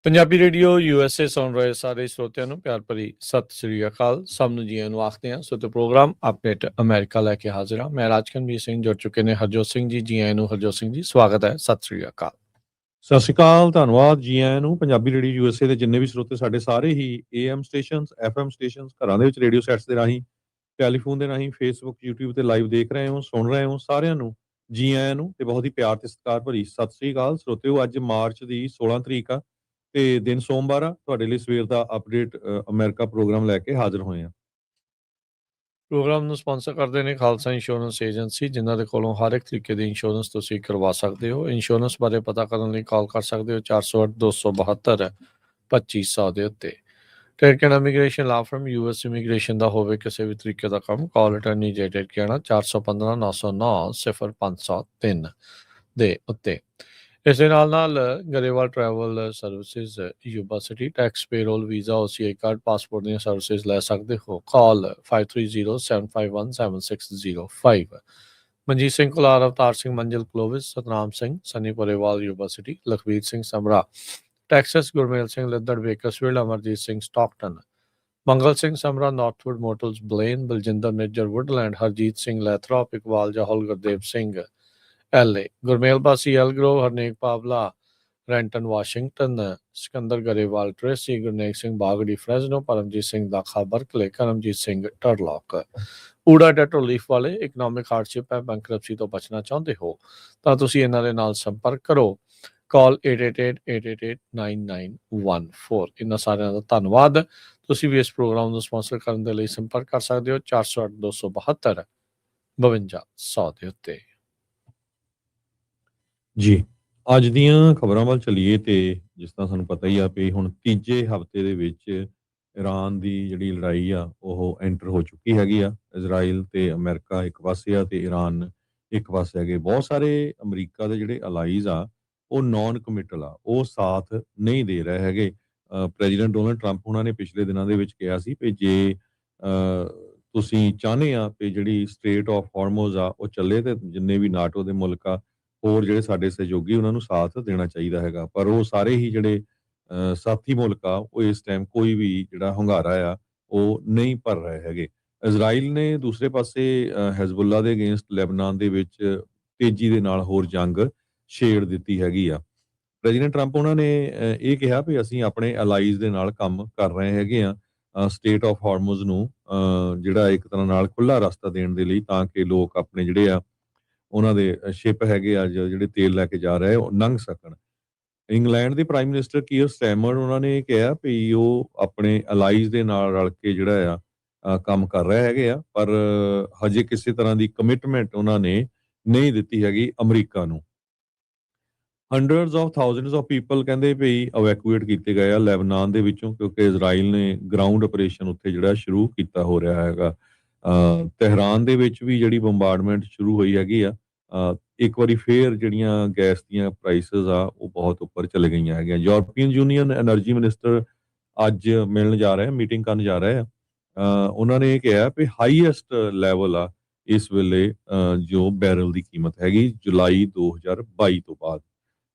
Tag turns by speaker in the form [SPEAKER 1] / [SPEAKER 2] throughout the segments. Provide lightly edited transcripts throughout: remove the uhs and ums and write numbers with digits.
[SPEAKER 1] Punjabi radio USA ਸੁਣ ਰਹੇ ਸਾਰੇ ਸਰੋਤਿਆਂ ਨੂੰ ਪਿਆਰ ਭਰੀ ਸਤਿ ਸ੍ਰੀ ਅਕਾਲ। ਸਭ ਨੂੰ ਜੀਆਂ ਨੂੰ ਆਖਦੇ ਹਾਂ। ਸੋ ਤੇ ਪ੍ਰੋਗਰਾਮ ਅਪਡੇਟ ਅਮਰੀਕਾ ਲੈ ਕੇ ਹਾਜ਼ਰ ਹਾਂ। ਮੈਂ ਰਾਜਕਨਵੀਰ ਸਿੰਘ, ਜੁੜ ਚੁੱਕੇ ਨੇ ਹਰਜੋਤ ਸਿੰਘ ਜੀ। ਜੀ ਆਇਆਂ ਨੂੰ ਹਰਜੋਤ ਸਿੰਘ ਜੀ, ਸਵਾਗਤ ਹੈ। ਸਤਿ ਸ੍ਰੀ ਅਕਾਲ।
[SPEAKER 2] ਸਤਿ ਸ਼੍ਰੀ ਅਕਾਲ, ਧੰਨਵਾਦ ਜੀ ਆਇਆਂ ਨੂੰ। ਪੰਜਾਬੀ ਰੇਡੀਓ USA ਦੇ ਜਿੰਨੇ ਵੀ ਸਰੋਤੇ ਸਾਡੇ ਸਾਰੇ ਹੀ AM ਸਟੇਸ਼ਨਸ, FM ਸਟੇਸ਼ਨਸ, ਘਰਾਂ ਦੇ ਵਿੱਚ ਰੇਡੀਓ ਸੈਟਸ ਦੇ ਰਾਹੀਂ, ਟੈਲੀਫੋਨ ਦੇ ਰਾਹੀਂ, ਫੇਸਬੁੱਕ, YouTube ਤੇ ਲਾਈਵ ਦੇਖ ਰਹੇ ਹੋ, ਸੁਣ ਰਹੇ ਹੋ, ਸਾਰਿਆਂ ਨੂੰ ਜੀ ਆਇਆਂ ਨੂੰ ਤੇ ਬਹੁਤ ਹੀ ਪਿਆਰ ਤੇ ਸਤਿਕਾਰ ਭਰੀ ਸਤਿ ਸ੍ਰੀ ਅਕਾਲ। ਸਰੋਤਿਓ, ਅੱਜ ਮਾਰਚ ਦੀ 16 ਤਰੀਕ ਆ ਤੇ ਦਿਨ ਸੋਮਵਾਰ ਆ। ਤੁਹਾਡੇ ਲਈ ਸਵੇਰ ਦਾ ਅਪਡੇਟ ਅਮਰੀਕਾ ਪ੍ਰੋਗਰਾਮ ਲੈ ਕੇ ਹਾਜ਼ਰ ਹੋਏ ਆ।
[SPEAKER 1] ਪ੍ਰੋਗਰਾਮ ਨੂੰ ਸਪਾਂਸਰ ਕਰਦੇ ਨੇ ਖਾਲਸਾ ਇੰਸ਼ੋਰੈਂਸ ਏਜੰਸੀ, ਜਿਨ੍ਹਾਂ ਦੇ ਕੋਲੋਂ ਹਰ ਇੱਕ ਤਰੀਕੇ ਦੀ ਇੰਸ਼ੋਰੈਂਸ ਤੁਸੀਂ ਕਰਵਾ ਸਕਦੇ ਹੋ। ਇੰਸ਼ੋਰੈਂਸ ਬਾਰੇ ਪਤਾ ਕਰਨ ਲਈ ਕਾਲ ਕਰ ਸਕਦੇ ਹੋ 408 272 2500 ਦੇ ਉੱਤੇ। ਟ੍ਰੇਡ ਕੈਨੇਡਾ ਇਮੀਗ੍ਰੇਸ਼ਨ ਲਾ ਫਰਮ US ਇਮੀਗ੍ਰੇਸ਼ਨ ਦਾ ਹੋਵੇ ਕਿਸੇ ਵੀ ਤਰੀਕੇ ਦਾ ਕੰਮ, ਕਾਲ ਅਟਰਨੀ ਜੇ ਟ੍ਰੇਡ ਕੈਨੇਡਾ 415 909 0503 ਦੇ ਉੱਤੇ। ਇਸ ਦੇ ਨਾਲ Grewal travel services, Yuba city, tax, payroll, visa, OCI card, passport ਦੀਆਂ ਸਰਵਿਸਿਜ਼ ਲੈ ਸਕਦੇ ਹੋ। ਕਾਲ 5307517605। ਮਨਜੀਤ ਸਿੰਘ ਕੁਲਾਰ, ਅਵਤਾਰ ਸਿੰਘ, ਮੰਜ਼ਿਲ ਕਲੋਵਿਸ, ਸਤਨਾਮ ਸਿੰਘ, ਸਨੀ ਪਰੇਵਾਲ, ਯੂਬਾ ਸਿਟੀ, ਲਖਵੀਰ ਸਿੰਘ ਸਮਰਾ, ਟੈਕਸਸ, ਗੁਰਮੇਲ ਸਿੰਘ ਲਿੱਦੜ, ਵੇਕਰਸਫੀਲਡ, ਅਮਰਜੀਤ ਸਿੰਘ ਸਟਾਕਟਨ, ਮੰਗਲ ਸਿੰਘ ਸਮਰਾ, ਨਾਰਥਵੁੱਡ ਮੋਟਲਸ Blaine, Baljinder Nijjar Woodland, Harjeet Singh ਲੈਥਰੋਪ, Iqbal ਜਹੌਲ, Gurdev Singh LA, Gurmel ਬਾਸੀ ਐਲਗਰੋ, ਹਰਨੇਕ ਪਾਵਲਾ, ਰੈਂਟਨ ਵਾਸ਼ਿੰਗਟਨ, ਸਿਕੰਦਰ ਗਰੇਵਾਲ ਟ੍ਰੇਸੀ, ਗੁਰਨੇਕ ਸਿੰਘ ਬਾਗੜੀ ਫਰੈਜ਼ਨੋ, ਪਰਮਜੀਤ ਸਿੰਘ ਦਾਖਾ ਬਰਕਲੇ, ਕਰਮਜੀਤ ਸਿੰਘ ਟਰਲੌਕ। ਊੜਾ ਡੈਟੋ ਲੀਫ ਵਾਲੇ ਇਕਨੋਮਿਕ ਹਾਰਡਸ਼ਿਪ ਹੈ, ਬੈਂਕਰਪਸੀ ਤੋਂ ਬਚਣਾ ਚਾਹੁੰਦੇ ਹੋ ਤਾਂ ਤੁਸੀਂ ਇਹਨਾਂ ਦੇ ਨਾਲ ਸੰਪਰਕ ਕਰੋ। ਕਾਲ 8888889914। ਇਹਨਾਂ ਸਾਰਿਆਂ ਦਾ ਧੰਨਵਾਦ। ਤੁਸੀਂ ਵੀ ਇਸ ਪ੍ਰੋਗਰਾਮ ਨੂੰ ਸਪਾਂਸਰ ਕਰਨ ਦੇ ਲਈ ਸੰਪਰਕ ਕਰ ਸਕਦੇ ਹੋ 408 272 5200 ਦੇ ਉੱਤੇ।
[SPEAKER 2] ਜੀ, ਅੱਜ ਦੀਆਂ ਖਬਰਾਂ ਵੱਲ ਚੱਲੀਏ ਤੇ ਜਿਸ ਤਰ੍ਹਾਂ ਸਾਨੂੰ ਪਤਾ ਹੀ ਆ ਵੀ ਹੁਣ ਤੀਜੇ ਹਫ਼ਤੇ ਦੇ ਵਿੱਚ ਇਰਾਨ ਦੀ ਜਿਹੜੀ ਲੜਾਈ ਆ ਉਹ ਐਂਟਰ ਹੋ ਚੁੱਕੀ ਹੈਗੀ ਆ। ਇਜ਼ਰਾਈਲ ਤੇ ਅਮਰੀਕਾ ਇੱਕ ਪਾਸੇ ਆ ਤੇ ਇਰਾਨ ਇੱਕ ਪਾਸੇ ਹੈਗੇ। ਬਹੁਤ ਸਾਰੇ ਅਮਰੀਕਾ ਦੇ ਜਿਹੜੇ ਅਲਾਈਜ਼ ਆ ਉਹ ਨਾਨ ਕਮਿਟਲ ਆ, ਉਹ ਸਾਥ ਨਹੀਂ ਦੇ ਰਹੇ ਹੈਗੇ। ਪ੍ਰੈਜ਼ੀਡੈਂਟ ਡੋਨਲਡ ਟਰੰਪ ਉਹਨਾਂ ਨੇ ਪਿਛਲੇ ਦਿਨਾਂ ਦੇ ਵਿੱਚ ਕਿਹਾ ਸੀ ਵੀ ਜੇ ਤੁਸੀਂ ਚਾਹੁੰਦੇ ਆ ਵੀ ਜਿਹੜੀ ਸਟ੍ਰੇਟ ਆਫ ਹਾਰਮੋਜ਼ ਆ ਉਹ ਚੱਲੇ ਤੇ ਜਿੰਨੇ ਵੀ ਨਾਟੋ ਦੇ ਮੁਲਕ ਆ, ਹੋਰ ਜਿਹੜੇ ਸਾਡੇ ਸਹਿਯੋਗੀ, ਉਹਨਾਂ ਨੂੰ ਸਾਥ ਦੇਣਾ ਚਾਹੀਦਾ ਹੈਗਾ। ਪਰ ਉਹ ਸਾਰੇ ਹੀ ਜਿਹੜੇ ਸਾਥੀ ਮੁਲਕ ਆ ਉਹ ਇਸ ਟਾਈਮ ਕੋਈ ਵੀ ਜਿਹੜਾ ਹੁੰਗਾਰਾ ਆ ਉਹ ਨਹੀਂ ਭਰ ਰਹੇ ਹੈਗੇ। ਇਜ਼ਰਾਈਲ ਨੇ ਦੂਸਰੇ ਪਾਸੇ ਹਿਜ਼ਬੁੱਲਾ ਦੇ ਅਗੇਂਸਟ ਲੈਬਨਾਨ ਦੇ ਵਿੱਚ ਤੇਜ਼ੀ ਦੇ ਨਾਲ ਹੋਰ ਜੰਗ ਛੇੜ ਦਿੱਤੀ ਹੈਗੀ ਆ। ਪ੍ਰੈਜ਼ੀਡੈਂਟ ਟਰੰਪ ਉਹਨਾਂ ਨੇ ਇਹ ਕਿਹਾ ਵੀ ਅਸੀਂ ਆਪਣੇ ਅਲਾਈਜ਼ ਦੇ ਨਾਲ ਕੰਮ ਕਰ ਰਹੇ ਹੈਗੇ ਆ ਸਟੇਟ ਆਫ ਹਾਰਮੋਜ਼ ਨੂੰ ਜਿਹੜਾ ਇੱਕ ਤਰ੍ਹਾਂ ਨਾਲ ਖੁੱਲਾ ਰਸਤਾ ਦੇਣ ਦੇ ਲਈ, ਤਾਂ ਕਿ ਲੋਕ ਆਪਣੇ ਜਿਹੜੇ ਆ ਉਹਨਾਂ ਦੇ ਸ਼ਿਪ ਹੈਗੇ ਆ ਜਿਹੜੇ ਤੇਲ ਲੈ ਕੇ ਜਾ ਰਹੇ ਉਹ ਲੰਘ ਸਕਣ। ਇੰਗਲੈਂਡ ਦੇ ਪ੍ਰਾਈਮ ਮਿਨਿਸਟਰ ਕੀਅਰ ਸਟੈਮਰ ਉਹਨਾਂ ਨੇ ਕਿਹਾ ਵੀ ਉਹ ਆਪਣੇ ਅਲਾਈਜ਼ ਦੇ ਨਾਲ ਰਲ ਕੇ ਜਿਹੜਾ ਆ ਕੰਮ ਕਰ ਰਹੇ ਹੈਗੇ ਆ, ਪਰ ਹਜੇ ਕਿਸੇ ਤਰ੍ਹਾਂ ਦੀ ਕਮਿਟਮੈਂਟ ਉਹਨਾਂ ਨੇ ਨਹੀਂ ਦਿੱਤੀ ਹੈਗੀ ਅਮਰੀਕਾ ਨੂੰ। Hundreds of thousands of people ਕਹਿੰਦੇ ਵੀ ਇਵੈਕੂਏਟ ਕੀਤੇ ਗਏ ਆ ਲੈਬਨਾਨ ਦੇ ਵਿੱਚੋਂ, ਕਿਉਂਕਿ ਇਜ਼ਰਾਈਲ ਨੇ ਗਰਾਊਂਡ ਆਪਰੇਸ਼ਨ ਉੱਥੇ ਜਿਹੜਾ ਸ਼ੁਰੂ ਕੀਤਾ ਹੋ ਰਿਹਾ ਹੈਗਾ। ਤਹਿਰਾਨ ਦੇ ਵਿੱਚ ਵੀ ਜਿਹੜੀ ਬੰਬਾਰਡਮੈਂਟ ਸ਼ੁਰੂ ਹੋਈ ਹੈਗੀ ਆ। ਇੱਕ ਵਾਰੀ ਫੇਰ ਜਿਹੜੀਆਂ ਗੈਸ ਦੀਆਂ ਪ੍ਰਾਈਸਿਸ ਆ ਉਹ ਬਹੁਤ ਉੱਪਰ ਚਲੇ ਗਈਆਂ ਹੈਗੀਆਂ। ਯੂਰਪੀਅਨ ਯੂਨੀਅਨ ਐਨਰਜੀ ਮਿਨਿਸਟਰ ਅੱਜ ਮਿਲਣ ਜਾ ਰਹੇ, ਮੀਟਿੰਗ ਕਰਨ ਜਾ ਰਹੇ ਆ। ਉਹਨਾਂ ਨੇ ਇਹ ਕਿਹਾ ਵੀ ਹਾਈਐਸਟ ਲੈਵਲ ਆ ਇਸ ਵੇਲੇ ਜੋ ਬੈਰਲ ਦੀ ਕੀਮਤ ਹੈਗੀ ਜੁਲਾਈ 2022 ਤੋਂ ਬਾਅਦ।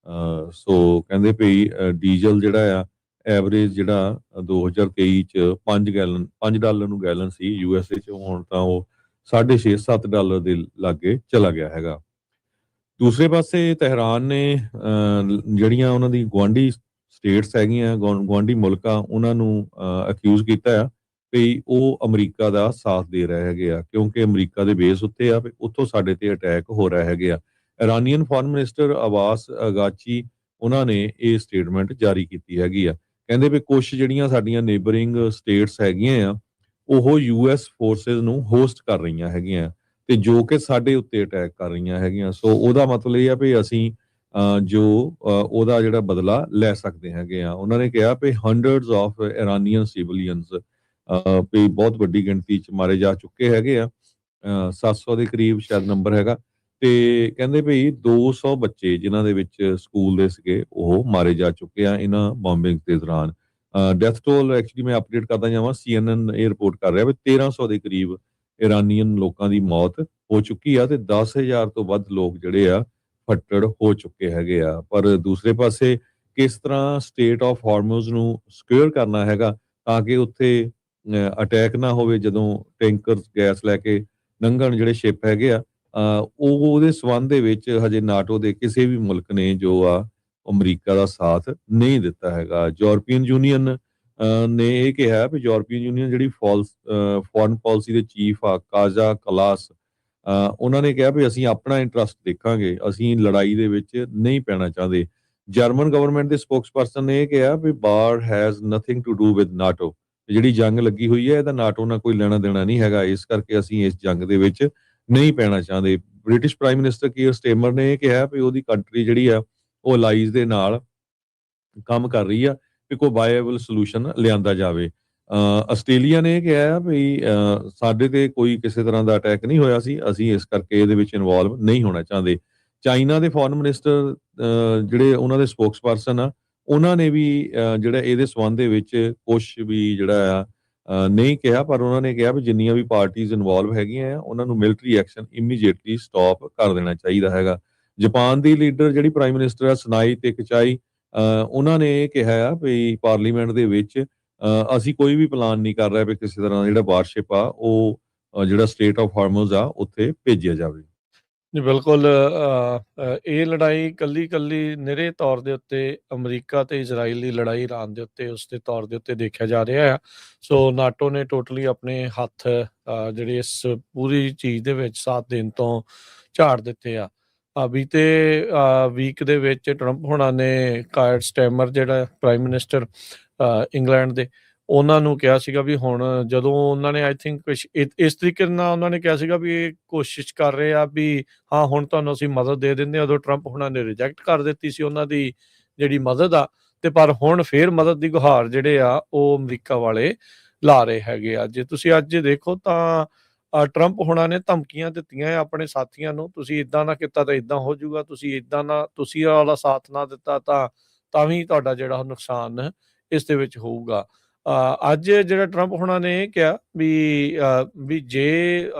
[SPEAKER 2] ਸੋ ਕਹਿੰਦੇ ਵੀ ਡੀਜ਼ਲ ਜਿਹੜਾ ਆ ਐਵਰੇਜ ਜਿਹੜਾ 2023 ਚ $5 ਨੂੰ ਗੈਲਨ ਸੀ USA ਚ, ਹੁਣ ਤਾਂ ਉਹ $6.5-7 ਦੇ ਲਾਗੇ ਚਲਾ ਗਿਆ ਹੈਗਾ। ਦੂਸਰੇ ਪਾਸੇ ਤਹਿਰਾਨ ਨੇ ਜਿਹੜੀਆਂ ਉਹਨਾਂ ਦੀ ਗੁਆਂਢੀ ਸਟੇਟਸ ਹੈਗੀਆਂ, ਗੁਆਂਢੀ ਮੁਲਕ ਆ, ਉਹਨਾਂ ਨੂੰ ਅਕਿਊਜ਼ ਕੀਤਾ ਆ ਵੀ ਉਹ ਅਮਰੀਕਾ ਦਾ ਸਾਥ ਦੇ ਰਹੇ ਹੈਗੇ ਆ, ਕਿਉਂਕਿ ਅਮਰੀਕਾ ਦੇ ਬੇਸ ਉੱਤੇ ਆ, ਉੱਥੋਂ ਸਾਡੇ ਤੇ ਅਟੈਕ ਹੋ ਰਹੇ ਹੈਗੇ ਆ। ਇਰਾਨੀਅਨ ਫੋਰਨ ਮਿਨਿਸਟਰ ਅਬਾਸ ਅਗਾਚੀ ਉਹਨਾਂ ਨੇ ਇਹ ਸਟੇਟਮੈਂਟ ਜਾਰੀ ਕੀਤੀ ਹੈਗੀ ਆ। ਕਹਿੰਦੇ ਵੀ ਕੁਝ ਜਿਹੜੀਆਂ ਸਾਡੀਆਂ ਨੇਬਰਿੰਗ ਸਟੇਟਸ ਹੈਗੀਆਂ ਆ ਉਹ US ਫੋਰਸਿਸ ਨੂੰ ਹੋਸਟ ਕਰ ਰਹੀਆਂ ਹੈਗੀਆਂ ਤੇ ਜੋ ਕਿ ਸਾਡੇ ਉੱਤੇ ਅਟੈਕ ਕਰ ਰਹੀਆਂ ਹੈਗੀਆਂ। ਸੋ ਉਹਦਾ ਮਤਲਬ ਇਹ ਆ ਵੀ ਅਸੀਂ ਜੋ ਉਹਦਾ ਜਿਹੜਾ ਬਦਲਾ ਲੈ ਸਕਦੇ ਹੈਗੇ ਆ। ਉਹਨਾਂ ਨੇ ਕਿਹਾ ਵੀ ਹੰਡਰਡਸ ਆਫ ਇਰਾਨੀਅਨ ਸਿਵਿਲੀਅਨਸ ਵੀ ਬਹੁਤ ਵੱਡੀ ਗਿਣਤੀ ਚ ਮਾਰੇ ਜਾ ਚੁੱਕੇ ਹੈਗੇ ਆ। 700 ਦੇ ਕਰੀਬ ਸ਼ਾਇਦ ਨੰਬਰ ਹੈਗਾ। ਤੇ ਕਹਿੰਦੇ ਵੀ 200 ਬੱਚੇ ਜਿਨ੍ਹਾਂ ਦੇ ਵਿੱਚ ਸਕੂਲ ਦੇ ਸੀਗੇ ਉਹ ਮਾਰੇ ਜਾ ਚੁੱਕੇ ਆ ਇਹਨਾਂ ਬੰਬਿੰਗ ਦੇ ਦੌਰਾਨ। ਡੈਥ ਟੋਲ ਐਕਚੁਅਲੀ ਮੈਂ ਅਪਡੇਟ ਕਰਦਾ ਜਾਵਾਂ, CNN ਇਹ ਰਿਪੋਰਟ ਕਰ ਰਿਹਾ ਵੀ 1300 ਦੇ ਕਰੀਬ ਇਰਾਨੀਅਨ ਲੋਕਾਂ ਦੀ ਮੌਤ ਹੋ ਚੁੱਕੀ ਆ ਤੇ 10,000 ਤੋਂ ਵੱਧ ਲੋਕ ਜਿਹੜੇ ਆ ਫੱਟੜ ਹੋ ਚੁੱਕੇ ਹੈਗੇ ਆ। ਪਰ ਦੂਸਰੇ ਪਾਸੇ ਕਿਸ ਤਰ੍ਹਾਂ ਸਟੇਟ ਆਫ ਹਾਰਮੋਜ਼ ਨੂੰ ਸਿਕਿਉਰ ਕਰਨਾ ਹੈਗਾ ਤਾਂ ਕਿ ਉੱਥੇ ਅਟੈਕ ਨਾ ਹੋਵੇ ਜਦੋਂ ਟੈਂਕਰ ਗੈਸ ਲੈ ਕੇ ਲੰਘਣ ਜਿਹੜੇ ਸ਼ਿਪ ਹੈਗੇ ਆ। ਉਹਦੇ ਸਬੰਧ ਦੇ ਵਿੱਚ ਹਜੇ ਨਾਟੋ ਦੇ ਕਿਸੇ ਵੀ ਮੁਲਕ ਨੇ ਜੋ ਆ ਅਮਰੀਕਾ ਦਾ ਸਾਥ ਨਹੀਂ ਦਿੱਤਾ ਹੈਗਾ। ਯੂਰਪੀਅਨ ਯੂਨੀਅਨ ਨੇ ਇਹ ਕਿਹਾ ਵੀ ਯੂਰਪੀਅਨ ਯੂਨੀਅਨ ਜਿਹੜੀ ਫੋਰਨ ਪਾਲਿਸੀ ਦੇ ਚੀਫ ਆ ਕਾਜ਼ਾ ਕਲਾਸ, ਉਹਨਾਂ ਨੇ ਕਿਹਾ ਵੀ ਅਸੀਂ ਆਪਣਾ ਇੰਟਰਸਟ ਦੇਖਾਂਗੇ, ਅਸੀਂ ਲੜਾਈ ਦੇ ਵਿੱਚ ਨਹੀਂ ਪੈਣਾ ਚਾਹੁੰਦੇ। ਜਰਮਨ ਗਵਰਨਮੈਂਟ ਦੇ ਸਪੋਕਸਪਰਸਨ ਨੇ ਇਹ ਕਿਹਾ ਵੀ war has nothing to do with NATO, ਜਿਹੜੀ ਜੰਗ ਲੱਗੀ ਹੋਈ ਹੈ ਇਹਦਾ ਨਾਟੋ ਨਾਲ ਕੋਈ ਲੈਣਾ ਦੇਣਾ ਨਹੀਂ ਹੈਗਾ, ਇਸ ਕਰਕੇ ਅਸੀਂ ਇਸ ਜੰਗ ਦੇ ਵਿੱਚ ਨਹੀਂ ਪੈਣਾ ਚਾਹੁੰਦੇ। ਬ੍ਰਿਟਿਸ਼ ਪ੍ਰਾਈਮ ਮਿਨਿਸਟਰ ਕੀਅਰ ਸਟੇਮਰ ਨੇ ਇਹ ਕਿਹਾ ਵੀ ਉਹਦੀ ਕੰਟਰੀ ਜਿਹੜੀ ਆ ਉਹ ਅਲਾਈਜ਼ ਦੇ ਨਾਲ ਕੰਮ ਕਰ ਰਹੀ ਆ ਕਿ ਕੋਈ ਵਾਇਏਬਲ ਸੋਲੂਸ਼ਨ ਲਿਆਂਦਾ ਜਾਵੇ। ਆਸਟ੍ਰੇਲੀਆ ਨੇ ਇਹ ਕਿਹਾ ਵੀ ਸਾਡੇ ਤੇ ਕੋਈ ਕਿਸੇ ਤਰ੍ਹਾਂ ਦਾ ਅਟੈਕ ਨਹੀਂ ਹੋਇਆ ਸੀ, ਅਸੀਂ ਇਸ ਕਰਕੇ ਇਹਦੇ ਵਿੱਚ ਇਨਵੋਲਵ ਨਹੀਂ ਹੋਣਾ ਚਾਹੁੰਦੇ। ਚਾਈਨਾ ਦੇ ਫੋਰਨ ਮਿਨਿਸਟਰ ਜਿਹੜੇ ਉਹਨਾਂ ਦੇ ਸਪੋਕਸਪਰਸਨ ਆ, ਉਹਨਾਂ ਨੇ ਵੀ ਜਿਹੜਾ ਇਹਦੇ ਸੰਬੰਧ ਦੇ ਵਿੱਚ ਕੁਛ ਵੀ ਜਿਹੜਾ ਆ ਨਹੀਂ ਕਿਹਾ, ਪਰ ਉਹਨਾਂ ਨੇ ਕਿਹਾ ਵੀ ਜਿੰਨੀਆਂ ਵੀ ਪਾਰਟੀਆਂ ਇਨਵੋਲਵ ਹੈਗੀਆਂ ਆ ਉਹਨਾਂ ਨੂੰ ਮਿਲਟਰੀ ਐਕਸ਼ਨ ਇਮੀਡੀਏਟਲੀ ਸਟਾਪ ਕਰ ਦੇਣਾ ਚਾਹੀਦਾ ਹੈਗਾ। ਜਾਪਾਨ ਦੀ ਲੀਡਰ ਜਿਹੜੀ ਪ੍ਰਾਈਮ ਮਿਨਿਸਟਰ ਆ ਸਨਾਈ ਤੇਕਚਾਈ, ਉਹਨਾਂ ਨੇ ਇਹ ਕਿਹਾ ਆ ਵੀ ਪਾਰਲੀਮੈਂਟ ਦੇ ਵਿੱਚ ਅਸੀਂ ਕੋਈ ਵੀ ਪਲਾਨ ਨਹੀਂ ਕਰ ਰਹੇ ਵੀ ਕਿਸੇ ਤਰ੍ਹਾਂ ਦਾ ਜਿਹੜਾ ਵਾਰਸ਼ਿਪ ਆ ਉਹ ਜਿਹੜਾ ਸਟੇਟ ਆਫ ਹਾਰਮੋਜ਼ ਆ ਉੱਥੇ ਭੇਜਿਆ ਜਾਵੇ।
[SPEAKER 1] ਜੀ ਬਿਲਕੁਲ। ਇਹ ਲੜਾਈ ਕੱਲੀ ਨਿਰੇ ਤੌਰ ਦੇ ਉੱਤੇ ਅਮਰੀਕਾ ਤੇ ਇਜ਼ਰਾਈਲ ਦੀ ਲੜਾਈ ਇਰਾਨ ਦੇ ਉੱਤੇ ਉਸ ਦੇ ਤੌਰ ਦੇ ਉੱਤੇ ਦੇਖਿਆ ਜਾ ਰਿਹਾ ਆ। ਸੋ ਨਾਟੋ ਨੇ ਟੋਟਲੀ ਆਪਣੇ ਹੱਥ ਜਿਹੜੇ ਇਸ ਪੂਰੀ ਚੀਜ਼ ਦੇ ਵਿੱਚ ਸਾਥ ਦੇਣ ਤੋਂ ਝਾੜ ਦਿੱਤੇ ਆ। ਬੀਤੇ ਵੀਕ ਦੇ ਵਿੱਚ ਟਰੰਪ ਹੋਣਾ ਨੇ ਕਾਇਰ ਸਟੈਮਰ ਜਿਹੜਾ ਪ੍ਰਾਈਮ ਮਿਨਿਸਟਰ ਇੰਗਲੈਂਡ ਦੇ, ਉਹਨਾਂ ਨੂੰ ਕਿਹਾ ਸੀਗਾ ਵੀ ਹੁਣ ਜਦੋਂ ਉਹਨਾਂ ਨੇ ਆਈ ਥਿੰਕ ਕੁਛ ਇਸ ਤਰੀਕੇ ਨਾਲ ਉਹਨਾਂ ਨੇ ਕਿਹਾ ਸੀਗਾ ਵੀ ਇਹ ਕੋਸ਼ਿਸ਼ ਕਰ ਰਹੇ ਆ ਵੀ ਹਾਂ ਹੁਣ ਤੁਹਾਨੂੰ ਅਸੀਂ ਮਦਦ ਦੇ ਦਿੰਦੇ ਹਾਂ। ਉਦੋਂ ਟਰੰਪ ਹੋਣਾ ਨੇ ਰਿਜੈਕਟ ਕਰ ਦਿੱਤੀ ਸੀ ਉਹਨਾਂ ਦੀ ਜਿਹੜੀ ਮਦਦ ਆ, ਤੇ ਪਰ ਹੁਣ ਫੇਰ ਮਦਦ ਦੀ ਗੁਹਾਰ ਜਿਹੜੇ ਆ ਉਹ ਅਮਰੀਕਾ ਵਾਲੇ ਲਾ ਰਹੇ ਹੈਗੇ ਆ। ਜੇ ਤੁਸੀਂ ਅੱਜ ਦੇਖੋ ਤਾਂ ਟਰੰਪ ਹੋਣਾ ਨੇ ਧਮਕੀਆਂ ਦਿੱਤੀਆਂ ਆ ਆਪਣੇ ਸਾਥੀਆਂ ਨੂੰ, ਤੁਸੀਂ ਇਦਾਂ ਨਾ ਕੀਤਾ ਤਾਂ ਇਦਾਂ ਹੋ ਜਾਊਗਾ, ਤੁਸੀਂ ਇਦਾਂ ਨਾ ਤੁਸੀਂ ਇਹ ਵਾਲਾ ਸਾਥ ਨਾ ਦਿੱਤਾ ਤਾਂ ਵੀ ਤੁਹਾਡਾ ਜਿਹੜਾ ਨੁਕਸਾਨ ਇਸ ਦੇ ਵਿੱਚ ਹੋਊਗਾ। ਅੱਜ ਜਿਹੜਾ ਟਰੰਪ ਹੋਣਾ ਨੇ ਇਹ ਕਿਹਾ ਵੀ ਜੇ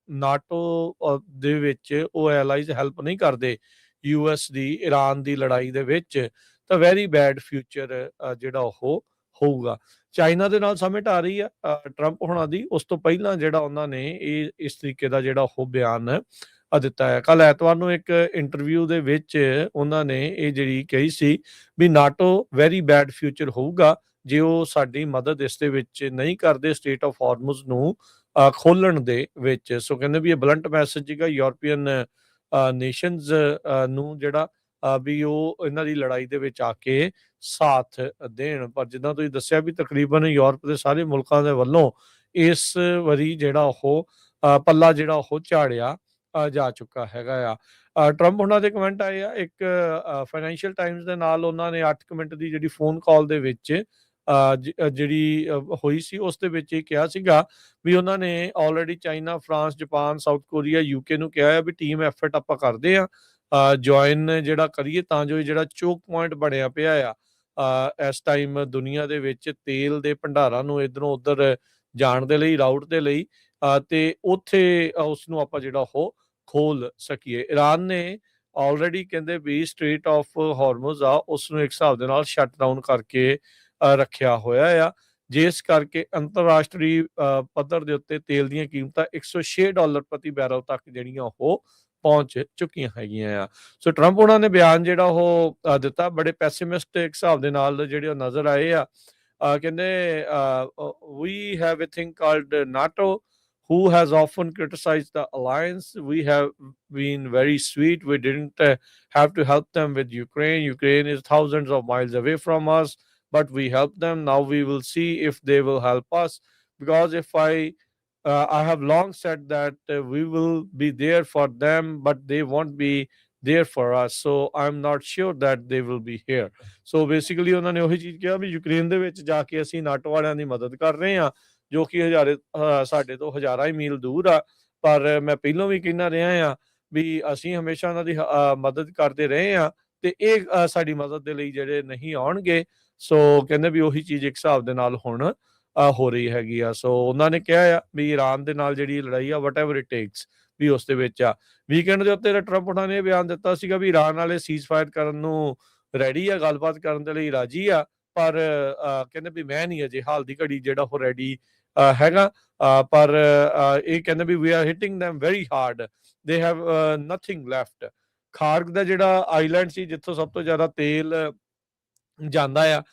[SPEAKER 1] ਨਾਟੋ ਦੇ ਵਿੱਚ ਉਹ ਐਲਾਈਜ਼ ਹੈਲਪ ਨਹੀਂ ਕਰਦੇ ਯੂਐਸ ਦੀ ਇਰਾਨ ਦੀ ਲੜਾਈ ਦੇ ਵਿੱਚ, ਤਾਂ ਵੈਰੀ ਬੈਡ ਫਿਊਚਰ ਜਿਹੜਾ ਉਹ ਹੋਊਗਾ। ਚਾਈਨਾ ਦੇ ਨਾਲ ਸਮਿਟ ਆ ਰਹੀ ਆ ਟਰੰਪ ਹੋਣਾ ਦੀ, ਉਸ ਤੋਂ ਪਹਿਲਾਂ ਜਿਹੜਾ ਉਹਨਾਂ ਨੇ ਇਹ ਇਸ ਤਰੀਕੇ ਦਾ ਜਿਹੜਾ ਉਹ ਬਿਆਨ ਦਿੱਤਾ ਹੈ। ਕੱਲ ਐਤਵਾਰ ਨੂੰ ਇੱਕ ਇੰਟਰਵਿਊ ਦੇ ਵਿੱਚ ਉਹਨਾਂ ਨੇ ਇਹ ਜਿਹੜੀ ਕਹੀ ਸੀ ਵੀ ਨਾਟੋ ਵੈਰੀ ਬੈਡ ਫਿਊਚਰ ਹੋਊਗਾ ਜੇ ਉਹ ਸਾਡੀ ਮਦਦ ਇਸ ਦੇ ਵਿੱਚ ਨਹੀਂ ਕਰਦੇ ਸਟੇਟ ਆਫ ਹਾਰਮਜ਼ ਨੂੰ ਖੋਲਣ ਦੇ ਵਿੱਚ। ਸੋ ਕਹਿੰਦੇ ਵੀ ਇਹ ਬਲੰਟ ਮੈਸੇਜ ਸੀਗਾ ਯੂਰਪੀਅਨ ਨੇਸ਼ਨਸ ਨੂੰ ਜਿਹੜਾ ਵੀ ਉਹ ਇਹਨਾਂ ਦੀ ਲੜਾਈ ਦੇ ਵਿੱਚ ਆ ਕੇ ਸਾਥ ਦੇਣ। ਪਰ ਜਿੱਦਾਂ ਤੁਸੀਂ ਦੱਸਿਆ ਵੀ ਤਕਰੀਬਨ ਯੂਰਪ ਦੇ ਸਾਰੇ ਮੁਲਕਾਂ ਦੇ ਵੱਲੋਂ ਇਸ ਵਾਰੀ ਜਿਹੜਾ ਉਹ ਪੱਲਾ ਜਿਹੜਾ ਉਹ ਝਾੜਿਆ ਜਾ ਚੁੱਕਾ ਹੈਗਾ ਆ। ਟਰੰਪ ਉਹਨਾਂ ਦੇ ਕਮੈਂਟ ਆਏ ਆ ਇੱਕ ਫਾਈਨੈਂਸ਼ੀਅਲ ਟਾਈਮਜ਼ ਦੇ ਨਾਲ, ਉਹਨਾਂ ਨੇ 8 ਮਿੰਟ ਦੀ ਜਿਹੜੀ ਫੋਨ ਕਾਲ ਦੇ ਵਿੱਚ ਜਿਹੜੀ ਹੋਈ ਸੀ ਉਸ ਦੇ ਵਿੱਚ ਇਹ ਕਿਹਾ ਸੀਗਾ ਵੀ ਉਹਨਾਂ ਨੇ already China, France, Japan, south Korea, UK ਨੂੰ ਕਿਹਾ ਆ ਵੀ ਟੀਮ ਐਫਰਟ ਆਪਾਂ ਕਰਦੇ ਆ ਜੁਆਇਨ ਜਿਹੜਾ ਕਰੀਏ ਤਾਂ ਜੋ ਇਹ ਜਿਹੜਾ ਚੋਕ ਪੁਆਇੰਟ ਬਣਿਆ ਪਿਆ ਆ ਇਸ ਟਾਈਮ ਦੁਨੀਆ ਦੇ ਵਿੱਚ ਤੇਲ ਦੇ ਭੰਡਾਰਾਂ ਨੂੰ ਇਧਰੋਂ ਉਧਰ ਜਾਣ ਦੇ ਲਈ, ਰਾਊਟ ਦੇ ਲਈ, ਤੇ ਉੱਥੇ ਉਸ ਨੂੰ ਆਪਾਂ ਜਿਹੜਾ ਉਹ ਖੋਲ ਸਕੀਏ। ਇਰਾਨ ਨੇ ਆਲਰੇਡੀ ਕਹਿੰਦੇ ਵੀ ਸਟ੍ਰੇਟ ਆਫ ਹਾਰਮਜ਼ ਆ ਉਸ ਨੂੰ ਇੱਕ ਹਿਸਾਬ ਦੇ ਨਾਲ ਸ਼ਟ ਡਾਊਨ ਕਰਕੇ ਰੱਖਿਆ ਹੋਇਆ ਆ, ਜਿਸ ਕਰਕੇ ਅੰਤਰਰਾਸ਼ਟਰੀ ਪੱਧਰ ਦੇ ਉੱਤੇ ਤੇਲ ਦੀਆਂ ਕੀਮਤਾਂ $106 ਪ੍ਰਤੀ ਬੈਰਲ ਤੱਕ ਜਿਹੜੀਆਂ ਉਹ ਪਹੁੰਚ ਚੁੱਕੀਆਂ ਹੈਗੀਆਂ ਆ। ਸੋ ਟਰੰਪ ਉਹਨਾਂ ਨੇ ਬਿਆਨ ਜਿਹੜਾ ਉਹ ਦਿੱਤਾ, ਬੜੇ ਪੈਸੀਮਿਸਟਿਕ ਹਿਸਾਬ ਦੇ ਨਾਲ ਜਿਹੜੇ ਨਜ਼ਰ ਆਏ ਆ। ਕਹਿੰਦੇ we have a thing called NATO who has often criticized the alliance. We have been very sweet. We didn't have to help them with Ukraine. Ukraine is thousands of miles away from us, but we helped them. Now we will see if they will help us, because if I have long said that we will be there for them, but they won't be there for us. So I'm not sure that they will be here. So basically ਉਹਨਾਂ ਨੇ ਉਹੀ ਚੀਜ਼ ਕਿਹਾ ਵੀ Ukraine ਦੇ ਵਿੱਚ ਜਾ ਕੇ ਅਸੀਂ NATO ਵਾਲਿਆਂ ਦੀ ਮਦਦ ਕਰ ਰਹੇ ਹਾਂ, ਜੋ ਕਿ ਸਾਡੇ ਤੋਂ ਹਜ਼ਾਰਾਂ ਹੀ ਮੀਲ ਦੂਰ ਆ। ਪਰ ਮੈਂ ਪਹਿਲਾਂ ਵੀ ਕਹਿੰਦਾ ਰਿਹਾ ਆ ਵੀ ਅਸੀਂ ਹਮੇਸ਼ਾ ਉਹਨਾਂ ਦੀ ਮਦਦ ਕਰਦੇ ਰਹੇ ਆ, ਤੇ ਇਹ ਸਾਡੀ ਮਦਦ ਦੇ ਲਈ ਜਿਹੜੇ ਨਹੀਂ ਆਉਣਗੇ। ਸੋ ਕਹਿੰਦੇ ਵੀ ਉਹੀ ਚੀਜ਼ ਇੱਕ ਹਿਸਾਬ ਦੇ ਨਾਲ ਹੁਣ ਹੋ ਰਹੀ ਹੈਗੀ ਆ। ਸੋ ਉਹਨਾਂ ਨੇ ਕਿਹਾ ਆ ਵੀ ਇਰਾਨ ਦੇ ਨਾਲ ਜਿਹੜੀ ਲੜਾਈ ਆ ਵਟ ਐਵਰ ਇਟ ਟੇਕਸ ਵੀ ਉਸ ਦੇ ਵਿੱਚ ਆ। ਵੀਕਐਂਡ ਦੇ ਉੱਤੇ ਟਰੰਪ ਉਹਨਾਂ ਨੇ ਬਿਆਨ ਦਿੱਤਾ ਸੀਗਾ ਵੀ ਇਰਾਨ ਵਾਲੇ ਸੀਜ਼ ਫਾਇਰ ਕਰਨ ਨੂੰ ਰੈਡੀ ਆ ਗੱਲਬਾਤ ਕਰਨ ਦੇ ਲਈ, ਰਾਜੀ ਆ, ਪਰ ਕਹਿੰਦੇ ਵੀ ਮੈਂ ਨਹੀਂ ਅਜੇ ਹਾਲ ਦੀ ਘੜੀ ਜਿਹੜਾ ਉਹ ਰੈਡੀ ਹੈਗਾ। ਪਰ ਇਹ ਕਹਿੰਦੇ ਵੀ we are hitting them very hard, they have nothing left। Kharg ਦਾ ਜਿਹੜਾ ਆਈਲੈਂਡ ਸੀ ਜਿੱਥੋਂ ਸਭ ਤੋਂ ਜ਼ਿਆਦਾ ਤੇਲ ਜਾਂਦਾ ਆ,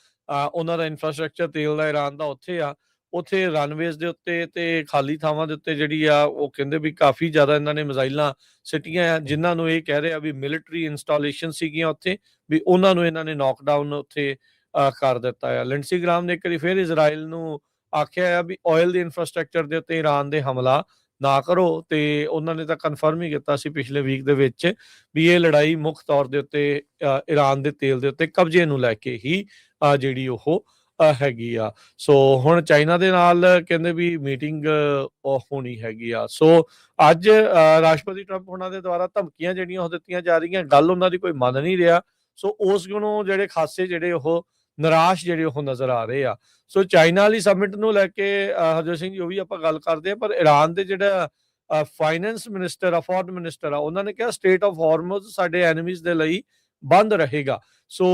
[SPEAKER 1] ਉਹਨਾਂ ਦਾ ਇਨਫਰਾਸਟ੍ਰਕਚਰ ਤੇਲ ਦਾ ਈਰਾਨ ਦਾ ਉੱਥੇ ਆ। ਉੱਥੇ ਰਨਵੇਜ਼ ਦੇ ਉੱਤੇ ਤੇ ਖਾਲੀ ਥਾਵਾਂ ਦੇ ਉੱਤੇ ਜਿਹੜੀ ਆ ਉਹ ਕਹਿੰਦੇ ਵੀ ਕਾਫੀ ਜ਼ਿਆਦਾ ਇਹਨਾਂ ਨੇ ਮਿਜ਼ਾਈਲਾਂ ਸਿੱਟੀਆਂ ਆ, ਜਿਨ੍ਹਾਂ ਨੂੰ ਇਹ ਕਹਿ ਰਹੇ ਆ ਵੀ ਮਿਲਟਰੀ ਇੰਸਟਾਲੇਸ਼ਨ ਸੀਗੀਆਂ ਉੱਥੇ, ਵੀ ਉਹਨਾਂ ਨੂੰ ਇਹਨਾਂ ਨੇ ਨੌਕਡਾਊਨ ਉੱਥੇ ਕਰ ਦਿੱਤਾ ਆ। ਲਿੰਡਸੀ ਗ੍ਰਾਮ ਨੇ ਇੱਕ ਵਾਰੀ ਫਿਰ ਇਜ਼ਰਾਈਲ ਨੂੰ ਆਖਿਆ ਆ ਵੀ ਆਇਲ ਦੀ ਇਨਫਰਾਸਟ੍ਰਕਚਰ ਦੇ ਉੱਤੇ ਈਰਾਨ ਦੇ ਹਮਲਾ ਨਾ ਕਰੋ, ਤੇ ਉਹਨਾਂ ਨੇ ਤਾਂ ਕਨਫਰਮ ਹੀ ਕੀਤਾ ਸੀ ਪਿਛਲੇ ਵੀਕ ਦੇ ਵਿੱਚ ਵੀ ਇਹ ਲੜਾਈ ਮੁੱਖ ਤੌਰ ਦੇ ਉੱਤੇ ਈਰਾਨ ਦੇ ਤੇਲ ਦੇ ਉੱਤੇ ਕਬਜ਼ੇ ਨੂੰ ਲੈ ਕੇ ਹੀ ਜਿਹੜੀ ਉਹ ਹੈਗੀ ਆ। ਸੋ ਹੁਣ ਚਾਈਨਾ ਦੇ ਨਾਲ ਕਹਿੰਦੇ ਵੀ ਮੀਟਿੰਗ ਹੋਣੀ ਹੈਗੀ ਆ। ਸੋ ਅੱਜ ਰਾਸ਼ਟਰਪਤੀ ਟਰੰਪ ਉਹਨਾਂ ਦੇ ਦੁਆਰਾ ਧਮਕੀਆਂ ਜਿਹੜੀਆਂ ਉਹ ਦਿੱਤੀਆਂ ਜਾ ਰਹੀਆਂ, ਗੱਲ ਉਹਨਾਂ ਦੀ ਕੋਈ ਮੰਨ ਨਹੀਂ ਰਿਹਾ। ਸੋ ਉਸ ਨੂੰ ਜਿਹੜੇ ਖਾਸੇ ਜਿਹੜੇ ਉਹ ਨਿਰਾਸ਼ ਜਿਹੜੇ ਉਹ ਨਜ਼ਰ ਆ ਰਹੇ ਆ। ਸੋ ਚਾਈਨਾ ਵਾਲੀ ਸਮਿਟ ਨੂੰ ਲੈ ਕੇ ਹਰਜੋਤ ਸਿੰਘ ਜੀ ਉਹ ਵੀ ਆਪਾਂ ਗੱਲ ਕਰਦੇ ਆ, ਪਰ ਈਰਾਨ ਦੇ ਜਿਹੜਾ ਫਾਈਨੈਂਸ ਮਿਨਿਸਟਰ ਆ, ਫੋਰਨ ਮਿਨਿਸਟਰ ਆ, ਉਹਨਾਂ ਨੇ ਕਿਹਾ ਸਟੇਟ ਆਫ ਹਾਰਮਜ਼ ਸਾਡੇ ਐਨੀਮੀਜ਼ ਦੇ ਲਈ ਬੰਦ ਰਹੇਗਾ। ਸੋ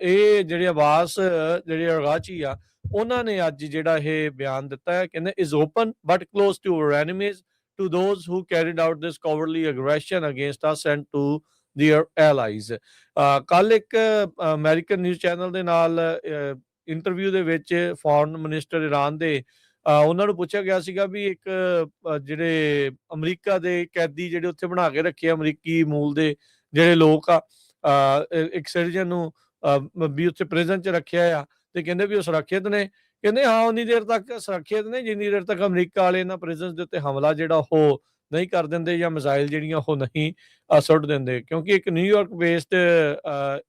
[SPEAKER 1] ਇਹ ਜਿਹੜੇ ਆਵਾਸ ਜਿਹੜੇ ਅਗਾਚੀ ਆ, ਉਹਨਾਂ ਨੇ ਅੱਜ ਜਿਹੜਾ ਇਹ ਬਿਆਨ ਦਿੱਤਾ ਹੈ, ਕਹਿੰਦੇ is open but close to our enemies, to those who carried out this cowardly aggression against us and to their allies। ਕੱਲ ਇੱਕ ਅਮਰੀਕਨ ਨਿਊਜ਼ ਚੈਨਲ ਦੇ ਨਾਲ ਇੰਟਰਵਿਊ ਦੇ ਵਿੱਚ ਫੋਰਨ ਮਿਨਿਸਟਰ ਈਰਾਨ ਦੇ ਉਹਨਾਂ ਨੂੰ ਪੁੱਛਿਆ ਗਿਆ ਸੀਗਾ ਵੀ ਇੱਕ ਜਿਹੜੇ ਅਮਰੀਕਾ ਦੇ ਕੈਦੀ ਜਿਹੜੇ ਉੱਥੇ ਬਣਾ ਕੇ ਰੱਖੇ ਅਮਰੀਕੀ ਮੂਲ ਦੇ ਜਿਹੜੇ ਲੋਕ ਆ, ਇੱਕ ਸਿਟੀਜ਼ਨ ਨੂੰ ਵੀ ਉੱਥੇ ਪ੍ਰਿਜ਼ਨ 'ਚ ਰੱਖਿਆ ਆ, ਤੇ ਕਹਿੰਦੇ ਵੀ ਉਹ ਸੁਰੱਖਿਅਤ ਨੇ। ਕਹਿੰਦੇ ਹਾਂ ਉਨੀ ਦੇਰ ਤੱਕ ਸੁਰੱਖਿਅਤ ਨੇ ਜਿੰਨੀ ਦੇਰ ਤੱਕ ਅਮਰੀਕਾ ਵਾਲੇ ਇਹਨਾਂ ਪ੍ਰਿਜ਼ਨਸ ਦੇ ਉੱਤੇ ਹਮਲਾ ਜਿਹੜਾ ਉਹ ਨਹੀਂ ਕਰ ਦਿੰਦੇ ਜਾਂ ਮਿਜ਼ਾਈਲ ਜਿਹੜੀਆਂ ਉਹ ਨਹੀਂ ਸੁੱਟ ਦਿੰਦੇ। ਕਿਉਂਕਿ ਇੱਕ ਨਿਊਯਾਰਕ ਬੇਸਡ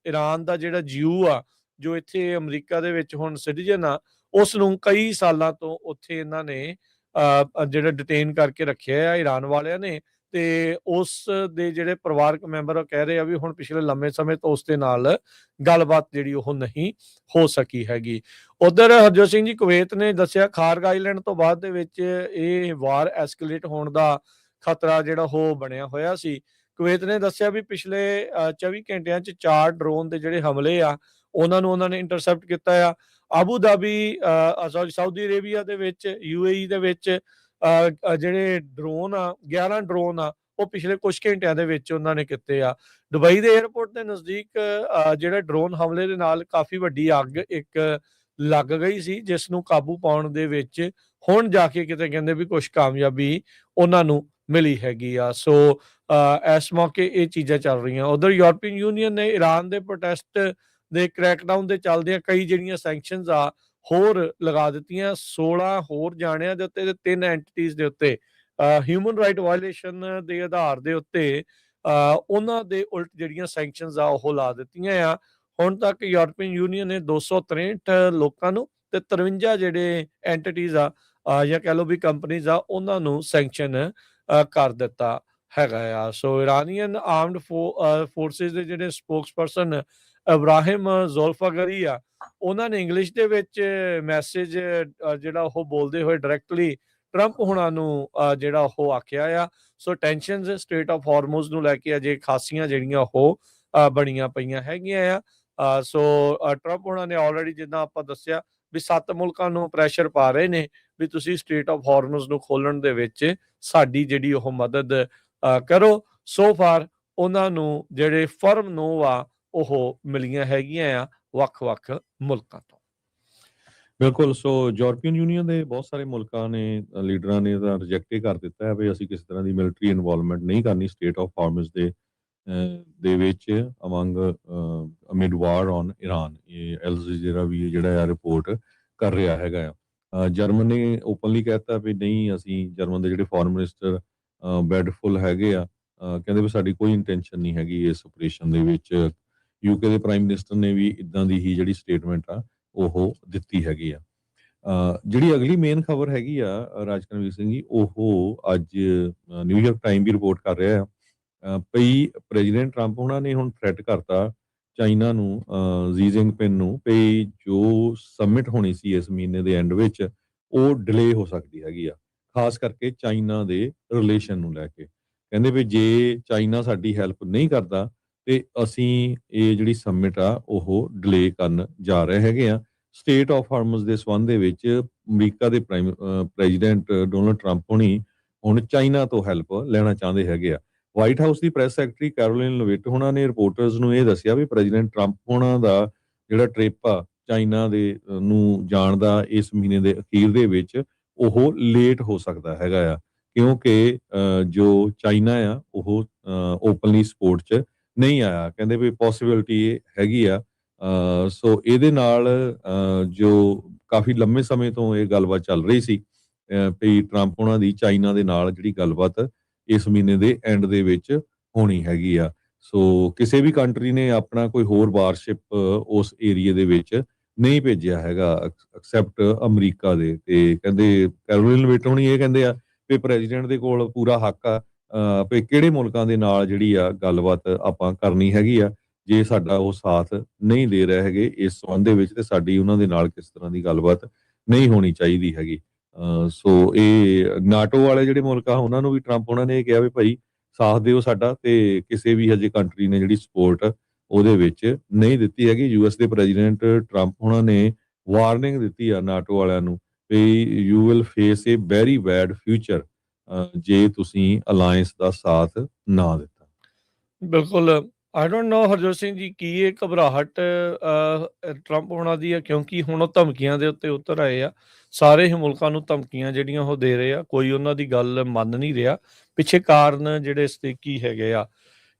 [SPEAKER 1] ਈਰਾਨ ਦਾ ਜਿਹੜਾ ਜੀਓ ਆ, ਜੋ ਇੱਥੇ ਅਮਰੀਕਾ ਦੇ ਵਿੱਚ ਹੁਣ ਸਿਟੀਜ਼ਨ ਆ, ਉਸ ਨੂੰ ਕਈ ਸਾਲਾਂ ਤੋਂ ਉੱਥੇ ਇਹਨਾਂ ਨੇ ਜਿਹੜਾ ਡਿਟੇਨ ਕਰਕੇ ਰੱਖਿਆ ਆ ਈਰਾਨ ਵਾਲਿਆਂ ਨੇ, ਤੇ ਉਸ ਦੇ ਜਿਹੜੇ ਪਰਿਵਾਰਕ ਮੈਂਬਰ ਕਹਿ ਰਹੇ ਆ ਵੀ ਹੁਣ ਪਿਛਲੇ ਲੰਮੇ ਸਮੇਂ ਤੋਂ ਉਸ ਦੇ ਨਾਲ ਗੱਲਬਾਤ ਜਿਹੜੀ ਉਹ ਨਹੀਂ ਹੋ ਸਕੀ ਹੈਗੀ। ਉਧਰ ਹਰਜੋਤ ਸਿੰਘ ਜੀ, ਕੁਵੈਤ ਨੇ ਦੱਸਿਆ ਖਾਰਗ ਆਈਲੈਂਡ ਤੋਂ ਬਾਅਦ ਦੇ ਵਿੱਚ ਇਹ ਵਾਰ ਐਸਕੇਲੇਟ ਹੋਣ ਦਾ ਖਤਰਾ ਜਿਹੜਾ ਉਹ ਬਣਿਆ ਹੋਇਆ ਸੀ। ਕੁਵੈਤ ਨੇ ਦੱਸਿਆ ਵੀ ਪਿਛਲੇ 24 ਘੰਟਿਆਂ 'ਚ 4 ਡਰੋਨ ਦੇ ਜਿਹੜੇ ਹਮਲੇ ਆ ਉਹਨਾਂ ਨੇ ਇੰਟਰਸੈਪਟ ਕੀਤਾ ਆ। ਆਬੂ ਧਾਬੀ ਸਾਊਦੀ ਅਰੇਬੀਆ ਦੇ ਵਿੱਚ, UAE ਦੇ ਵਿੱਚ ਜਿਹੜੇ ਡਰੋਨ ਆ 11 ਡਰੋਨ ਆ ਉਹ ਪਿਛਲੇ ਕੁਝ ਘੰਟਿਆਂ ਦੇ ਵਿੱਚ ਉਹਨਾਂ ਨੇ ਕੀਤੇ ਆ। ਦੁਬਈ ਦੇ 에ਅਰਪੋਰਟ ਦੇ ਨਜ਼ਦੀਕ ਜਿਹੜੇ ਡਰੋਨ ਹਮਲੇ ਦੇ ਨਾਲ ਕਾਫੀ ਵੱਡੀ ਅੱਗ ਇੱਕ ਲੱਗ ਗਈ ਸੀ, ਜਿਸ ਨੂੰ ਕਾਬੂ ਪਾਉਣ ਦੇ ਵਿੱਚ ਹੁਣ ਜਾ ਕੇ ਕਿਤੇ ਕਹਿੰਦੇ ਵੀ ਕੁਝ ਕਾਮਯਾਬੀ ਉਹਨਾਂ ਨੂੰ ਮਿਲੀ ਹੈਗੀ ਆ। ਸੋ ਇਸ ਮੌਕੇ ਇਹ ਚੀਜ਼ਾਂ ਚੱਲ ਰਹੀਆਂ। ਉਧਰ ਯੂਰਪੀਅਨ ਯੂਨੀਅਨ ਨੇ ਈਰਾਨ ਦੇ ਪ੍ਰੋਟੈਸਟ ਦੇ ਕ੍ਰੈਕਡਾਊਨ ਦੇ ਚੱਲਦਿਆਂ ਕਈ ਜਿਹੜੀਆਂ ਸੈਂਕਸ਼ਨਸ ਆ ਹੋਰ ਲਗਾ ਦਿੱਤੀਆਂ। 16 ਹੋਰ ਜਾਣਿਆਂ ਦੇ ਉੱਤੇ ਤੇ 3 ਐਂਟੀਟੀਜ਼ ਦੇ ਉੱਤੇ ਹਿਊਮਨ ਰਾਈਟ ਵਾਇਲੇਸ਼ਨ ਦੇ ਆਧਾਰ ਦੇ ਉੱਤੇ ਉਹਨਾਂ ਦੇ ਉਲਟ ਜਿਹੜੀਆਂ ਸੈਂਕਸ਼ਨਸ ਆ ਉਹ ਲਾ ਦਿੱਤੀਆਂ ਆ। ਹੁਣ ਤੱਕ ਯੂਰਪੀਅਨ ਯੂਨੀਅਨ ਨੇ 263 ਲੋਕਾਂ ਨੂੰ ਤੇ 53 ਜਿਹੜੇ ਐਂਟੀਟੀਜ਼ ਆ ਜਾਂ ਕਹਿ ਲਓ ਵੀ ਕੰਪਨੀਜ਼ ਆ ਉਹਨਾਂ ਨੂੰ ਸੈਂਕਸ਼ਨ ਕਰ ਦਿੱਤਾ ਹੈਗਾ ਆ। ਸੋ ਇਰਾਨੀਅਨ ਆਰਮਡ ਫੋਰਸਿਸ ਦੇ ਜਿਹੜੇ ਸਪੋਕਸਪਰਸਨ ਇਬਰਾਹਿਮ ਜ਼ੁਲਫਾਗਰੀ ਆ, ਉਹਨਾਂ ਨੇ ਇੰਗਲਿਸ਼ ਦੇ ਵਿੱਚ ਮੈਸੇਜ ਜਿਹੜਾ ਉਹ ਬੋਲਦੇ ਹੋਏ ਡਾਇਰੈਕਟਲੀ ਟਰੰਪ ਹੁਣਾਂ ਨੂੰ ਜਿਹੜਾ ਉਹ ਆਖਿਆ ਆ। ਸੋ ਟੈਨਸ਼ਨਸ ਸਟੇਟ ਆਫ ਹਾਰਮੋਜ਼ ਨੂੰ ਲੈ ਕੇ ਅਜੇ ਖਾਸੀਆਂ ਜਿਹੜੀਆਂ ਉਹ ਬਣੀਆਂ ਪਈਆਂ ਹੈਗੀਆਂ ਆ। ਸੋ ਟਰੰਪ ਹੁਣਾਂ ਨੇ ਆਲਰੇਡੀ ਜਿੱਦਾਂ ਆਪਾਂ ਦੱਸਿਆ ਵੀ 7 ਮੁਲਕਾਂ ਨੂੰ ਪ੍ਰੈਸ਼ਰ ਪਾ ਰਹੇ ਨੇ ਵੀ ਤੁਸੀਂ ਸਟੇਟ ਆਫ ਹਾਰਮੋਜ਼ ਨੂੰ ਖੋਲਣ ਦੇ ਵਿੱਚ ਸਾਡੀ ਜਿਹੜੀ ਉਹ ਮਦਦ ਕਰੋ। ਸੋ ਫਾਰ ਉਹਨਾਂ ਨੂੰ ਜਿਹੜੇ ਫਰਮ ਨੋ ਆ ਉਹ ਮਿਲੀਆਂ ਹੈਗੀਆਂ ਆ ਵੱਖ-ਵੱਖ ਮੁਲਕਾਂ ਤੋਂ।
[SPEAKER 2] ਬਿਲਕੁਲ। ਸੋ ਯੂਰਪੀਅਨ ਯੂਨੀਅਨ ਦੇ ਬਹੁਤ ਸਾਰੇ ਮੁਲਕਾਂ ਨੇ, ਲੀਡਰਾਂ ਨੇ ਤਾਂ ਰਿਜੈਕਟ ਕਰ ਦਿੱਤਾ ਹੈ ਵੀ ਅਸੀਂ ਕਿਸੇ ਤਰ੍ਹਾਂ ਦੀ ਮਿਲਟਰੀ ਇਨਵੋਲਵਮੈਂਟ ਨਹੀਂ ਕਰਨੀ ਸਟੇਟ ਆਫ ਹਾਰਮਜ਼ ਦੇ ਵਿੱਚ ਅਮੰਗ ਅਮਿਡ ਵਾਰ ਔਨ ਈਰਾਨ। ਇਹ ਅਲ ਜਜ਼ੀਰਾ ਵੀ ਜਿਹੜਾ ਆ ਰਿਪੋਰਟ ਕਰ ਰਿਹਾ ਹੈਗਾ ਆ। ਜਰਮਨ ਨੇ ਓਪਨਲੀ ਕਹਿਤਾ ਵੀ ਨਹੀਂ, ਅਸੀਂ ਜਰਮਨ ਦੇ ਜਿਹੜੇ ਫੋਰਨ ਮਿਨਿਸਟਰ ਬੈਡਫੁਲ ਹੈਗੇ ਆ, ਕਹਿੰਦੇ ਵੀ ਸਾਡੀ ਕੋਈ ਇੰਟੈਂਸ਼ਨ ਨਹੀਂ ਹੈਗੀ ਇਸ ਆਪਰੇਸ਼ਨ ਦੇ ਵਿੱਚ। UK ਦੇ ਪ੍ਰਾਈਮ ਮਿਨਿਸਟਰ ਨੇ ਵੀ ਇਦਾਂ ਦੀ ਹੀ ਜਿਹੜੀ ਸਟੇਟਮੈਂਟ ਆ ਉਹ ਦਿੱਤੀ ਹੈਗੀ ਆ। ਜਿਹੜੀ ਅਗਲੀ ਮੇਨ ਖਬਰ ਹੈਗੀ ਆ ਰਾਜਕਨਵੀਰ ਸਿੰਘ ਜੀ, ਉਹ ਅੱਜ ਨਿਊਯਾਰਕ ਟਾਈਮ ਵੀ ਰਿਪੋਰਟ ਕਰ ਰਿਹਾ ਆ ਪਈ ਪ੍ਰੈਜ਼ੀਡੈਂਟ ਟਰੰਪ ਉਹਨਾਂ ਨੇ ਹੁਣ ਥ੍ਰੈਟ ਕਰਤਾ ਚਾਈਨਾ ਨੂੰ, ਜੀ ਜਿੰਗਪਿੰਗ ਨੂੰ, ਪਈ ਜੋ ਸਮਿਟ ਹੋਣੀ ਸੀ ਇਸ ਮਹੀਨੇ ਦੇ ਐਂਡ ਵਿੱਚ ਉਹ ਡਿਲੇ ਹੋ ਸਕਦੀ ਹੈਗੀ ਆ, ਖਾਸ ਕਰਕੇ ਚਾਈਨਾ ਦੇ ਰਿਲੇਸ਼ਨ ਨੂੰ ਲੈ ਕੇ। ਕਹਿੰਦੇ ਵੀ ਜੇ ਚਾਈਨਾ ਸਾਡੀ ਹੈਲਪ ਨਹੀਂ ਕਰਦਾ ਤੇ ਅਸੀਂ ਇਹ ਜਿਹੜੀ ਸਮਿਟ ਆ ਉਹ ਡਿਲੇ ਕਰਨ ਜਾ ਰਹੇ ਹੈਗੇ ਆ। ਸਟੇਟ ਆਫ ਹਾਰਮਸ ਦੇ ਸੰਬੰਧ ਦੇ ਵਿੱਚ ਅਮਰੀਕਾ ਦੇ ਪ੍ਰੈਜ਼ੀਡੈਂਟ ਡੋਨਲਡ ਟਰੰਪ ਹੋਣੀ ਹੁਣ ਚਾਈਨਾ ਤੋਂ ਹੈਲਪ ਲੈਣਾ ਚਾਹੁੰਦੇ ਹੈਗੇ ਆ। ਵਾਈਟ ਹਾਊਸ ਦੀ ਪ੍ਰੈਸ ਸੈਕਟਰੀ ਕੈਰੋਲਿਨ ਲਵਿਟ ਹੋਣਾ ਨੇ ਰਿਪੋਰਟਰਸ ਨੂੰ ਇਹ ਦੱਸਿਆ ਵੀ ਪ੍ਰੈਜ਼ੀਡੈਂਟ ਟਰੰਪ ਹੋਣਾ ਦਾ ਜਿਹੜਾ ਟ੍ਰਿਪ ਆ ਚਾਈਨਾ ਦੇ ਨੂੰ ਜਾਣ ਦਾ ਇਸ ਮਹੀਨੇ ਦੇ ਅਖੀਰ ਦੇ ਵਿੱਚ ਉਹ ਲੇਟ ਹੋ ਸਕਦਾ ਹੈਗਾ ਆ, ਕਿਉਂਕਿ ਜੋ ਚਾਈਨਾ ਆ ਉਹ ਓਪਨਲੀ ਸਪੋਰਟ 'ਚ ਨਹੀਂ ਆਇਆ। ਕਹਿੰਦੇ ਵੀ ਪੋਸੀਬਿਲਿਟੀ ਹੈਗੀ ਆ। ਸੋ ਇਹਦੇ ਨਾਲ ਜੋ ਕਾਫੀ ਲੰਮੇ ਸਮੇਂ ਤੋਂ ਇਹ ਗੱਲਬਾਤ ਚੱਲ ਰਹੀ ਸੀ ਵੀ ਟਰੰਪ ਉਹਨਾਂ ਦੀ ਚਾਈਨਾ ਦੇ ਨਾਲ ਜਿਹੜੀ ਗੱਲਬਾਤ ਇਸ ਮਹੀਨੇ ਦੇ ਐਂਡ ਦੇ ਵਿੱਚ ਹੋਣੀ ਹੈਗੀ ਆ। ਸੋ ਕਿਸੇ ਵੀ ਕੰਟਰੀ ਨੇ ਆਪਣਾ ਕੋਈ ਹੋਰ ਵਾਰਸ਼ਿਪ ਉਸ ਏਰੀਏ ਦੇ ਵਿੱਚ ਨਹੀਂ ਭੇਜਿਆ ਹੈਗਾ ਐਕਸੈਪਟ ਅਮਰੀਕਾ ਦੇ। ਤੇ ਕਹਿੰਦੇ ਕੈਰੋਲਿਨ ਲਵਿਟ ਹੋਣੀ ਇਹ ਕਹਿੰਦੇ ਆ ਵੀ ਪ੍ਰੈਜ਼ੀਡੈਂਟ ਦੇ ਕੋਲ ਪੂਰਾ ਹੱਕ ਆ ਵੀ ਕਿਹੜੇ ਮੁਲਕਾਂ ਦੇ ਨਾਲ ਜਿਹੜੀ ਆ ਗੱਲਬਾਤ ਆਪਾਂ ਕਰਨੀ ਹੈਗੀ ਆ। ਜੇ ਸਾਡਾ ਉਹ ਸਾਥ ਨਹੀਂ ਦੇ ਰਹੇ ਹੈਗੇ ਇਸ ਸੰਬੰਧ ਦੇ ਵਿੱਚ ਤੇ ਸਾਡੀ ਉਹਨਾਂ ਦੇ ਨਾਲ ਕਿਸ ਤਰ੍ਹਾਂ ਦੀ ਗੱਲਬਾਤ ਨਹੀਂ ਹੋਣੀ ਚਾਹੀਦੀ ਹੈਗੀ। ਸੋ ਇਹ ਨਾਟੋ ਵਾਲੇ ਜਿਹੜੇ ਮੁਲਕ ਆ ਉਹਨਾਂ ਨੂੰ ਵੀ ਟਰੰਪ ਉਹਨਾਂ ਨੇ ਇਹ ਕਿਹਾ ਵੀ ਭਾਈ ਸਾਥ ਦਿਓ ਸਾਡਾ, ਤੇ ਕਿਸੇ ਵੀ ਹਜੇ ਕੰਟਰੀ ਨੇ ਜਿਹੜੀ ਸਪੋਰਟ ਉਹਦੇ ਵਿੱਚ ਨਹੀਂ ਦਿੱਤੀ ਹੈਗੀ। ਯੂਐਸ ਦੇ ਪ੍ਰੈਜ਼ੀਡੈਂਟ ਟਰੰਪ ਉਹਨਾਂ ਨੇ ਵਾਰਨਿੰਗ ਦਿੱਤੀ ਆ ਨਾਟੋ ਵਾਲਿਆਂ ਨੂੰ ਵੀ you will face a very bad future ਜੇ ਤੁਸੀਂ ਅਲਾਇੰਸ ਦਾ ਸਾਥ ਨਾ ਦਿੱਤਾ।
[SPEAKER 1] ਬਿਲਕੁਲ। I don't know Harjot Singh ji ਕੀ ਇਹ ਘਬਰਾਹਟ ਟਰੰਪ ਹੋਣਾ ਦੀ ਆ, ਕਿਉਂਕਿ ਹੁਣ ਉਹ ਧਮਕੀਆਂ ਦੇ ਉੱਤੇ ਉਤਰ ਆਏ ਆ। ਸਾਰੇ ਹੀ ਮੁਲਕਾਂ ਨੂੰ ਧਮਕੀਆਂ ਜਿਹੜੀਆਂ ਉਹ ਦੇ ਰਹੇ ਆ, ਕੋਈ ਉਹਨਾਂ ਦੀ ਗੱਲ ਮੰਨ ਨਹੀਂ ਰਿਹਾ। ਪਿੱਛੇ ਕਾਰਨ ਜਿਹੜੇ ਇਸ ਦੇ ਕੀ ਹੈਗੇ ਆ,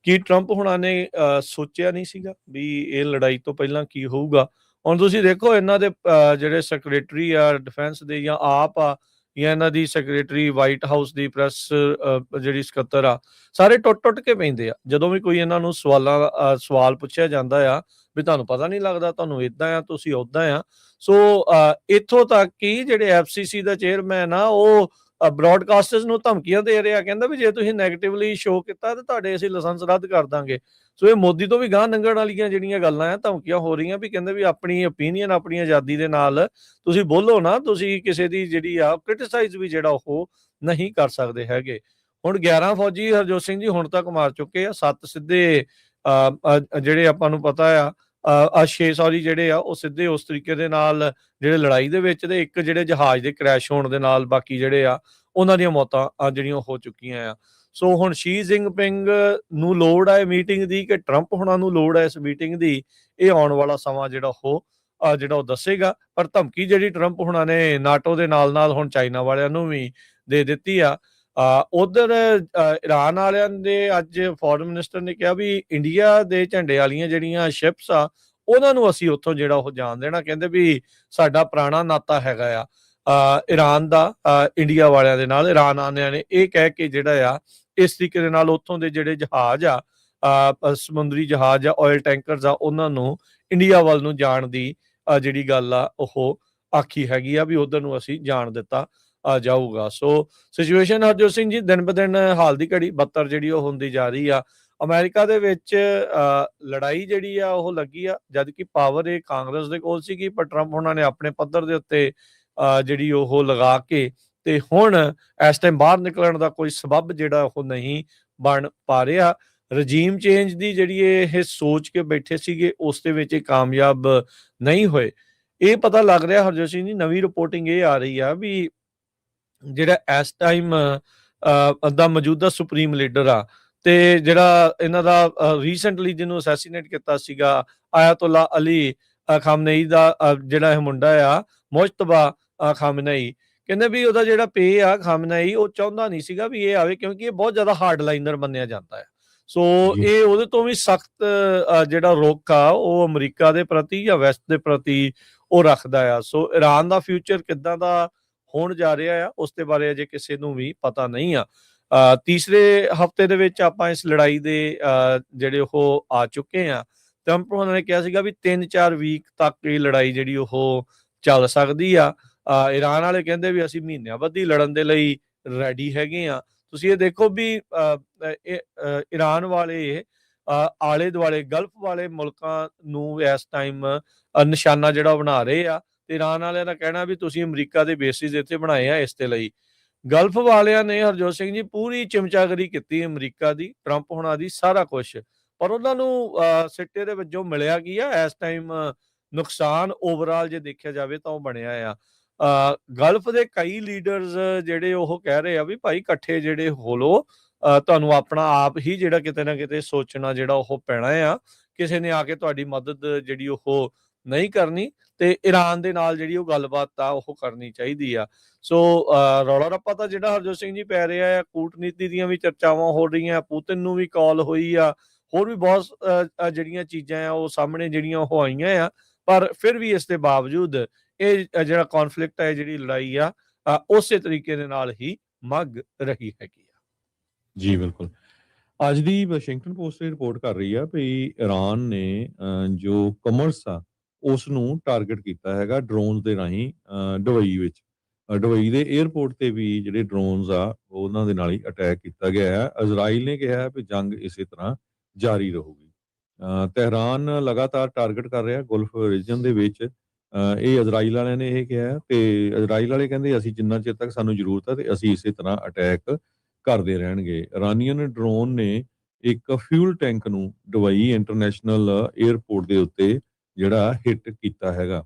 [SPEAKER 1] ਕੀ ਟਰੰਪ ਹੋਣਾ ਨੇ ਸੋਚਿਆ ਨਹੀਂ ਸੀਗਾ ਵੀ ਇਹ ਲੜਾਈ ਤੋਂ ਪਹਿਲਾਂ ਕੀ ਹੋਊਗਾ। ਹੁਣ ਤੁਸੀਂ ਦੇਖੋ ਇਹਨਾਂ ਦੇ ਜਿਹੜੇ ਸੈਕਟਰੀ ਆ ਡਿਫੈਂਸ ਦੇ ਜਾਂ ਆਪ ਆ ਜਾਂ ਇਹਨਾਂ ਦੀ ਸੈਕਟਰੀ ਵਾਈਟ ਹਾਊਸ ਦੀ ਪ੍ਰੈਸ ਜਿਹੜੀ ਸਕੱਤਰ ਆ, ਸਾਰੇ ਟੁੱਟ ਕੇ ਪੈਂਦੇ ਆ ਜਦੋਂ ਵੀ ਕੋਈ ਇਹਨਾਂ ਨੂੰ ਸਵਾਲ ਪੁੱਛਿਆ ਜਾਂਦਾ ਆ ਵੀ ਤੁਹਾਨੂੰ ਪਤਾ ਨਹੀਂ ਲੱਗਦਾ, ਤੁਹਾਨੂੰ ਇਦਾਂ ਆ, ਤੁਸੀਂ ਉਦਾਂ ਆ। ਸੋ ਇੱਥੋਂ ਤੱਕ ਕਿ ਜਿਹੜੇ FCC ਦਾ ਚੇਅਰਮੈਨ ਆ ਉਹ ਬ੍ਰੌਡਕਾਸਟਰਸ ਨੂੰ ਧਮਕੀਆਂ ਦੇ ਰਿਹਾ, ਕਹਿੰਦਾ ਵੀ ਜੇ ਤੁਸੀਂ ਨੈਗੇਟਿਵਲੀ ਸ਼ੋਅ ਕੀਤਾ ਤਾਂ ਤੁਹਾਡੇ ਅਸੀਂ ਲਾਇਸੈਂਸ ਰੱਦ ਕਰ ਦਾਂਗੇ। ਸੋ ਇਹ ਮੋਦੀ ਤੋਂ ਵੀ ਗਾਂਹ ਲੰਘਣ ਵਾਲੀਆਂ ਜਿਹੜੀਆਂ ਗੱਲਾਂ ਆ, ਧਮਕੀਆਂ ਹੋ ਰਹੀਆਂ ਵੀ ਕਹਿੰਦੇ ਵੀ ਆਪਣੀ ਓਪੀਨੀਅਨ ਆਪਣੀ ਆਜ਼ਾਦੀ ਦੇ ਨਾਲ ਤੁਸੀਂ ਬੋਲੋ ਨਾ, ਤੁਸੀਂ ਕਿਸੇ ਦੀ ਜਿਹੜੀ ਆ ਕ੍ਰਿਟਿਸਾਈਜ਼ ਵੀ ਜਿਹੜਾ ਉਹ ਨਹੀਂ ਕਰ ਸਕਦੇ ਹੈਗੇ। ਹੁਣ 11 ਫੌਜੀ ਹਰਜੋਤ ਸਿੰਘ ਜੀ ਹੁਣ ਤੱਕ ਮਾਰ ਚੁੱਕੇ ਆ, 7 ਸਿੱਧੇ ਜਿਹੜੇ ਆਪਾਂ ਨੂੰ ਪਤਾ ਆ 6 ਸੌਰੀ ਜਿਹੜੇ ਆ ਉਹ ਸਿੱਧੇ ਉਸ ਤਰੀਕੇ ਦੇ ਨਾਲ ਜਿਹੜੇ ਲੜਾਈ ਦੇ ਵਿੱਚ, ਤੇ ਇੱਕ ਜਿਹੜੇ ਜਹਾਜ਼ ਦੇ ਕ੍ਰੈਸ਼ ਹੋਣ ਦੇ ਨਾਲ ਬਾਕੀ ਜਿਹੜੇ ਆ ਉਹਨਾਂ ਦੀਆਂ ਮੌਤਾਂ ਜਿਹੜੀਆਂ ਹੋ ਚੁੱਕੀਆਂ ਆ। ਸੋ ਹੁਣ ਸ਼ੀ ਜਿੰਗਪਿੰਗ ਨੂੰ ਲੋੜ ਹੈ ਮੀਟਿੰਗ ਦੀ ਕਿ ਟਰੰਪ ਹੁਣਾਂ ਨੂੰ ਲੋੜ ਹੈ ਇਸ ਮੀਟਿੰਗ ਦੀ, ਇਹ ਆਉਣ ਵਾਲਾ ਸਮਾਂ ਜਿਹੜਾ ਉਹ ਦੱਸੇਗਾ। ਪਰ ਧਮਕੀ ਜਿਹੜੀ ਟਰੰਪ ਹੁਣਾਂ ਨੇ ਨਾਟੋ ਦੇ ਨਾਲ ਹੁਣ ਚਾਈਨਾ ਵਾਲਿਆਂ ਨੂੰ ਵੀ ਦੇ ਦਿੱਤੀ ਆ। ਉਧਰ ਇਰਾਨ ਵਾਲਿਆਂ ਦੇ ਅੱਜ ਫੋਰਨ ਮਿਨਿਸਟਰ ਨੇ ਕਿਹਾ ਵੀ ਇੰਡੀਆ ਦੇ ਝੰਡੇ ਵਾਲੀਆਂ ਜਿਹੜੀਆਂ ਸ਼ਿਪਸ ਆ ਉਹਨਾਂ ਨੂੰ ਅਸੀਂ ਉੱਥੋਂ ਜਿਹੜਾ ਉਹ ਜਾਣ ਦੇਣਾ। ਕਹਿੰਦੇ ਵੀ ਸਾਡਾ ਪੁਰਾਣਾ ਨਾਤਾ ਹੈਗਾ ਆ ਇਰਾਨ ਦਾ ਇੰਡੀਆ ਵਾਲਿਆਂ ਦੇ ਨਾਲ। ਇਰਾਨ ਵਾਲਿਆਂ ਨੇ ਇਹ ਕਹਿ ਕੇ ਜਿਹੜਾ ਆ ਇਸ ਤਰੀਕੇ ਦੇ ਨਾਲ ਉੱਥੋਂ ਦੇ ਜਿਹੜੇ ਜਹਾਜ਼ ਆ ਸਮੁੰਦਰੀ ਜਹਾਜ਼ ਆ, ਆਇਲ ਟੈਂਕਰਸ ਆ, ਉਹਨਾਂ ਨੂੰ ਇੰਡੀਆ ਵੱਲ ਨੂੰ ਜਾਣ ਦੀ ਜਿਹੜੀ ਗੱਲ ਆ ਉਹ ਆਖੀ ਹੈਗੀ ਆ ਵੀ ਉਧਰ ਨੂੰ ਅਸੀਂ ਜਾਣ ਦਿੱਤਾ ਜਾਊਗਾ। ਸੋ ਸਿਚੁਏਸ਼ਨ ਹਰਜੋਤ ਸਿੰਘ ਜੀ ਦਿਨ ਬ ਦਿਨ ਹਾਲ ਦੀ ਘੜੀ ਬੱਤਰ ਜਿਹੜੀ ਉਹ ਹੁੰਦੀ ਜਾ ਰਹੀ ਆ। ਅਮਰੀਕਾ ਦੇ ਵਿੱਚ ਲੜਾਈ ਜਿਹੜੀ ਆ ਉਹ ਲੱਗੀ ਆ, ਜਦ ਕਿ ਪਾਵਰ ਇਹ ਕਾਂਗਰਸ ਦੇ ਕੋਲ ਸੀਗੀ, ਪਰ ਟਰੰਪ ਉਹਨਾਂ ਨੇ ਆਪਣੇ ਪੱਧਰ ਦੇ ਉੱਤੇ ਜਿਹੜੀ ਉਹ ਲਗਾ ਕੇ ਤੇ ਹੁਣ ਇਸ ਟਾਈਮ ਬਾਹਰ ਨਿਕਲਣ ਦਾ ਕੋਈ ਸਬੱਬ ਜਿਹੜਾ ਉਹ ਨਹੀਂ ਬਣ ਪਾ ਰਿਹਾ। ਰਜੀਮ ਚੇਂਜ ਦੀ ਜਿਹੜੀ ਇਹ ਸੋਚ ਕੇ ਬੈਠੇ ਸੀਗੇ ਉਸ ਦੇ ਵਿੱਚ ਇਹ ਕਾਮਯਾਬ ਨਹੀਂ ਹੋਏ। ਇਹ ਪਤਾ ਲੱਗ ਰਿਹਾ ਹਰਜੋਤ ਸਿੰਘ ਜੀ, ਨਵੀਂ ਰਿਪੋਰਟਿੰਗ ਇਹ ਆ ਰਹੀ ਆ ਵੀ ਜਿਹੜਾ ਇਸ ਟਾਈਮ ਦਾ ਮੌਜੂਦਾ ਸੁਪਰੀਮ ਲੀਡਰ ਆ ਤੇ ਜਿਹੜਾ ਇਹਨਾਂ ਦਾ ਰੀਸੈਂਟਲੀ ਜਿਹਨੂੰ ਅਸੈਸੀਨੇਟ ਕੀਤਾ ਸੀਗਾ ਆਇਤੁੱਲਾ ਅਲੀ ਖਾਮਨੇਈ ਦਾ ਜਿਹੜਾ ਇਹ ਮੁੰਡਾ ਆ ਮੁਜਤਬਾ ਖਾਮਨੇਈ, ਕਹਿੰਦੇ ਵੀ ਉਹਦਾ ਜਿਹੜਾ ਪੇ ਆ ਖਾਮਨੇਈ ਉਹ ਚਾਹੁੰਦਾ ਨਹੀਂ ਸੀਗਾ ਵੀ ਇਹ ਆਵੇ, ਕਿਉਂਕਿ ਇਹ ਬਹੁਤ ਜ਼ਿਆਦਾ ਹਾਰਡ ਲਾਈਨਰ ਮੰਨਿਆ ਜਾਂਦਾ ਹੈ। ਸੋ ਇਹ ਉਹਦੇ ਤੋਂ ਵੀ ਸਖਤ ਜਿਹੜਾ ਰੁਖ ਆ ਉਹ ਅਮਰੀਕਾ ਦੇ ਪ੍ਰਤੀ ਜਾਂ ਵੈਸਟ ਦੇ ਪ੍ਰਤੀ ਉਹ ਰੱਖਦਾ ਆ। ਸੋ ਇਰਾਨ ਦਾ ਫਿਊਚਰ ਕਿੱਦਾਂ ਦਾ ਹੋਣ ਜਾ ਰਿਹਾ ਆ ਉਸ ਦੇ ਬਾਰੇ ਅਜੇ ਕਿਸੇ ਨੂੰ ਵੀ ਪਤਾ ਨਹੀਂ ਆ। ਤੀਸਰੇ ਹਫਤੇ ਦੇ ਵਿੱਚ ਆਪਾਂ ਇਸ ਲੜਾਈ ਦੇ ਜਿਹੜੇ ਉਹ ਆ ਚੁੱਕੇ ਆ। ਟਰੰਪ ਉਹਨਾਂ ਨੇ ਕਿਹਾ ਸੀਗਾ ਵੀ 3-4 ਵੀਕ ਤੱਕ ਇਹ ਲੜਾਈ ਜਿਹੜੀ ਉਹ ਚੱਲ ਸਕਦੀ ਆ। ਇਰਾਨ ਵਾਲੇ ਕਹਿੰਦੇ ਵੀ ਅਸੀਂ ਮਹੀਨਿਆਂ ਬੱਧੀ ਲੜਨ ਦੇ ਲਈ ਰੈਡੀ ਹੈਗੇ ਆ। ਤੁਸੀਂ ਇਹ ਦੇਖੋ ਵੀ ਇਰਾਨ ਵਾਲੇ ਆਲੇ ਦੁਆਲੇ ਗਲਫ ਵਾਲੇ ਮੁਲਕਾਂ ਨੂੰ ਇਸ ਟਾਈਮ ਨਿਸ਼ਾਨਾ ਜਿਹੜਾ ਬਣਾ ਰਹੇ ਆ। ਤੇ ਇਰਾਨ ਵਾਲਿਆਂ ਦਾ ਕਹਿਣਾ ਵੀ ਤੁਸੀਂ ਅਮਰੀਕਾ ਦੇ ਬੇਸਿਸ ਇੱਥੇ ਬਣਾਏ ਆ ਇਸ ਦੇ ਲਈ। ਗਲਫ ਵਾਲਿਆਂ ਨੇ ਹਰਜੋਤ ਸਿੰਘ ਜੀ ਪੂਰੀ ਚਮਚਾਗਰੀ ਕੀਤੀ ਅਮਰੀਕਾ ਦੀ, ਟਰੰਪ ਹੋਣਾ ਦੀ, ਸਾਰਾ ਕੁਝ। ਪਰ ਉਹਨਾਂ ਨੂੰ ਸਿੱਟੇ ਦੇ ਵਜੋਂ ਮਿਲਿਆ ਕੀ ਆ ਇਸ ਟਾਈਮ ਨੁਕਸਾਨ ਓਵਰਆਲ ਜੇ ਦੇਖਿਆ ਜਾਵੇ ਤਾਂ ਉਹ ਬਣਿਆ ਆ। ਗਲਫ ਦੇ ਕਈ ਲੀਡਰਸ ਜਿਹੜੇ ਉਹ ਕਹਿ ਰਹੇ ਆ ਵੀ ਭਾਈ ਇਕੱਠੇ ਜਿਹੜੇ ਹੋ ਲੋ, ਤੁਹਾਨੂੰ ਆਪਣਾ ਆਪ ਹੀ ਜਿਹੜਾ ਕਿਤੇ ਨਾ ਕਿਤੇ ਸੋਚਣਾ ਜਿਹੜਾ ਉਹ ਪੈਣਾ ਆ। ਕਿਸੇ ਨੇ ਆ ਕੇ ਤੁਹਾਡੀ ਮਦਦ ਜਿਹੜੀ ਉਹ ਨਹੀਂ ਕਰਨੀ ਤੇ ਈਰਾਨ ਦੇ ਨਾਲ ਜਿਹੜੀ ਉਹ ਗੱਲਬਾਤ ਆ ਉਹ ਕਰਨੀ ਚਾਹੀਦੀ ਆ। ਸੋ ਰੌਲਾ ਰੱਪਾ ਤਾਂ ਜਿਹੜਾ ਹਰਜੋਤ ਸਿੰਘ ਜੀ ਪੈ ਰਿਹਾ ਆ, ਕੂਟਨੀਤੀ ਦੀਆਂ ਵੀ ਚਰਚਾਵਾਂ ਹੋ ਰਹੀਆਂ, ਪੁਤਿਨ ਨੂੰ ਵੀ ਕਾਲ ਹੋਈ ਆ, ਹੋਰ ਵੀ ਬਹੁਤ ਜਿਹੜੀਆਂ ਚੀਜ਼ਾਂ ਆ ਉਹ ਸਾਹਮਣੇ ਜਿਹੜੀਆਂ ਉਹ ਆਈਆਂ ਆ। ਪਰ ਫਿਰ ਵੀ ਇਸ ਦੇ ਬਾਵਜੂਦ ਇਹ ਜਿਹੜਾ ਕੌਨਫਲਿਕਟ ਹੈ, ਜਿਹੜੀ ਲੜਾਈ ਆ, ਉਸੇ ਤਰੀਕੇ ਦੇ ਨਾਲ ਹੀ ਮੱਗ ਰਹੀ ਹੈਗੀ ਆ।
[SPEAKER 2] ਜੀ ਬਿਲਕੁਲ। ਅੱਜ ਦੀ ਵਾਸ਼ਿੰਗਟਨ ਪੋਸਟ ਰਿਪੋਰਟ ਕਰ ਰਹੀ ਆ ਵੀ ਈਰਾਨ ਨੇ ਜੋ ਕਮਰਸ ਆ ਉਸ ਨੂੰ ਟਾਰਗੇਟ ਕੀਤਾ ਹੈਗਾ ਡਰੋਨਸ ਦੇ ਰਾਹੀਂ ਦੁਬਈ ਵਿੱਚ। ਦੁਬਈ ਦੇ 에ਅਰਪੋਰਟ ਤੇ ਵੀ ਜਿਹੜੇ ਡਰੋਨਸ ਆ ਉਹਨਾਂ ਦੇ ਨਾਲ ਹੀ ਅਟੈਕ ਕੀਤਾ ਗਿਆ ਹੈ। ਇਜ਼ਰਾਈਲ ਨੇ ਕਿਹਾ ਵੀ ਜੰਗ ਇਸੇ ਤਰ੍ਹਾਂ ਜਾਰੀ ਰਹੂਗੀ। ਤਹਿਰਾਨ ਲਗਾਤਾਰ ਟਾਰਗੇਟ ਕਰ ਰਿਹਾ ਗਲਫ ਰੀਜਨ ਦੇ ਵਿੱਚ। ਇਹ ਇਜ਼ਰਾਈਲ ਵਾਲਿਆਂ ਨੇ ਇਹ ਕਿਹਾ ਤੇ ਇਜ਼ਰਾਈਲ ਵਾਲੇ ਕਹਿੰਦੇ ਅਸੀਂ ਜਿੰਨਾ ਚਿਰ ਤੱਕ ਸਾਨੂੰ ਜ਼ਰੂਰਤ ਹੈ ਤੇ ਅਸੀਂ ਇਸੇ ਤਰ੍ਹਾਂ ਅਟੈਕ ਕਰਦੇ ਰਹਿਣਗੇ। ਇਰਾਨੀਅਨ ਡਰੋਨ ਨੇ ਇੱਕ ਫਿਊਲ ਟੈਂਕ ਨੂੰ ਦੁਬਈ ਇੰਟਰਨੈਸ਼ਨਲ 에ਅਰਪੋਰਟ ਦੇ ਉੱਤੇ ਜਿਹੜਾ ਹਿੱਟ ਕੀਤਾ ਹੈਗਾ।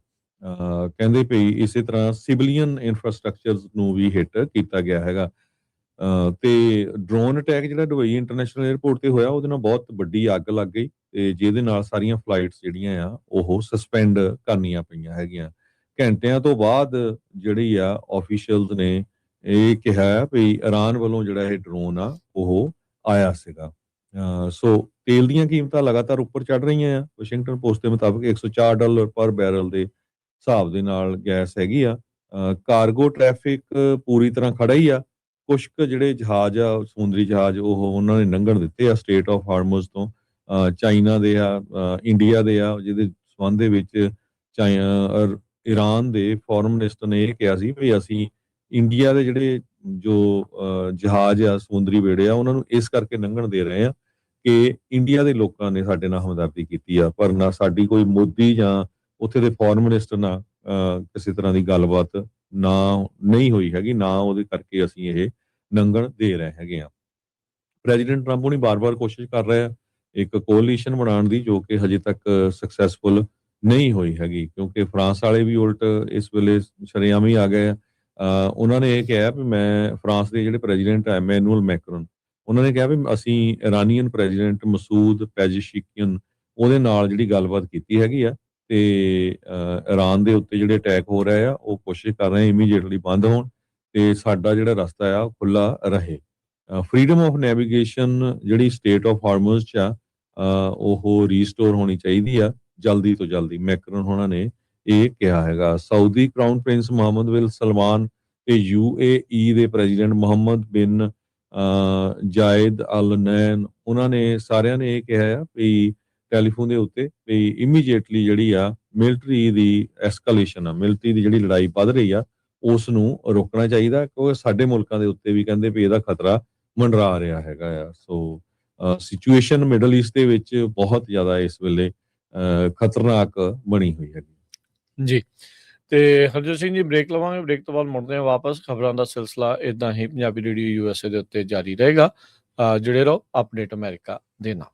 [SPEAKER 2] ਕਹਿੰਦੇ ਪਈ ਇਸੇ ਤਰ੍ਹਾਂ ਸਿਵਲੀਅਨ ਇਨਫਰਾਸਟ੍ਰਕਚਰ ਨੂੰ ਵੀ ਹਿੱਟ ਕੀਤਾ ਗਿਆ ਹੈਗਾ। ਤੇ ਡਰੋਨ ਅਟੈਕ ਜਿਹੜਾ ਦੁਬਈ ਇੰਟਰਨੈਸ਼ਨਲ 에ਅਰਪੋਰਟ ਤੇ ਹੋਇਆ ਉਹਦੇ ਨਾਲ ਬਹੁਤ ਵੱਡੀ ਅੱਗ ਲੱਗ ਗਈ ਤੇ ਜਿਹਦੇ ਨਾਲ ਸਾਰੀਆਂ ਫਲਾਈਟਸ ਜਿਹੜੀਆਂ ਆ ਉਹ ਸਸਪੈਂਡ ਕਰਨੀਆਂ ਪਈਆਂ ਹੈਗੀਆਂ। ਘੰਟਿਆਂ ਤੋਂ ਬਾਅਦ ਜਿਹੜੀ ਆ ਆਫੀਸ਼ੀਅਲਸ ਨੇ ਇਹ ਕਿਹਾ ਵੀ ਈਰਾਨ ਵੱਲੋਂ ਜਿਹੜਾ ਇਹ ਡਰੋਨ ਆ ਉਹ ਆਇਆ ਸੀਗਾ। ਸੋ ਤੇਲ ਦੀਆਂ ਕੀਮਤਾਂ ਲਗਾਤਾਰ ਉੱਪਰ ਚੜ ਰਹੀਆਂ ਆ। ਵਾਸ਼ਿੰਗਟਨ ਪੋਸਟ ਦੇ ਮੁਤਾਬਕ $104 ਪਰ ਬੈਰਲ ਦੇ ਹਿਸਾਬ ਦੇ ਨਾਲ ਗੈਸ ਹੈਗੀ ਆ। ਕਾਰਗੋ ਟ੍ਰੈਫਿਕ ਪੂਰੀ ਤਰ੍ਹਾਂ ਖੜਾ ਹੀ ਆ। ਕੁਛ ਕੁ ਜਿਹੜੇ ਜਹਾਜ਼ ਆ ਸਮੁੰਦਰੀ ਜਹਾਜ਼ ਉਹ ਉਹਨਾਂ ਨੇ ਲੰਘਣ ਦਿੱਤੇ ਆ ਸਟੇਟ ਆਫ ਹਾਰਮਜ਼ ਤੋਂ। ਚਾਈਨਾ ਦੇ ਆ, ਇੰਡੀਆ ਦੇ ਆ, ਜਿਹਦੇ ਸੰਬੰਧ ਦੇ ਵਿੱਚ ਈਰਾਨ ਦੇ ਫੋਰਨ ਮਿਨਿਸਟਰ ਨੇ ਇਹ ਕਿਹਾ ਸੀ ਵੀ ਅਸੀਂ ਇੰਡੀਆ ਦੇ ਜਿਹੜੇ ਜੋ ਜਹਾਜ਼ ਆ ਸਮੁੰਦਰੀ ਬੇੜੇ ਆ ਉਹਨਾਂ ਨੂੰ ਇਸ ਕਰਕੇ ਲੰਘਣ ਦੇ ਰਹੇ ਆ ਕਿ ਇੰਡੀਆ ਦੇ ਲੋਕਾਂ ਨੇ ਸਾਡੇ ਨਾਲ ਹਮਦਰਦੀ ਕੀਤੀ ਆ, ਪਰ ਨਾ ਸਾਡੀ ਕੋਈ ਮੋਦੀ ਜਾਂ ਉੱਥੇ ਦੇ ਫੋਰਨ ਮਿਨਿਸਟਰ ਨਾਲ ਕਿਸੇ ਤਰ੍ਹਾਂ ਦੀ ਗੱਲਬਾਤ ਨਹੀਂ ਹੋਈ ਹੈਗੀ, ਨਾ ਉਹਦੇ ਕਰਕੇ ਅਸੀਂ ਇਹ ਲੰਘਣ ਦੇ ਰਹੇ ਹੈਗੇ ਆ। ਪ੍ਰੈਜ਼ੀਡੈਂਟ ਟਰੰਪ ਹੁਣੀ ਬਾਰ-ਬਾਰ ਕੋਸ਼ਿਸ਼ ਕਰ ਰਹੇ ਆ ਇੱਕ ਕੋਲੀਸ਼ਨ ਬਣਾਉਣ ਦੀ, ਜੋ ਕਿ ਹਜੇ ਤੱਕ ਸਕਸੈਸਫੁਲ ਨਹੀਂ ਹੋਈ ਹੈਗੀ, ਕਿਉਂਕਿ ਫਰਾਂਸ ਵਾਲੇ ਵੀ ਉਲਟ ਇਸ ਵੇਲੇ ਸ਼ਰੇਆਮ ਹੀ ਆ ਗਏ ਆ। ਉਹਨਾਂ ਨੇ ਇਹ ਕਿਹਾ ਵੀ ਮੈਂ ਫਰਾਂਸ ਦੇ ਜਿਹੜੇ ਪ੍ਰੈਜ਼ੀਡੈਂਟ ਹੈ ਐਮੈਨੂਅਲ ਮੈਕਰਨ, ਉਹਨਾਂ ਨੇ ਕਿਹਾ ਵੀ ਅਸੀਂ ਇਰਾਨੀਅਨ ਪ੍ਰੈਜ਼ੀਡੈਂਟ ਮਸੂਦ ਪੈਜ਼ਿਸ਼ਕਿਅਨ ਉਹਦੇ ਨਾਲ ਜਿਹੜੀ ਗੱਲਬਾਤ ਕੀਤੀ ਹੈਗੀ ਆ ਤੇ ਇਰਾਨ ਦੇ ਉੱਤੇ ਜਿਹੜੇ ਅਟੈਕ ਹੋ ਰਹੇ ਆ ਉਹ ਕੋਸ਼ਿਸ਼ ਕਰ ਰਹੇ ਇਮੀਡੀਏਟਲੀ ਬੰਦ ਹੋਣ ਤੇ ਸਾਡਾ ਜਿਹੜਾ ਰਸਤਾ ਆ ਖੁੱਲਾ ਰਹੇ। ਫਰੀडम ਆਫ ਨੈਵੀਗੇਸ਼ਨ ਜਿਹੜੀ ਸਟੇਟ ਆਫ ਹਾਰਮਜ਼ 'ਚ ਆ ਉਹ ਰੀਸਟੋਰ ਹੋਣੀ ਚਾਹੀਦੀ ਆ ਜਲਦੀ ਤੋਂ ਜਲਦੀ, ਮੈਕਰਨ ਹੋਣਾ ਨੇ ਇਹ ਕਿਹਾ ਹੈਗਾ। ਸਾਊਦੀ ਕਰਾਊਨ ਪ੍ਰਿੰਸ ਮੁਹੰਮਦ ਬਿਨ ਸਲਮਾਨ ਤੇ UAE ਦੇ ਪ੍ਰੈਜ਼ੀਡੈਂਟ ਮੁਹੰਮਦ ਬਿਨ ਜਾਇਦ ਅਲ ਨੈਨ, ਉਹਨਾਂ ਨੇ ਸਾਰਿਆਂ ਨੇ ਇਹ ਕਿਹਾ ਆ ਵੀ ਟੈਲੀਫੋਨ ਦੇ ਉੱਤੇ ਵੀ ਇਮੀਡੀਏਟਲੀ ਜਿਹੜੀ ਆ ਮਿਲਟਰੀ ਦੀ ਐਸਕੇਲੇਸ਼ਨ ਆ, ਮਿਲਟਰੀ ਦੀ ਜਿਹੜੀ ਲੜਾਈ ਵੱਧ ਰਹੀ ਆ ਉਸ ਨੂੰ ਰੋਕਣਾ ਚਾਹੀਦਾ, ਕਿਉਂਕਿ ਸਾਡੇ ਮੁਲਕਾਂ ਦੇ ਉੱਤੇ ਵੀ ਕਹਿੰਦੇ ਵੀ ਇਹਦਾ ਖਤਰਾ ਮੰਡਰਾ ਰਿਹਾ ਹੈਗਾ ਆ। ਸੋ ਸਿਚੁਏਸ਼ਨ ਮਿਡਲ ਈਸਟ ਦੇ ਵਿੱਚ ਬਹੁਤ ਜ਼ਿਆਦਾ ਇਸ ਵੇਲੇ ਖਤਰਨਾਕ ਬਣੀ ਹੋਈ ਹੈਗੀ।
[SPEAKER 1] ਜੀ, ਤੇ ਹਰਜੋਤ ਸਿੰਘ ਜੀ ਬ੍ਰੇਕ ਲਵਾਂਗੇ, ਬ੍ਰੇਕ ਤੋਂ ਬਾਅਦ ਮੁੜਦੇ ਹਾਂ ਵਾਪਸ। ਖਬਰਾਂ ਦਾ ਸਿਲਸਿਲਾ ਇਦਾਂ ਹੀ ਪੰਜਾਬੀ ਰੇਡੀਓ USA ਦੇ ਉੱਤੇ ਜਾਰੀ ਰਹੇਗਾ। ਜੁੜੇ ਰਹੋ ਅਪਡੇਟ ਅਮਰੀਕਾ ਦੇ ਨਾਲ।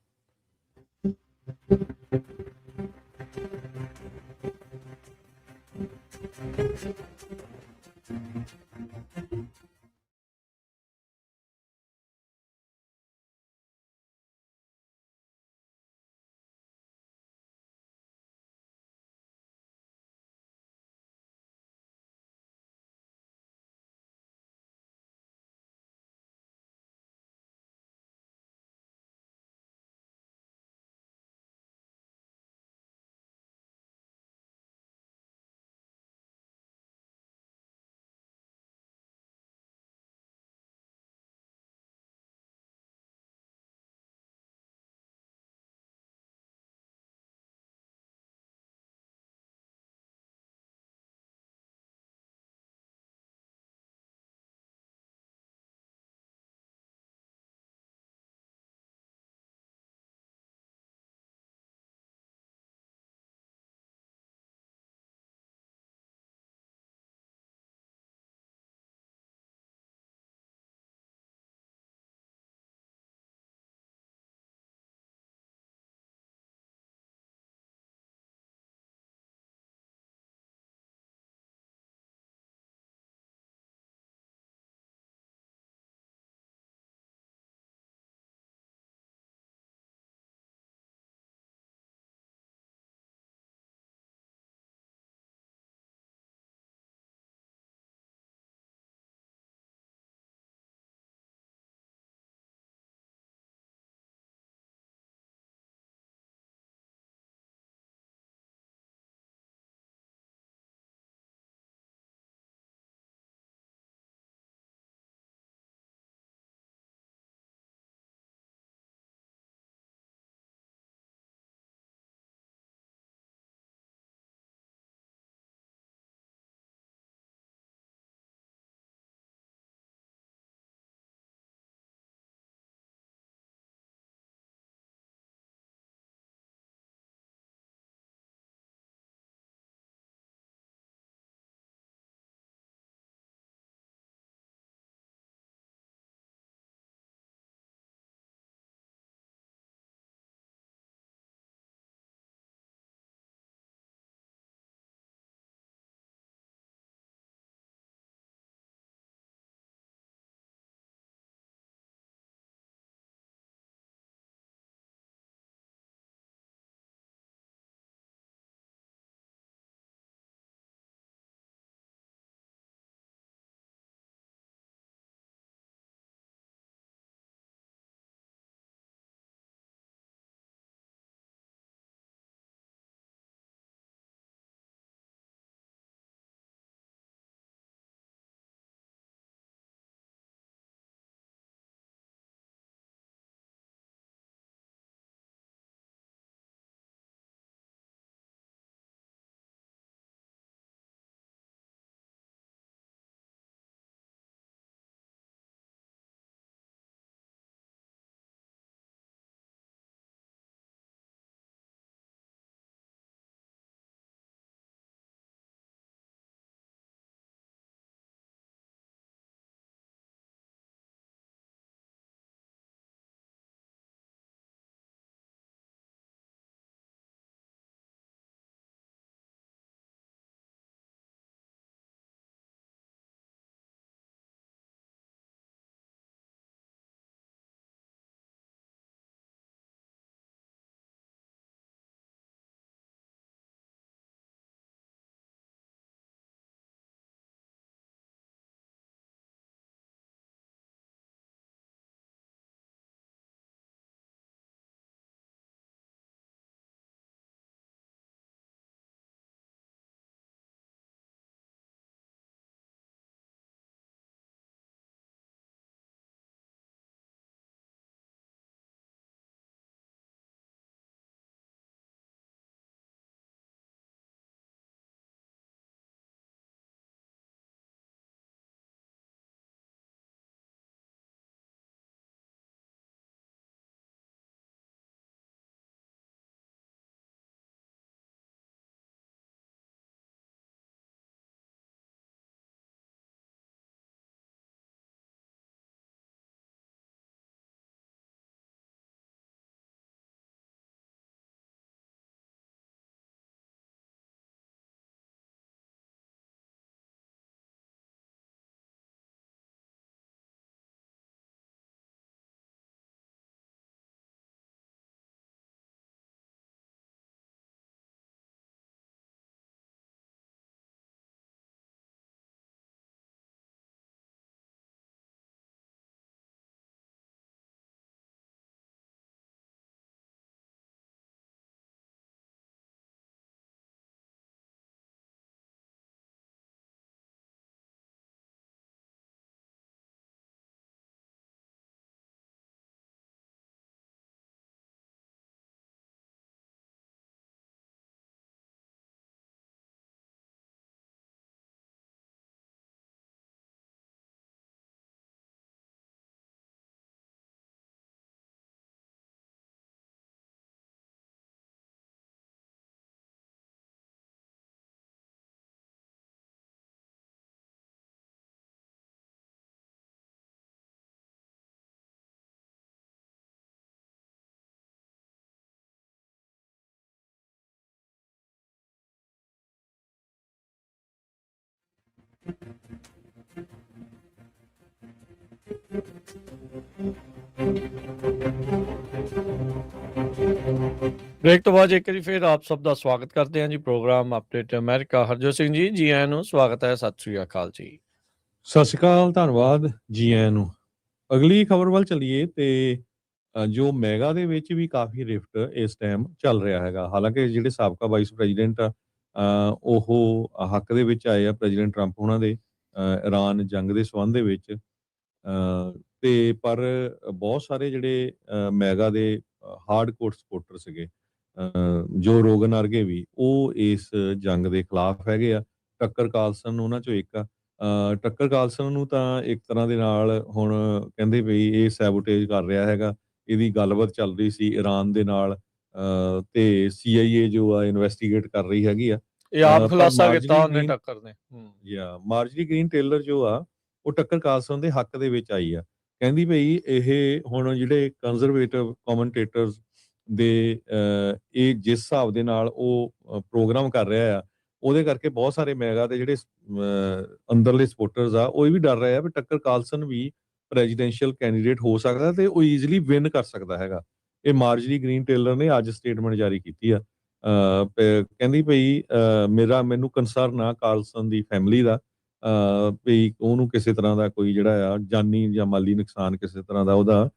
[SPEAKER 1] ਬ੍ਰੇਕ ਤੋਂ ਬਾਅਦ ਇੱਕ ਵਾਰੀ ਫਿਰ ਆਪ ਸਭ ਦਾ ਸਵਾਗਤ ਕਰਦੇ ਹਾਂ ਜੀ ਪ੍ਰੋਗਰਾਮ ਅਪਡੇਟ ਅਮਰੀਕਾ। ਹਰਜੋਤ ਸਿੰਘ ਜੀ ਆਇਆਂ ਨੂੰ ਸਵਾਗਤ ਹੈ। ਸਤਿ ਸ੍ਰੀ ਅਕਾਲ ਜੀ।
[SPEAKER 2] ਸਤਿ ਸ਼੍ਰੀ ਅਕਾਲ, ਧੰਨਵਾਦ ਜੀ ਆਇਆਂ ਨੂੰ। ਅਗਲੀ ਖਬਰ ਵੱਲ ਚੱਲੀਏ ਤੇ ਜੋ ਮੈਗਾ ਦੇ ਵਿੱਚ ਵੀ ਕਾਫੀ ਰਿਫਟ ਇਸ ਟਾਈਮ ਚੱਲ ਰਿਹਾ ਹੈਗਾ। ਹਾਲਾਂਕਿ ਜਿਹੜੇ ਸਾਬਕਾ ਵਾਈਸ ਪ੍ਰੈਜ਼ੀਡੈਂਟ ਆ ਉਹ ਹੱਕ ਦੇ ਵਿੱਚ ਆਏ ਆ ਪ੍ਰੈਜ਼ੀਡੈਂਟ ਟਰੰਪ ਉਹਨਾਂ ਦੇ ਇਰਾਨ ਜੰਗ ਦੇ ਸੰਬੰਧ ਦੇ ਵਿੱਚ ਤੇ ਪਰ ਬਹੁਤ ਸਾਰੇ ਜਿਹੜੇ ਮੈਗਾ ਦੇ ਹਾਰਡਕੋਰ ਸਪੋਰਟਰ ਸੀਗੇ ਜੋ ਰੋਗਨ ਵਰਗੇ ਵੀ ਉਹ ਇਸ ਜੰਗ ਦੇ ਖਿਲਾਫ ਹੈਗੇ ਆ। ਟੱਕਰ ਕਾਲਸਨ ਉਹਨਾਂ ਚੋਂ ਇੱਕ ਆ। ਟੱਕਰ ਕਾਲਸਨ ਨੂੰ ਤਾਂ ਇੱਕ ਤਰ੍ਹਾਂ ਦੇ ਨਾਲ ਹੁਣ ਕਹਿੰਦੇ ਵੀ ਇਹ ਸੈਬੋਟੇਜ ਕਰ ਰਿਹਾ ਹੈਗਾ। ਇਹਦੀ ਗੱਲਬਾਤ ਚੱਲ ਰਹੀ ਸੀ ਈਰਾਨ ਦੇ ਨਾਲ ਤੇ CIA ਜੋ ਆ ਇਨਵੈਸਟੀਗੇਟ ਕਰ ਰਹੀ ਹੈਗੀ ਆ।
[SPEAKER 1] ਇਹ ਆਪ
[SPEAKER 2] ਪਰ
[SPEAKER 1] ਖੁਲਾਸਾ ਕੀਤਾ
[SPEAKER 2] ਮਾਰਜਰੀ
[SPEAKER 1] ਉਹਨੇ
[SPEAKER 2] ਗ੍ਰੀਨ
[SPEAKER 1] ਟੱਕਰ ਨੇ।
[SPEAKER 2] ਮਾਰਜਰੀ ਗ੍ਰੀਨ ਟੇਲਰ ਜੋ ਆ ਉਹ ਟੱਕਰ ਕਾਲਸਨ ਦੇ ਹੱਕ ਦੇ ਵਿੱਚ ਆਈ ਆ। ਕਹਿੰਦੀ ਭਈ ਇਹ ਹੁਣ ਜਿਹੜੇ ਕੰਜ਼ਰਵੇਟਿਵ ਕਮੈਂਟੇਟਰਸ ਦੇ ਇਹ ਜਿਸ ਹਿਸਾਬ ਦੇ ਨਾਲ ਉਹ ਪ੍ਰੋਗਰਾਮ ਕਰ ਰਿਹਾ ਆ ਉਹਦੇ ਕਰਕੇ ਬਹੁਤ ਸਾਰੇ ਮੈਗਾ ਦੇ ਜਿਹੜੇ ਅੰਦਰਲੇ ਸਪੋਰਟਰਸ ਆ ਉਹ ਇਹ ਵੀ ਡਰ ਰਹੇ ਆ ਵੀ ਟੱਕਰ ਕਾਲਸਨ ਵੀ ਪ੍ਰੈਜ਼ੀਡੈਂਸ਼ੀਅਲ ਕੈਂਡੀਡੇਟ ਹੋ ਸਕਦਾ ਤੇ ਉਹ ਈਜ਼ੀਲੀ ਵਿਨ ਕਰ ਸਕਦਾ ਹੈਗਾ। ਇਹ ਮਾਰਜਰੀ ਗ੍ਰੀਨ ਟੇਲਰ ਨੇ ਅੱਜ ਸਟੇਟਮੈਂਟ ਜਾਰੀ ਕੀਤੀ ਆ। ਕਹਿੰਦੀ ਭਈ ਮੈਨੂੰ ਕੰਸਰਨ ਆ ਕਾਲਸਨ ਦੀ ਫੈਮਿਲੀ ਦਾ ਵੀ ਉਹਨੂੰ ਕਿਸੇ ਤਰ੍ਹਾਂ ਦਾ ਕੋਈ ਜਿਹੜਾ ਆ ਜਾਨੀ ਜਾਂ ਮਾਲੀ ਨੁਕਸਾਨ ਕਿਸੇ ਤਰ੍ਹਾਂ ਦਾ ਉਹਦਾ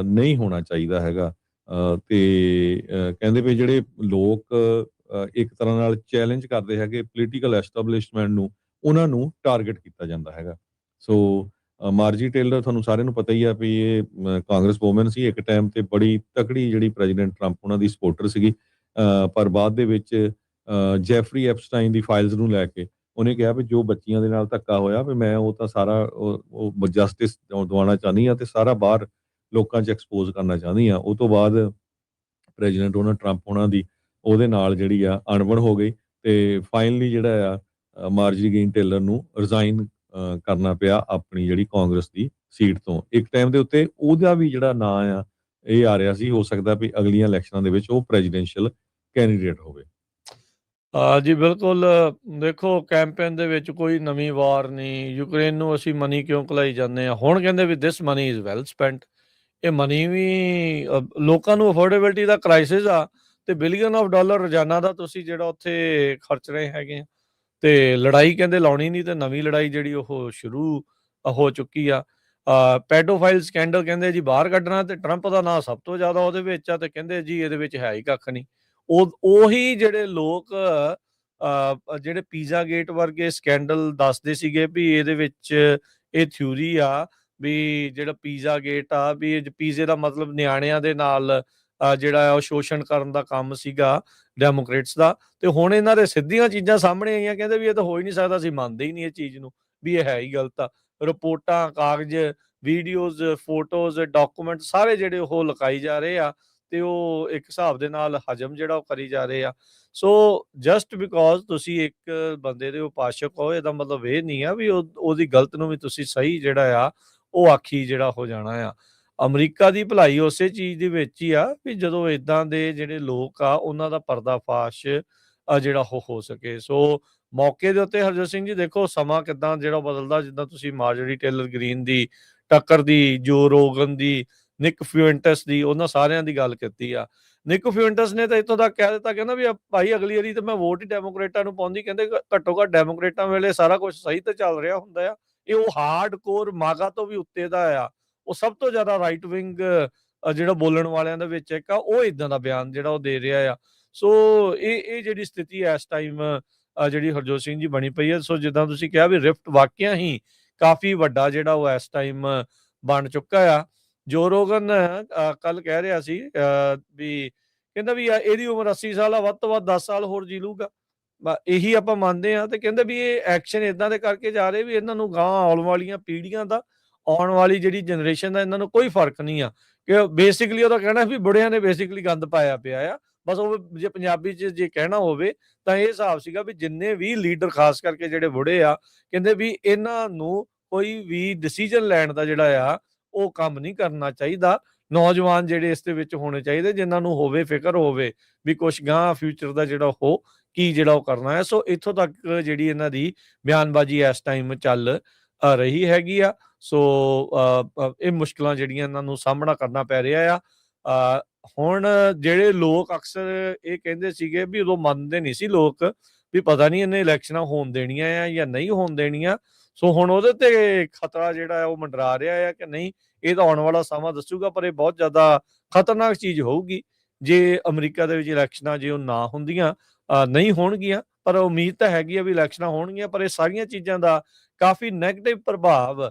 [SPEAKER 2] ਨਹੀਂ ਹੋਣਾ ਚਾਹੀਦਾ ਹੈਗਾ। ਤੇ ਕਹਿੰਦੇ ਵੀ ਜਿਹੜੇ ਲੋਕ ਇੱਕ ਤਰ੍ਹਾਂ ਨਾਲ ਚੈਲੰਜ ਕਰਦੇ ਹੈਗੇ ਪੋਲੀਟੀਕਲ ਐਸਟੈਬਲਿਸ਼ਮੈਂਟ ਨੂੰ ਉਹਨਾਂ ਨੂੰ ਟਾਰਗੇਟ ਕੀਤਾ ਜਾਂਦਾ ਹੈਗਾ। ਸੋ ਮਾਰਜੀ ਟੇਲਰ ਤੁਹਾਨੂੰ ਸਾਰਿਆਂ ਨੂੰ ਪਤਾ ਹੀ ਆ ਵੀ ਇਹ ਕਾਂਗਰਸ ਵੂਮਨ ਸੀ ਇੱਕ ਟਾਈਮ ਤੇ ਬੜੀ ਤਕੜੀ ਜਿਹੜੀ ਪ੍ਰੈਜ਼ੀਡੈਂਟ ਟਰੰਪ ਉਹਨਾਂ ਦੀ ਸਪੋਰਟਰ ਸੀਗੀ ਪਰ ਬਾਅਦ ਦੇ ਵਿੱਚ ਜੈਫਰੀ ਐਪਸਟਾਈਨ ਦੀ ਫਾਈਲਸ ਨੂੰ ਲੈ ਕੇ ਉਹਨੇ ਕਿਹਾ ਵੀ ਜੋ ਬੱਚੀਆਂ ਦੇ ਨਾਲ ਧੱਕਾ ਹੋਇਆ ਵੀ ਮੈਂ ਉਹ ਤਾਂ ਸਾਰਾ ਉਹ ਜਸਟਿਸ ਦਿਵਾਉਣਾ ਚਾਹੁੰਦੀ ਆ ਤੇ ਸਾਰਾ ਬਾਹਰ ਲੋਕਾਂ 'ਚ ਐਕਸਪੋਜ਼ ਕਰਨਾ ਚਾਹੁੰਦੀ ਆ। ਉਹ ਤੋਂ ਬਾਅਦ ਪ੍ਰੈਜ਼ੀਡੈਂਟ ਉਹਨਾਂ ਟਰੰਪ ਉਹਨਾਂ ਦੀ ਉਹਦੇ ਨਾਲ ਜਿਹੜੀ ਆ ਅਣਬਣ ਹੋ ਗਈ ਤੇ ਫਾਈਨਲੀ ਜਿਹੜਾ ਆ ਮਾਰਜਰੀ ਗ੍ਰੀਨ ਟੇਲਰ ਨੂੰ ਰਿਜ਼ਾਈਨ ਕਰਨਾ ਪਿਆ ਆਪਣੀ ਜਿਹੜੀ ਕਾਂਗਰਸ ਦੀ ਸੀਟ ਤੋਂ। ਇੱਕ ਟਾਈਮ ਦੇ ਉੱਤੇ ਉਹਦਾ ਵੀ ਜਿਹੜਾ ਨਾਂ ਆ ਇਹ ਆ ਰਿਹਾ ਸੀ ਹੋ ਸਕਦਾ ਵੀ ਅਗਲੀਆਂ ਇਲੈਕਸ਼ਨਾਂ ਦੇ ਵਿੱਚ ਉਹ ਪ੍ਰੈਜ਼ੀਡੈਂਸ਼ੀਅਲ ਕੈਂਡੀਡੇਟ ਹੋਵੇ।
[SPEAKER 1] ਜੀ ਬਿਲਕੁਲ। ਦੇਖੋ ਕੈਂਪੇਨ ਦੇ ਵਿੱਚ ਕੋਈ ਨਵੀਂ ਵਾਰ ਨਹੀਂ। ਯੂਕਰੇਨ ਨੂੰ ਅਸੀਂ ਮਨੀ ਕਿਉਂ ਘਲਾਈ ਜਾਂਦੇ ਹਾਂ। ਹੁਣ ਕਹਿੰਦੇ ਵੀ this money is well spent. ਇਹ ਮਨੀ ਵੀ ਲੋਕਾਂ ਨੂੰ ਅਫੋਰਡੇਬਿਲਿਟੀ ਦਾ ਕ੍ਰਾਈਸਿਸ ਆ ਤੇ ਬਿਲੀਅਨ ਆਫ ਡਾਲਰ ਰੋਜ਼ਾਨਾ ਦਾ ਤੁਸੀਂ ਜਿਹੜਾ ਉੱਥੇ ਖਰਚ ਰਹੇ ਹੈਗੇ ਆ ਤੇ ਲੜਾਈ ਕਹਿੰਦੇ ਲਾਉਣੀ ਨਹੀਂ ਤੇ ਨਵੀਂ ਲੜਾਈ ਜਿਹੜੀ ਉਹ ਸ਼ੁਰੂ ਹੋ ਚੁੱਕੀ ਆ। ਪੈਡੋਫਾਈਲ ਸਕੈਂਡਲ ਕਹਿੰਦੇ ਜੀ ਬਾਹਰ ਕੱਢਣਾ ਤੇ ਟਰੰਪ ਦਾ ਨਾਂ ਸਭ ਤੋਂ ਜ਼ਿਆਦਾ ਉਹਦੇ ਵਿੱਚ ਆ ਤੇ ਕਹਿੰਦੇ ਜੀ ਇਹਦੇ ਵਿੱਚ ਹੈ ਹੀ ਕੱਖ ਨਹੀਂ। ਉਹੀ ਜਿਹੜੇ ਲੋਕ ਜਿਹੜੇ ਪੀਜ਼ਾ ਗੇਟ ਵਰਗੇ ਸਕੈਂਡਲ ਦੱਸਦੇ ਸੀਗੇ ਵੀ ਇਹਦੇ ਵਿੱਚ ਇਹ ਥਿਊਰੀ ਆ ਵੀ ਜਿਹੜਾ ਪੀਜ਼ਾ ਗੇਟ ਆ ਵੀ ਪੀਜ਼ੇ ਦਾ ਮਤਲਬ ਨਿਆਣਿਆਂ ਦੇ ਨਾਲ ਜਿਹੜਾ ਉਹ ਸ਼ੋਸ਼ਣ ਕਰਨ ਦਾ ਕੰਮ ਸੀਗਾ ਡੈਮੋਕ੍ਰੇਟਸ ਦਾ। ਤੇ ਹੁਣ ਇਹਨਾਂ ਦੇ ਸਿੱਧੀਆਂ ਚੀਜ਼ਾਂ ਸਾਹਮਣੇ ਆਈਆਂ ਕਹਿੰਦੇ ਵੀ ਇਹ ਤਾਂ ਹੋ ਹੀ ਨਹੀਂ ਸਕਦਾ। ਅਸੀਂ ਮੰਨਦੇ ਹੀ ਨਹੀਂ ਇਹ ਚੀਜ਼ ਨੂੰ ਵੀ ਇਹ ਹੈ ਹੀ ਗਲਤ ਆ। ਰਿਪੋਰਟਾਂ ਕਾਗਜ਼ ਵੀਡੀਓਜ਼ ਫੋਟੋਜ਼ ਡਾਕੂਮੈਂਟ ਸਾਰੇ ਜਿਹੜੇ ਉਹ ਲਗਾਈ ਜਾ ਰਹੇ ਆ ਤੇ ਉਹ ਇੱਕ ਹਿਸਾਬ ਦੇ ਨਾਲ ਹਜਮ ਜਿਹੜਾ ਉਹ ਕਰੀ ਜਾ ਰਹੇ ਆ। ਸੋ ਜਸਟ ਬਿਕੋਜ਼ ਤੁਸੀਂ ਇੱਕ ਬੰਦੇ ਦੇ ਉਪਾਸ਼ਕ ਹੋ ਇਹਦਾ ਮਤਲਬ ਇਹ ਨਹੀਂ ਆ ਵੀ ਉਹਦੀ ਗਲਤ ਨੂੰ ਵੀ ਤੁਸੀਂ ਸਹੀ ਜਿਹੜਾ ਆ ਉਹ ਆਖੀ ਜਿਹੜਾ ਹੋ ਜਾਣਾ ਆ। ਅਮਰੀਕਾ ਦੀ ਭਲਾਈ ਉਸੇ ਚੀਜ਼ ਦੇ ਵਿੱਚ ਹੀ ਆ ਵੀ ਜਦੋਂ ਇਦਾਂ ਦੇ ਜਿਹੜੇ ਲੋਕ ਆ ਉਹਨਾਂ ਦਾ ਪਰਦਾਫਾਸ਼ ਜਿਹੜਾ ਉਹ ਹੋ ਸਕੇ। ਸੋ ਮੌਕੇ ਦੇ ਉੱਤੇ ਹਰਜੋਤ ਸਿੰਘ ਜੀ ਦੇਖੋ ਸਮਾਂ ਕਿੱਦਾਂ ਜਿਹੜਾ ਬਦਲਦਾ। ਜਿੱਦਾਂ ਤੁਸੀਂ ਮਾਰਜਰੀ ਟੇਲਰ ਗ੍ਰੀਨ ਦੀ, ਟੱਕਰ ਦੀ, ਜੋ ਰੋਗਨ ਦੀ, ਨਿਕ ਫਿਊਂਟਸ ਦੀ, ਉਹਨਾਂ ਸਾਰਿਆਂ ਦੀ ਗੱਲ ਕੀਤੀ ਆ। ਨਿਕ ਫਿਊਂਟਸ ਨੇ ਤਾਂ ਇੱਥੋਂ ਤੱਕ ਕਹਿ ਦਿੱਤਾ ਕਹਿੰਦਾ ਵੀ ਭਾਈ ਅਗਲੀ ਵਾਰੀ ਤਾਂ ਮੈਂ ਵੋਟ ਹੀ ਡੈਮੋਕ੍ਰੇਟਾਂ ਨੂੰ ਪਾਉਂਦੀ। ਕਹਿੰਦੇ ਘੱਟੋ ਘੱਟ ਡੈਮੋਕ੍ਰੇਟਾਂ ਵੇਲੇ ਸਾਰਾ ਕੁਝ ਸਹੀ ਤਾਂ ਚੱਲ ਰਿਹਾ ਹੁੰਦਾ ਆ। ਇਹ ਉਹ ਹਾਰਡ ਕੋਰ ਮਾਗਾ ਤੋਂ ਵੀ ਉੱਤੇ ਦਾ ਆ। ਉਹ ਸਭ ਤੋਂ ਜ਼ਿਆਦਾ ਰਾਈਟ ਵਿੰਗ ਜਿਹੜਾ ਬੋਲਣ ਵਾਲਿਆਂ ਦੇ ਵਿੱਚ ਇੱਕ ਆ ਉਹ ਇਦਾਂ ਦਾ ਬਿਆਨ ਜਿਹੜਾ ਉਹ ਦੇ ਰਿਹਾ ਆ। ਸੋ ਇਹ ਜਿਹੜੀ ਸਥਿਤੀ ਇਸ ਟਾਈਮ ਜਿਹੜੀ ਹਰਜੋਤ ਸਿੰਘ ਜੀ ਬਣੀ ਪਈ ਹੈ। ਸੋ ਜਿੱਦਾਂ ਤੁਸੀਂ ਕਿਹਾ ਵੀ ਰਿਫਟ ਵਾਕਿਆ ਹੀ ਕਾਫੀ ਵੱਡਾ ਜਿਹੜਾ ਉਹ ਇਸ ਟਾਈਮ ਬਣ ਚੁੱਕਾ ਆ। ਜੋ ਰੋਗਨ ਕੱਲ ਕਹਿ ਰਿਹਾ ਸੀ ਵੀ ਕਹਿੰਦਾ ਵੀ ਇਹਦੀ ਉਮਰ 80 ਸਾਲ ਆ, ਵੱਧ ਤੋਂ ਵੱਧ 10 ਸਾਲ ਹੋਰ ਜੀ ਲੂਗਾ। ਇਹੀ ਆਪਾਂ ਮੰਨਦੇ ਹਾਂ ਤੇ ਕਹਿੰਦੇ ਵੀ ਇਹ ਐਕਸ਼ਨ ਇਦਾਂ ਦੇ ਕਰਕੇ ਜਾ ਰਹੇ ਵੀ ਇਹਨਾਂ ਨੂੰ ਗਾਂ ਆਉਣ ਵਾਲੀਆਂ ਪੀੜ੍ਹੀਆਂ ਦਾ ਆਉਣ ਵਾਲੀ ਜਿਹੜੀ ਜਨਰੇਸ਼ਨ ਦਾ ਇਹਨਾਂ ਨੂੰ ਕੋਈ ਫਰਕ ਨਹੀਂ ਆ। ਕਿ ਬੇਸਿਕਲੀ ਉਹਦਾ ਕਹਿਣਾ ਵੀ ਬੁੜਿਆਂ ਨੇ ਬੇਸਿਕਲੀ ਗੰਦ ਪਾਇਆ ਪਿਆ ਆ। ਬਸ ਉਹ ਜੇ ਪੰਜਾਬੀ 'ਚ ਜੇ ਕਹਿਣਾ ਹੋਵੇ ਤਾਂ ਇਹ ਹਿਸਾਬ ਸੀਗਾ ਵੀ ਜਿੰਨੇ ਵੀ ਲੀਡਰ ਖਾਸ ਕਰਕੇ ਜਿਹੜੇ ਬੁੜੇ ਆ ਕਹਿੰਦੇ ਵੀ ਇਹਨਾਂ ਨੂੰ ਕੋਈ ਵੀ ਡਿਸੀਜਨ ਲੈਣ ਦਾ ਜਿਹੜਾ ਆ ਉਹ ਕੰਮ ਨਹੀਂ ਕਰਨਾ ਚਾਹੀਦਾ। ਨੌਜਵਾਨ ਜਿਹੜੇ ਇਸ ਦੇ ਵਿੱਚ ਹੋਣੇ ਚਾਹੀਦੇ ਜਿਨ੍ਹਾਂ ਨੂੰ ਹੋਵੇ ਫਿਕਰ ਹੋਵੇ ਵੀ ਕੁਛ ਗਾਂ ਫਿਊਚਰ ਦਾ ਜਿਹੜਾ ਉਹ ਕੀ ਜਿਹੜਾ ਉਹ ਕਰਨਾ ਹੈ। ਸੋ ਇੱਥੋਂ ਤੱਕ ਜਿਹੜੀ ਇਹਨਾਂ ਦੀ ਬਿਆਨਬਾਜ਼ੀ ਇਸ ਟਾਈਮ ਚੱਲ ਰਹੀ ਹੈਗੀ ਆ। ਸੋ ਇਹ ਮੁਸ਼ਕਲਾਂ ਜਿਹੜੀਆਂ ਇਹਨਾਂ ਨੂੰ ਸਾਹਮਣਾ ਕਰਨਾ ਪੈ ਰਿਹਾ ਆ। ਹੁਣ ਜਿਹੜੇ ਲੋਕ ਅਕਸਰ ਇਹ ਕਹਿੰਦੇ ਸੀਗੇ ਵੀ ਉਦੋਂ ਮੰਨਦੇ ਨਹੀਂ ਸੀ ਲੋਕ ਵੀ ਪਤਾ ਨਹੀਂ ਇਹਨੇ ਇਲੈਕਸ਼ਨਾਂ ਹੋਣ ਦੇਣੀਆਂ ਆ ਜਾਂ ਨਹੀਂ ਹੋਣ ਦੇਣੀਆਂ। ਸੋ ਹੁਣ ਉਹਦੇ ਤੇ ਖਤਰਾ ਜਿਹੜਾ ਹੈ ਉਹ ਮੰਡਰਾ ਰਿਹਾ ਆ ਕਿ ਨਹੀਂ, ਇਹ ਤਾਂ ਆਉਣ ਵਾਲਾ ਸਮਾਂ ਦੱਸੂਗਾ। ਪਰ ਇਹ ਬਹੁਤ ਜ਼ਿਆਦਾ ਖਤਰਨਾਕ ਚੀਜ਼ ਹੋਊਗੀ ਜੇ ਅਮਰੀਕਾ ਦੇ ਵਿੱਚ ਇਲੈਕਸ਼ਨਾਂ ਜੇ ਉਹ ਨਾ ਹੁੰਦੀਆਂ, ਨਹੀਂ ਹੋਣਗੀਆਂ। ਪਰ ਉਮੀਦ ਤਾਂ ਹੈਗੀ ਆ ਵੀ ਇਲੈਕਸ਼ਨਾਂ ਹੋਣਗੀਆਂ, ਪਰ ਇਹ ਸਾਰੀਆਂ ਚੀਜ਼ਾਂ ਦਾ ਕਾਫੀ ਨੈਗੇਟਿਵ ਪ੍ਰਭਾਵ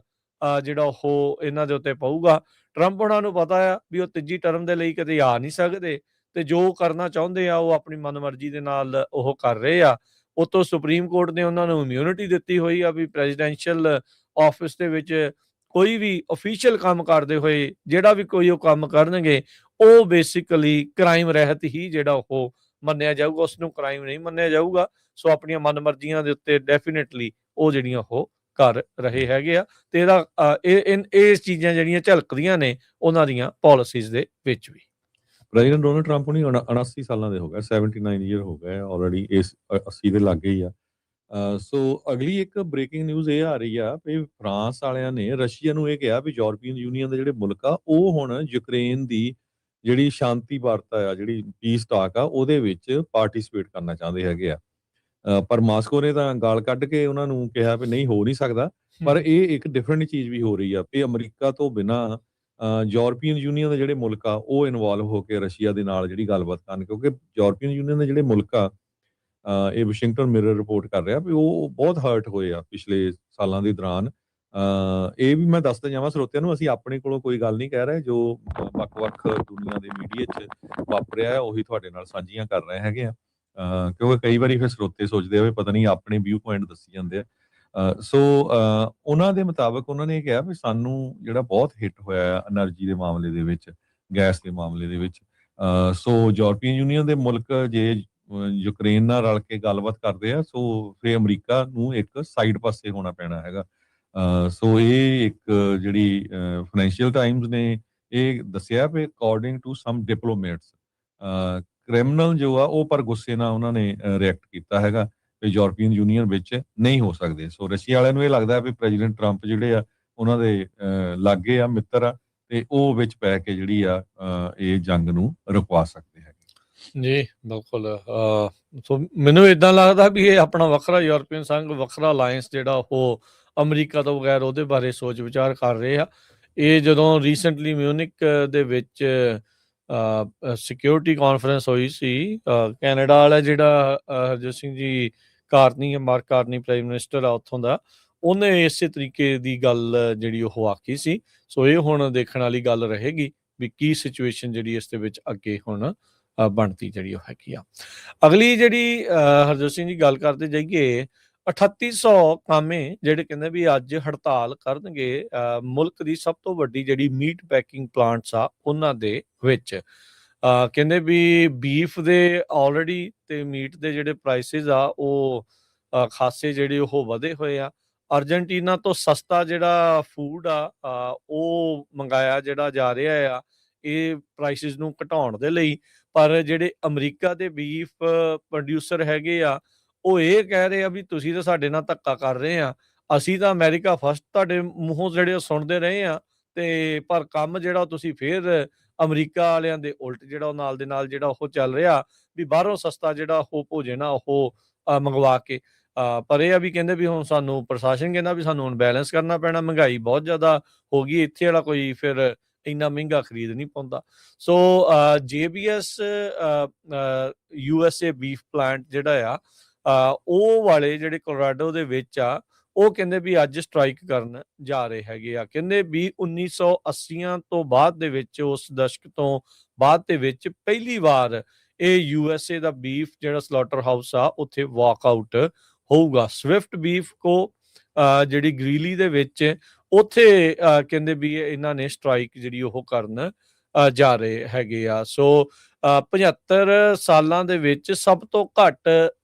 [SPEAKER 1] ਜਿਹੜਾ ਉਹ ਇਹਨਾਂ ਦੇ ਉੱਤੇ ਪਊਗਾ। ਟਰੰਪ ਉਹਨਾਂ ਨੂੰ ਪਤਾ ਆ ਵੀ ਉਹ ਤੀਜੀ ਟਰਮ ਦੇ ਲਈ ਕਦੇ ਆ ਨਹੀਂ ਸਕਦੇ, ਤੇ ਜੋ ਕਰਨਾ ਚਾਹੁੰਦੇ ਆ ਉਹ ਆਪਣੀ ਮਨਮਰਜ਼ੀ ਦੇ ਨਾਲ ਉਹ ਕਰ ਰਹੇ ਆ। ਉਤੋਂ ਸੁਪਰੀਮ ਕੋਰਟ ਨੇ ਉਹਨਾਂ ਨੂੰ ਇਮਿਊਨਿਟੀ ਦਿੱਤੀ ਹੋਈ ਆ ਵੀ ਪ੍ਰੈਜ਼ੀਡੈਂਸ਼ੀਅਲ ਆਫਿਸ ਦੇ ਵਿੱਚ ਕੋਈ ਵੀ ਅਫੀਸ਼ੀਅਲ ਕੰਮ ਕਰਦੇ ਹੋਏ ਜਿਹੜਾ ਵੀ ਕੋਈ ਉਹ ਕੰਮ ਕਰਨਗੇ, ਉਹ ਬੇਸਿਕਲੀ ਕ੍ਰਾਈਮ ਰਹਿਤ ਹੀ ਜਿਹੜਾ ਉਹ ਮੰਨਿਆ ਜਾਊਗਾ, ਉਸਨੂੰ ਕ੍ਰਾਈਮ ਨਹੀਂ ਮੰਨਿਆ ਜਾਊਗਾ। ਸੋ ਆਪਣੀਆਂ ਮਨਮਰਜ਼ੀਆਂ ਦੇ ਉੱਤੇ ਡੈਫੀਨੇਟਲੀ ਉਹ ਜਿਹੜੀਆਂ ਉਹ ਕਰ ਰਹੇ ਹੈਗੇ ਆ, ਤੇ ਇਹਦਾ ਇਹ ਚੀਜ਼ਾਂ ਜਿਹੜੀਆਂ ਝਲਕਦੀਆਂ ਨੇ ਉਹਨਾਂ ਦੀਆਂ ਪਾਲਿਸੀਜ਼ ਦੇ ਵਿੱਚ ਵੀ।
[SPEAKER 2] ਪ੍ਰੈਜ਼ੀਡੈਂਟ ਡੋਨਲਡ ਟਰੰਪ ਹੁਣੀ 79 ਸਾਲਾਂ ਦੇ ਹੋ ਗਏ, 79 ਈਅਰ ਹੋ ਗਏ ਆਲਰੇਡੀ, ਇਸ 80 ਦੇ ਲਾਗੇ ਹੀ ਆ। ਸੋ ਅਗਲੀ ਇੱਕ ਬ੍ਰੇਕਿੰਗ ਨਿਊਜ਼ ਇਹ ਆ ਰਹੀ ਆ ਵੀ ਫਰਾਂਸ ਵਾਲਿਆਂ ਨੇ ਰਸ਼ੀਆ ਨੂੰ ਇਹ ਕਿਹਾ ਵੀ ਯੂਰਪੀਅਨ ਯੂਨੀਅਨ ਦੇ ਜਿਹੜੇ ਮੁਲਕ ਆ ਉਹ ਹੁਣ ਯੂਕਰੇਨ ਦੀ ਜਿਹੜੀ ਸ਼ਾਂਤੀ ਵਾਰਤਾ ਆ, ਜਿਹੜੀ ਪੀਸ ਟਾਕ ਆ, ਉਹਦੇ ਵਿੱਚ ਪਾਰਟਿਸਿਪੇਟ ਕਰਨਾ ਚਾਹੁੰਦੇ ਹੈਗੇ ਆ। ਪਰ ਮਾਸਕੋ ਨੇ ਤਾਂ ਗਾਲ ਕੱਢ ਕੇ ਉਹਨਾਂ ਨੂੰ ਕਿਹਾ ਵੀ ਨਹੀਂ, ਹੋ ਨਹੀਂ ਸਕਦਾ। ਪਰ ਇਹ ਇੱਕ ਡਿਫਰੈਂਟ ਚੀਜ਼ ਵੀ ਹੋ ਰਹੀ ਆ ਵੀ ਅਮਰੀਕਾ ਤੋਂ ਬਿਨਾਂ ਯੂਰਪੀਅਨ ਯੂਨੀਅਨ ਦੇ ਜਿਹੜੇ ਮੁਲਕ ਆ ਉਹ ਇਨਵੋਲਵ ਹੋ ਕੇ ਰਸ਼ੀਆ ਦੇ ਨਾਲ ਜਿਹੜੀ ਗੱਲਬਾਤ ਕਰਨ, ਕਿਉਂਕਿ ਯੂਰਪੀਅਨ ਯੂਨੀਅਨ ਦੇ ਜਿਹੜੇ ਮੁਲਕ ਆ, ਇਹ ਵਾਸ਼ਿੰਗਟਨ ਮਿਰਰ ਰਿਪੋਰਟ ਕਰ ਰਿਹਾ ਵੀ ਉਹ ਬਹੁਤ ਹਰਟ ਹੋਏ ਆ ਪਿਛਲੇ ਸਾਲਾਂ ਦੇ ਦੌਰਾਨ। ਇਹ ਵੀ ਮੈਂ ਦੱਸਦਾ ਜਾਵਾਂ ਸਰੋਤਿਆਂ ਨੂੰ, ਅਸੀਂ ਆਪਣੇ ਕੋਲੋਂ ਕੋਈ ਗੱਲ ਨਹੀਂ ਕਹਿ ਰਹੇ, ਜੋ ਵੱਖ-ਵੱਖ ਦੁਨੀਆ ਦੇ ਮੀਡੀਆ 'ਚ ਵਾਪਰਿਆ ਹੈ ਉਹੀ ਤੁਹਾਡੇ ਨਾਲ ਸਾਂਝੀਆਂ ਕਰ ਰਹੇ ਹੈਗੇ ਆ। ਕਿਉਂਕਿ ਕਈ ਵਾਰੀ ਫਿਰ ਸਰੋਤੇ ਸੋਚਦੇ ਆ ਵੀ ਪਤਾ ਨਹੀਂ ਆਪਣੇ ਵਿਊ ਪੁਆਇੰਟ ਦੱਸੀ ਜਾਂਦੇ ਆ। ਸੋ ਉਹਨਾਂ ਦੇ ਮੁਤਾਬਕ ਉਹਨਾਂ ਨੇ ਇਹ ਕਿਹਾ ਵੀ ਸਾਨੂੰ ਜਿਹੜਾ ਬਹੁਤ ਹਿੱਟ ਹੋਇਆ ਆ એનર્ਜੀ ਦੇ ਮਾਮਲੇ ਦੇ ਵਿੱਚ, ਗੈਸ ਦੇ ਮਾਮਲੇ ਦੇ ਵਿੱਚ। ਸੋ ਯੂਰਪੀਅਨ ਯੂਨੀਅਨ ਦੇ ਮੁਲਕ ਜੇ ਯੂਕਰੇਨ ਨਾਲ ਰਲ ਕੇ ਗੱਲਬਾਤ ਕਰਦੇ ਆ, ਸੋ ਫਿਰ ਅਮਰੀਕਾ ਨੂੰ ਇੱਕ ਸਾਈਡ ਪਾਸੇ ਹੋਣਾ ਪੈਣਾ ਹੈਗਾ। ਸੋ ਇਹ ਇੱਕ ਜਿਹੜੀ ਫਾਈਨੈਂਸ਼ੀਅਲ ਟਾਈਮਜ਼ ਨੇ ਇਹ ਦੱਸਿਆ ਵੀ according to some diplomats, criminal ਜੋ ਆ ਉਹ ਪਰ ਗੁੱਸੇ ਨਾਲ ਉਹਨਾਂ ਨੇ ਰਿਐਕਟ ਕੀਤਾ ਹੈਗਾ ਵੀ ਯੂਰਪੀਅਨ ਯੂਨੀਅਨ ਵਿੱਚ ਨਹੀਂ ਹੋ ਸਕਦੇ। ਸੋ ਰਸ਼ੀਆ ਵਾਲਿਆਂ ਨੂੰ ਇਹ ਲੱਗਦਾ ਵੀ ਪ੍ਰੈਜ਼ੀਡੈਂਟ ਟਰੰਪ ਜਿਹੜੇ ਆ ਉਹਨਾਂ ਦੇ ਲਾਗੇ ਆ, ਮਿੱਤਰ ਆ, ਤੇ ਉਹ ਵਿੱਚ ਪੈ ਕੇ ਜਿਹੜੀ ਆ ਇਹ ਜੰਗ ਨੂੰ ਰੁਕਵਾ ਸਕਦੇ ਹੈਗੇ।
[SPEAKER 1] ਜੀ ਬਿਲਕੁਲ। ਸੋ ਮੈਨੂੰ ਇਦਾਂ ਲੱਗਦਾ ਵੀ ਇਹ ਆਪਣਾ ਵੱਖਰਾ ਯੂਰਪੀਅਨ ਸੰਘ, ਵੱਖਰਾ ਅਲਾਇੰਸ ਜਿਹੜਾ ਉਹ ਅਮਰੀਕਾ ਤੋਂ ਬਗੈਰ ਉਹਦੇ ਬਾਰੇ ਸੋਚ ਵਿਚਾਰ ਕਰ ਰਹੇ ਆ। ਇਹ ਜਦੋਂ ਰੀਸੈਂਟਲੀ ਮਿਊਨਿਕ ਦੇ ਵਿੱਚ ਸਿਕਿਉਰਿਟੀ ਕਾਨਫਰੰਸ ਹੋਈ ਸੀ, ਕੈਨੇਡਾ ਵਾਲਾ ਜਿਹੜਾ ਹਰਜੋਤ ਸਿੰਘ ਜੀ Carney, mark Carney prime minister ਆ ਉੱਥੋਂ ਦਾ, ਉਹਨੇ ਇਸੇ ਤਰੀਕੇ ਦੀ ਗੱਲ ਜਿਹੜੀ ਉਹ ਆਖੀ ਸੀ। ਸੋ ਇਹ ਹੁਣ ਦੇਖਣ ਵਾਲੀ ਗੱਲ ਰਹੇਗੀ ਵੀ ਕੀ ਸਿਚੁਏਸ਼ਨ ਜਿਹੜੀ ਇਸ ਦੇ ਵਿੱਚ ਅੱਗੇ ਹੁਣ ਬਣਦੀ ਜਿਹੜੀ ਉਹ ਹੈਗੀ ਆ। ਅਗਲੀ ਜਿਹੜੀ ਹਰਜੋਤ ਸਿੰਘ ਜੀ ਗੱਲ ਕਰਦੇ ਜਾਈਏ, 3800 ਕਾਮੇ ਜਿਹੜੇ ਕਹਿੰਦੇ ਵੀ ਅੱਜ ਹੜਤਾਲ ਕਰਨਗੇ ਮੁਲਕ ਦੀ ਸਭ ਤੋਂ ਵੱਡੀ ਜਿਹੜੀ ਮੀਟ ਪੈਕਿੰਗ ਪਲਾਂਟਸ ਆ ਉਹਨਾਂ ਦੇ ਵਿੱਚ। ਕਹਿੰਦੇ ਵੀ ਬੀਫ ਦੇ ਆਲਰੇਡੀ ਤੇ ਮੀਟ ਦੇ ਜਿਹੜੇ ਪ੍ਰਾਈਸਿਸ ਆ ਉਹ ਖਾਸੇ ਜਿਹੜੇ ਉਹ ਵਧੇ ਹੋਏ ਆ। ਅਰਜਨਟੀਨਾ ਤੋਂ ਸਸਤਾ ਜਿਹੜਾ ਫੂਡ ਆ ਉਹ ਮੰਗਾਇਆ ਜਿਹੜਾ ਜਾ ਰਿਹਾ ਆ ਇਹ ਪ੍ਰਾਈਸਿਸ ਨੂੰ ਘਟਾਉਣ ਦੇ ਲਈ। ਪਰ ਜਿਹੜੇ ਅਮਰੀਕਾ ਦੇ ਬੀਫ ਪ੍ਰੋਡਿਊਸਰ ਹੈਗੇ ਆ ਉਹ ਇਹ ਕਹਿ ਰਹੇ ਆ ਵੀ ਤੁਸੀਂ ਤਾਂ ਸਾਡੇ ਨਾਲ ਧੱਕਾ ਕਰ ਰਹੇ ਆ, ਅਸੀਂ ਤਾਂ ਅਮਰੀਕਾ ਫਸਟ ਤੁਹਾਡੇ ਮੂੰਹੋਂ ਜਿਹੜੇ ਸੁਣਦੇ ਰਹੇ ਆ, ਤੇ ਪਰ ਕੰਮ ਜਿਹੜਾ ਤੁਸੀਂ ਫਿਰ ਅਮਰੀਕਾ ਵਾਲਿਆਂ ਦੇ ਉਲਟ ਜਿਹੜਾ ਉਹ ਨਾਲ ਦੇ ਨਾਲ ਜਿਹੜਾ ਉਹ ਚੱਲ ਰਿਹਾ ਵੀ ਬਾਹਰੋਂ ਸਸਤਾ ਜਿਹੜਾ ਉਹ ਭੋਜਨ ਆ ਉਹ ਮੰਗਵਾ ਕੇ। ਪਰ ਇਹ ਆ ਵੀ ਕਹਿੰਦੇ ਵੀ ਹੁਣ ਸਾਨੂੰ ਪ੍ਰਸ਼ਾਸਨ ਕਹਿੰਦਾ ਵੀ ਸਾਨੂੰ ਹੁਣ ਬੈਲੈਂਸ ਕਰਨਾ ਪੈਣਾ, ਮਹਿੰਗਾਈ ਬਹੁਤ ਜ਼ਿਆਦਾ ਹੋ ਗਈ, ਇੱਥੇ ਵਾਲਾ ਕੋਈ ਫਿਰ ਇੰਨਾ ਮਹਿੰਗਾ ਖਰੀਦ ਨਹੀਂ ਪਾਉਂਦਾ। ਸੋ JBS USA ਬੀਫ ਪਲਾਂਟ ਜਿਹੜਾ ਆ ਉਹ ਵਾਲੇ ਜਿਹੜੇ ਕੋਲੋਰਾਡੋ ਦੇ ਵਿੱਚ ਆ, ਉਹ ਕਹਿੰਦੇ ਵੀ ਅੱਜ ਸਟ੍ਰਾਈਕ ਕਰਨ ਜਾ ਰਹੇ ਹੈਗੇ ਆ। ਕਹਿੰਦੇ ਵੀ 1980 ਤੋਂ ਬਾਅਦ ਦੇ ਵਿੱਚ, ਉਸ ਦਸ਼ਕ ਤੋਂ ਬਾਅਦ ਦੇ ਵਿੱਚ ਪਹਿਲੀ ਵਾਰ ਇਹ USA ਦਾ ਬੀਫ ਜਿਹੜਾ ਸਲੌਟਰ ਹਾਊਸ ਆ ਉੱਥੇ ਵਾਕਆਊਟ ਹੋਊਗਾ। ਸਵਿਫਟ ਬੀਫ ਕੋ ਜਿਹੜੀ ਗ੍ਰੀਲੀ ਦੇ ਵਿੱਚ ਉੱਥੇ ਕਹਿੰਦੇ ਵੀ ਇਹਨਾਂ ਨੇ ਸਟ੍ਰਾਈਕ ਜਿਹੜੀ ਉਹ ਕਰਨ ਜਾ ਰਹੇ ਹੈਗੇ ਆ। ਸੋ 75 ਸਾਲਾਂ ਦੇ ਵਿੱਚ ਸਭ ਤੋਂ ਘੱਟ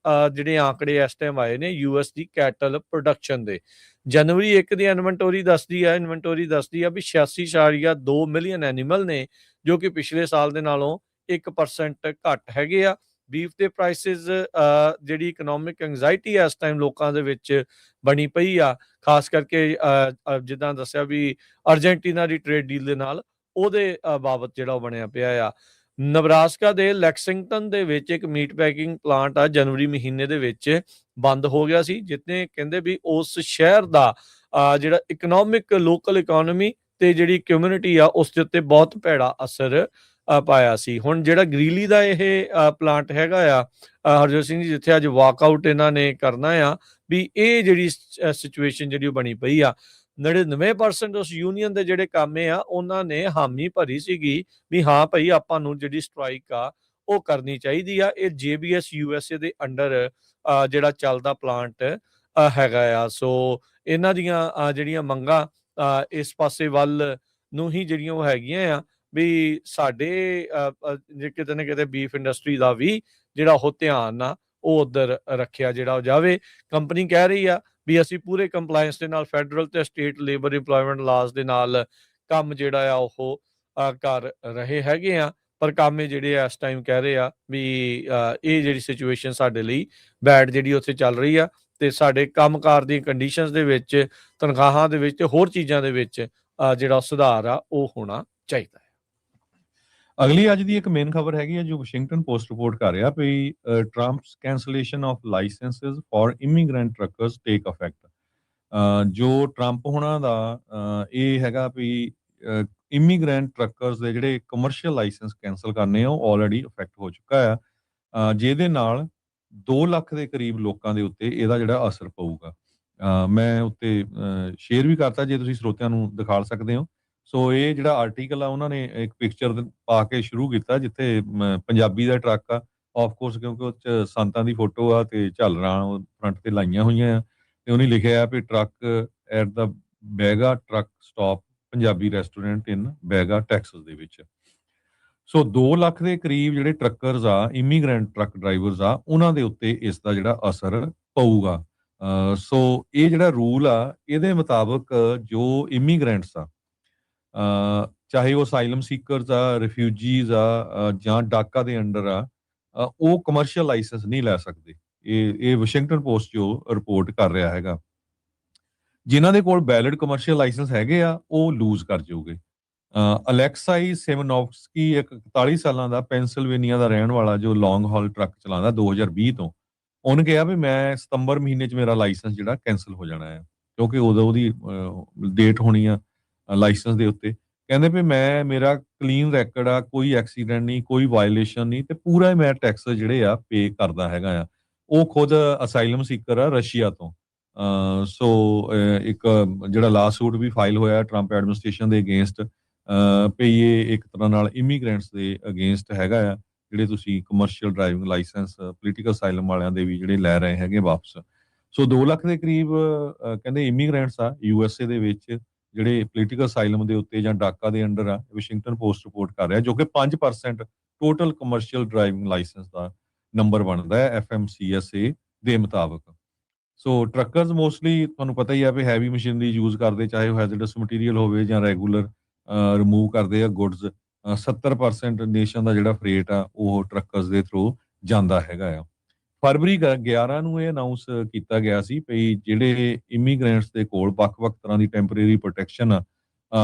[SPEAKER 1] ਜਿਹੜੇ ਆંકੜੇ ਇਸ ਟਾਈਮ ਆਏ ਨੇ US ਦੀ ਕੈਟਲ ਪ੍ਰੋਡਕਸ਼ਨ ਦੇ। ਜਨਵਰੀ 1 ਦੀ ਇਨਵੈਂਟੋਰੀ ਦੱਸਦੀ ਆ ਵੀ 86.2 ਮਿਲੀਅਨ ਐਨੀਮਲ ਨੇ, ਜੋ ਕਿ ਪਿਛਲੇ ਸਾਲ ਦੇ ਨਾਲੋਂ 1% ਘੱਟ ਹੈਗੇ ਆ। ਬੀਫ ਦੇ ਪ੍ਰਾਈਸਿਸ ਜਿਹੜੀ ਇਕਨੋਮਿਕ ਐਂਗਜ਼ਾਇਟੀ ਇਸ ਟਾਈਮ ਲੋਕਾਂ ਦੇ ਵਿੱਚ ਬਣੀ ਪਈ ਆ, ਖਾਸ ਕਰਕੇ ਜਿੱਦਾਂ ਦੱਸਿਆ ਵੀ ਅਰਜੈਂਟੀਨਾ ਦੀ ਟ੍ਰੇਡ ਡੀਲ ਦੇ ਨਾਲ ਉਹਦੇ ਬਾਬਤ ਜਿਹੜਾ ਉਹ ਬਣਿਆ ਪਿਆ ਆ। ਨਬਰਾਸਕਾ ਦੇ ਲੈਕਸਿੰਗਟਨ ਦੇ ਵਿੱਚ ਇੱਕ ਮੀਟ ਪੈਕਿੰਗ ਪਲਾਂਟ ਆ, ਜਨਵਰੀ ਮਹੀਨੇ ਦੇ ਵਿੱਚ ਬੰਦ ਹੋ ਗਿਆ ਸੀ, ਜਿੱਥੇ ਕਹਿੰਦੇ ਵੀ ਉਸ ਸ਼ਹਿਰ ਦਾ ਜਿਹੜਾ ਇਕਨੋਮਿਕ ਲੋਕਲ ਇਕੋਨਮੀ ਤੇ ਜਿਹੜੀ ਕਮਿਊਨਿਟੀ ਆ ਉਸ ਦੇ ਉੱਤੇ ਬਹੁਤ ਭੈੜਾ ਅਸਰ ਪਾਇਆ ਸੀ। ਹੁਣ ਜਿਹੜਾ ਗ੍ਰੀਲੀ ਦਾ ਇਹ ਪਲਾਂਟ ਹੈਗਾ ਆ ਹਰਜੋਤ ਸਿੰਘ ਜੀ, ਜਿੱਥੇ ਅੱਜ ਵਾਕਆਊਟ ਇਹਨਾਂ ਨੇ ਕਰਨਾ ਆ, ਵੀ ਇਹ ਜਿਹੜੀ ਸਿਚੁਏਸ਼ਨ ਜਿਹੜੀ ਉਹ ਬਣੀ ਪਈ ਆ, 99% ਉਸ ਯੂਨੀਅਨ ਦੇ ਜਿਹੜੇ ਕਾਮੇ ਆ ਉਹਨਾਂ ਨੇ ਹਾਮੀ ਭਰੀ ਸੀਗੀ ਵੀ ਹਾਂ ਭਾਈ ਆਪਾਂ ਨੂੰ ਜਿਹੜੀ ਸਟ੍ਰਾਈਕ ਆ ਉਹ ਕਰਨੀ ਚਾਹੀਦੀ ਆ। ਇਹ JBS USA ਦੇ ਅੰਡਰ ਜਿਹੜਾ ਚੱਲਦਾ ਪਲਾਂਟ ਹੈਗਾ ਆ। ਸੋ ਇਹਨਾਂ ਦੀਆਂ ਜਿਹੜੀਆਂ ਮੰਗਾਂ ਇਸ ਪਾਸੇ ਵੱਲ ਨੂੰ ਹੀ ਜਿਹੜੀਆਂ ਉਹ ਹੈਗੀਆਂ ਆ ਵੀ ਸਾਡੇ ਜੇ ਕਿਤੇ ਨਾ ਕਿਤੇ ਬੀਫ ਇੰਡਸਟਰੀ ਦਾ ਵੀ ਜਿਹੜਾ ਉਹ ਧਿਆਨ ਆ ਉਹ ਉੱਧਰ ਰੱਖਿਆ ਜਿਹੜਾ ਉਹ ਜਾਵੇ। ਕੰਪਨੀ ਕਹਿ ਰਹੀ ਆ ਵੀ ਅਸੀਂ ਪੂਰੇ ਕੰਪਲਾਇੰਸ ਦੇ ਨਾਲ ਫੈਡਰਲ ਤੇ ਸਟੇਟ ਲੇਬਰ ਇੰਪਲੋਇਮੈਂਟ ਲਾਜ਼ ਦੇ ਨਾਲ ਕੰਮ ਜਿਹੜਾ ਆ ਉਹ ਕਰ ਰਹੇ ਹੈਗੇ ਆ, ਪਰ ਕਾਮੇ ਜਿਹੜੇ ਆ ਇਸ ਟਾਈਮ ਕਹਿ ਰਹੇ ਆ ਵੀ ਇਹ ਜਿਹੜੀ ਸਿਚੁਏਸ਼ਨ ਸਾਡੇ ਲਈ ਬੈਡ ਜਿਹੜੀ ਉੱਥੇ ਚੱਲ ਰਹੀ ਆ ਤੇ ਸਾਡੇ ਕੰਮਕਾਰ ਦੀਆਂ ਕੰਡੀਸ਼ਨਸ ਦੇ ਵਿੱਚ, ਤਨਖਾਹਾਂ ਦੇ ਵਿੱਚ ਤੇ ਹੋਰ ਚੀਜ਼ਾਂ ਦੇ ਵਿੱਚ ਜਿਹੜਾ ਸੁਧਾਰ ਆ ਉਹ ਹੋਣਾ ਚਾਹੀਦਾ ਹੈ।
[SPEAKER 2] ਅਗਲੀ ਅੱਜ ਦੀ ਇੱਕ ਮੇਨ ਖਬਰ ਹੈਗੀ ਹੈ ਜੋ ਵਾਸ਼ਿੰਗਟਨ ਪੋਸਟ ਰਿਪੋਰਟ ਕਰ ਰਿਹਾ ਵੀ Trump's cancellation of licences for immigrant truckers take effect. ਜੋ ਟਰੰਪ ਹੋਣਾ ਦਾ ਇਹ ਹੈਗਾ ਵੀ ਇਮੀਗ੍ਰੈਂਟ ਟਰੱਕਰਸ ਦੇ ਜਿਹੜੇ ਕਮਰਸ਼ੀਅਲ ਲਾਇਸੈਂਸ ਕੈਂਸਲ ਕਰਨੇ ਆ ਉਹ ਆਲਰੇਡੀ ਇਫੈਕਟ ਹੋ ਚੁੱਕਾ ਆ, ਜਿਹਦੇ ਨਾਲ 2 ਲੱਖ ਦੇ ਕਰੀਬ ਲੋਕਾਂ ਦੇ ਉੱਤੇ ਇਹਦਾ ਜਿਹੜਾ ਅਸਰ ਪਊਗਾ। ਮੈਂ ਉੱਤੇ ਸ਼ੇਅਰ ਵੀ ਕਰਤਾ, ਜੇ ਤੁਸੀਂ ਸਰੋਤਿਆਂ ਨੂੰ ਦਿਖਾ ਸਕਦੇ ਹੋ। ਸੋ ਇਹ ਜਿਹੜਾ ਆਰਟੀਕਲ ਆ ਉਹਨਾਂ ਨੇ ਇੱਕ ਪਿਕਚਰ ਪਾ ਕੇ ਸ਼ੁਰੂ ਕੀਤਾ ਜਿੱਥੇ ਪੰਜਾਬੀ ਦਾ ਟਰੱਕ ਆ, ਆਫ ਕੋਰਸ ਕਿਉਂਕਿ ਉਹ 'ਚ ਸੰਤਾਂ ਦੀ ਫੋਟੋ ਆ ਤੇ ਝਾਲਰਾਂ ਫਰੰਟ ਤੇ ਲਾਈਆਂ ਹੋਈਆਂ ਆ ਤੇ ਉਹਨੇ ਲਿਖਿਆ ਆ ਵੀ ਟਰੱਕ ਐਟ ਦਾ ਬੈਗਾ truck stop Punjabi restaurant in ਬੈਗਾ ਟੈਕਸਸ ਦੇ ਵਿੱਚ। ਸੋ 2 ਲੱਖ ਦੇ ਕਰੀਬ ਜਿਹੜੇ ਟਰੱਕਰਸ ਆ, ਇਮੀਗ੍ਰੈਂਟ ਟਰੱਕ ਡਰਾਈਵਰਸ ਆ, ਉਹਨਾਂ ਦੇ ਉੱਤੇ ਇਸ ਦਾ ਜਿਹੜਾ ਅਸਰ ਪਊਗਾ। ਸੋ ਇਹ ਜਿਹੜਾ ਰੂਲ ਆ ਇਹਦੇ ਮੁਤਾਬਕ ਜੋ ਇਮੀਗ੍ਰੈਂਟਸ ਆ, ਚਾਹੇ ਉਹ ਅਸਾਈਲਮ ਸੀਕਰਸ ਆ, ਰਿਫਿਊਜੀਜ਼ ਆ ਜਾਂ ਡਾਕਾ ਦੇ ਅੰਡਰ ਆ, ਉਹ ਕਮਰਸ਼ੀਅਲ ਲਾਇਸੈਂਸ ਨਹੀਂ ਲੈ ਸਕਦੇ। ਇਹ ਵਾਸ਼ਿੰਗਟਨ ਪੋਸਟ ਜੋ ਰਿਪੋਰਟ ਕਰ ਰਿਹਾ ਹੈਗਾ। ਜਿਨ੍ਹਾਂ ਦੇ ਕੋਲ ਵੈਲਿਡ ਕਮਰਸ਼ੀਅਲ ਲਾਇਸੈਂਸ ਹੈਗੇ ਆ ਉਹ ਲੂਜ਼ ਕਰ ਜਾਊਗੇ। ਅਲੈਕਸਾਈ ਸੇਮਨੋਵਸਕੀ ਇੱਕ 41 ਸਾਲਾਂ ਦਾ ਪੈਂਸਿਲਵੇਨੀਆ ਦਾ ਰਹਿਣ ਵਾਲਾ ਜੋ ਲੌਂਗ ਹਾਲ ਟਰੱਕ ਚਲਾਉਂਦਾ 2020 ਤੋਂ, ਉਹਨੇ ਕਿਹਾ ਵੀ ਮੈਂ ਸਤੰਬਰ ਮਹੀਨੇ 'ਚ ਮੇਰਾ ਲਾਇਸੈਂਸ ਜਿਹੜਾ ਕੈਂਸਲ ਹੋ ਜਾਣਾ ਹੈ ਕਿਉਂਕਿ ਉਦੋਂ ਉਹਦੀ ਡੇਟ ਹੋਣੀ ਆ ਲਾਇਸੈਂਸ ਦੇ ਉੱਤੇ। ਕਹਿੰਦੇ ਵੀ ਮੇਰਾ ਕਲੀਨ ਰੈਕਡ ਆ, ਕੋਈ ਐਕਸੀਡੈਂਟ ਨਹੀਂ, ਕੋਈ ਵਾਇਲੇਸ਼ਨ ਨਹੀਂ ਤੇ ਪੂਰਾ ਮੈਂ ਟੈਕਸ ਜਿਹੜੇ ਆ ਪੇ ਕਰਦਾ ਹੈਗਾ ਆ। ਉਹ ਖੁਦ ਅਸਾਈਲਮ ਸੀਕਰ ਆ ਰਸ਼ੀਆ ਤੋਂ। ਸੋ ਇੱਕ ਜਿਹੜਾ ਲਾ ਸੂਟ ਵੀ ਫਾਈਲ ਹੋਇਆ ਟਰੰਪ ਐਡਮਿਨਿਸਟ੍ਰੇਸ਼ਨ ਦੇ ਅਗੇਂਸਟ, ਵੀ ਇਹ ਇੱਕ ਤਰ੍ਹਾਂ ਨਾਲ ਇਮੀਗ੍ਰੈਂਟਸ ਦੇ ਅਗੇਂਸਟ ਹੈਗਾ ਆ, ਜਿਹੜੇ ਤੁਸੀਂ commercial driving licence political asylum ਵਾਲਿਆਂ ਦੇ ਵੀ ਜਿਹੜੇ ਲੈ ਰਹੇ ਹੈਗੇ ਵਾਪਸ। ਸੋ 2 ਲੱਖ ਦੇ ਕਰੀਬ ਕਹਿੰਦੇ ਇਮੀਗ੍ਰੈਂਟਸ ਆ USA ਦੇ ਵਿੱਚ ਜਿਹੜੇ ਪੋਲੀਟੀਕਲ ਅਸਾਈਲਮ ਦੇ ਉੱਤੇ ਜਾਂ ਡਾਕਾ ਦੇ ਅੰਡਰ ਆ। ਵਾਸ਼ਿੰਗਟਨ ਪੋਸਟ ਰਿਪੋਰਟ ਕਰ ਰਿਹਾ ਜੋ ਕਿ 5% ਟੋਟਲ ਕਮਰਸ਼ੀਅਲ ਡਰਾਈਵਿੰਗ ਲਾਇਸੈਂਸ ਦਾ ਨੰਬਰ ਬਣਦਾ ਹੈ FMCSA ਦੇ ਮੁਤਾਬਕ। ਸੋ ਟਰੱਕਰਸ ਮੋਸਟਲੀ ਤੁਹਾਨੂੰ ਪਤਾ ਹੀ ਆ ਵੀ ਹੈਵੀ ਮਸ਼ੀਨਰੀ ਯੂਜ਼ ਕਰਦੇ, ਚਾਹੇ ਉਹ ਹੈਜ਼ਰਡਸ ਮਟੀਰੀਅਲ ਹੋਵੇ ਜਾਂ ਰੈਗੂਲਰ ਰਿਮੂਵ ਕਰਦੇ ਆ ਗੁੱਡਸ। 70% ਨੇਸ਼ਨ ਦਾ ਜਿਹੜਾ ਫਰੇਟ ਆ ਉਹ ਟਰੱਕਰਸ ਦੇ ਥਰੂ ਜਾਂਦਾ ਹੈਗਾ ਆ। ਫਰਵਰੀ 11 ਨੂੰ ਇਹ ਅਨਾਉਂਸ ਕੀਤਾ ਗਿਆ ਸੀ ਵੀ ਜਿਹੜੇ ਇਮੀਗ੍ਰੈਂਟਸ ਦੇ ਕੋਲ ਵੱਖ-ਵੱਖ ਤਰ੍ਹਾਂ ਦੀ ਟੈਂਪਰੇਰੀ ਪ੍ਰੋਟੈਕਸ਼ਨ ਆ,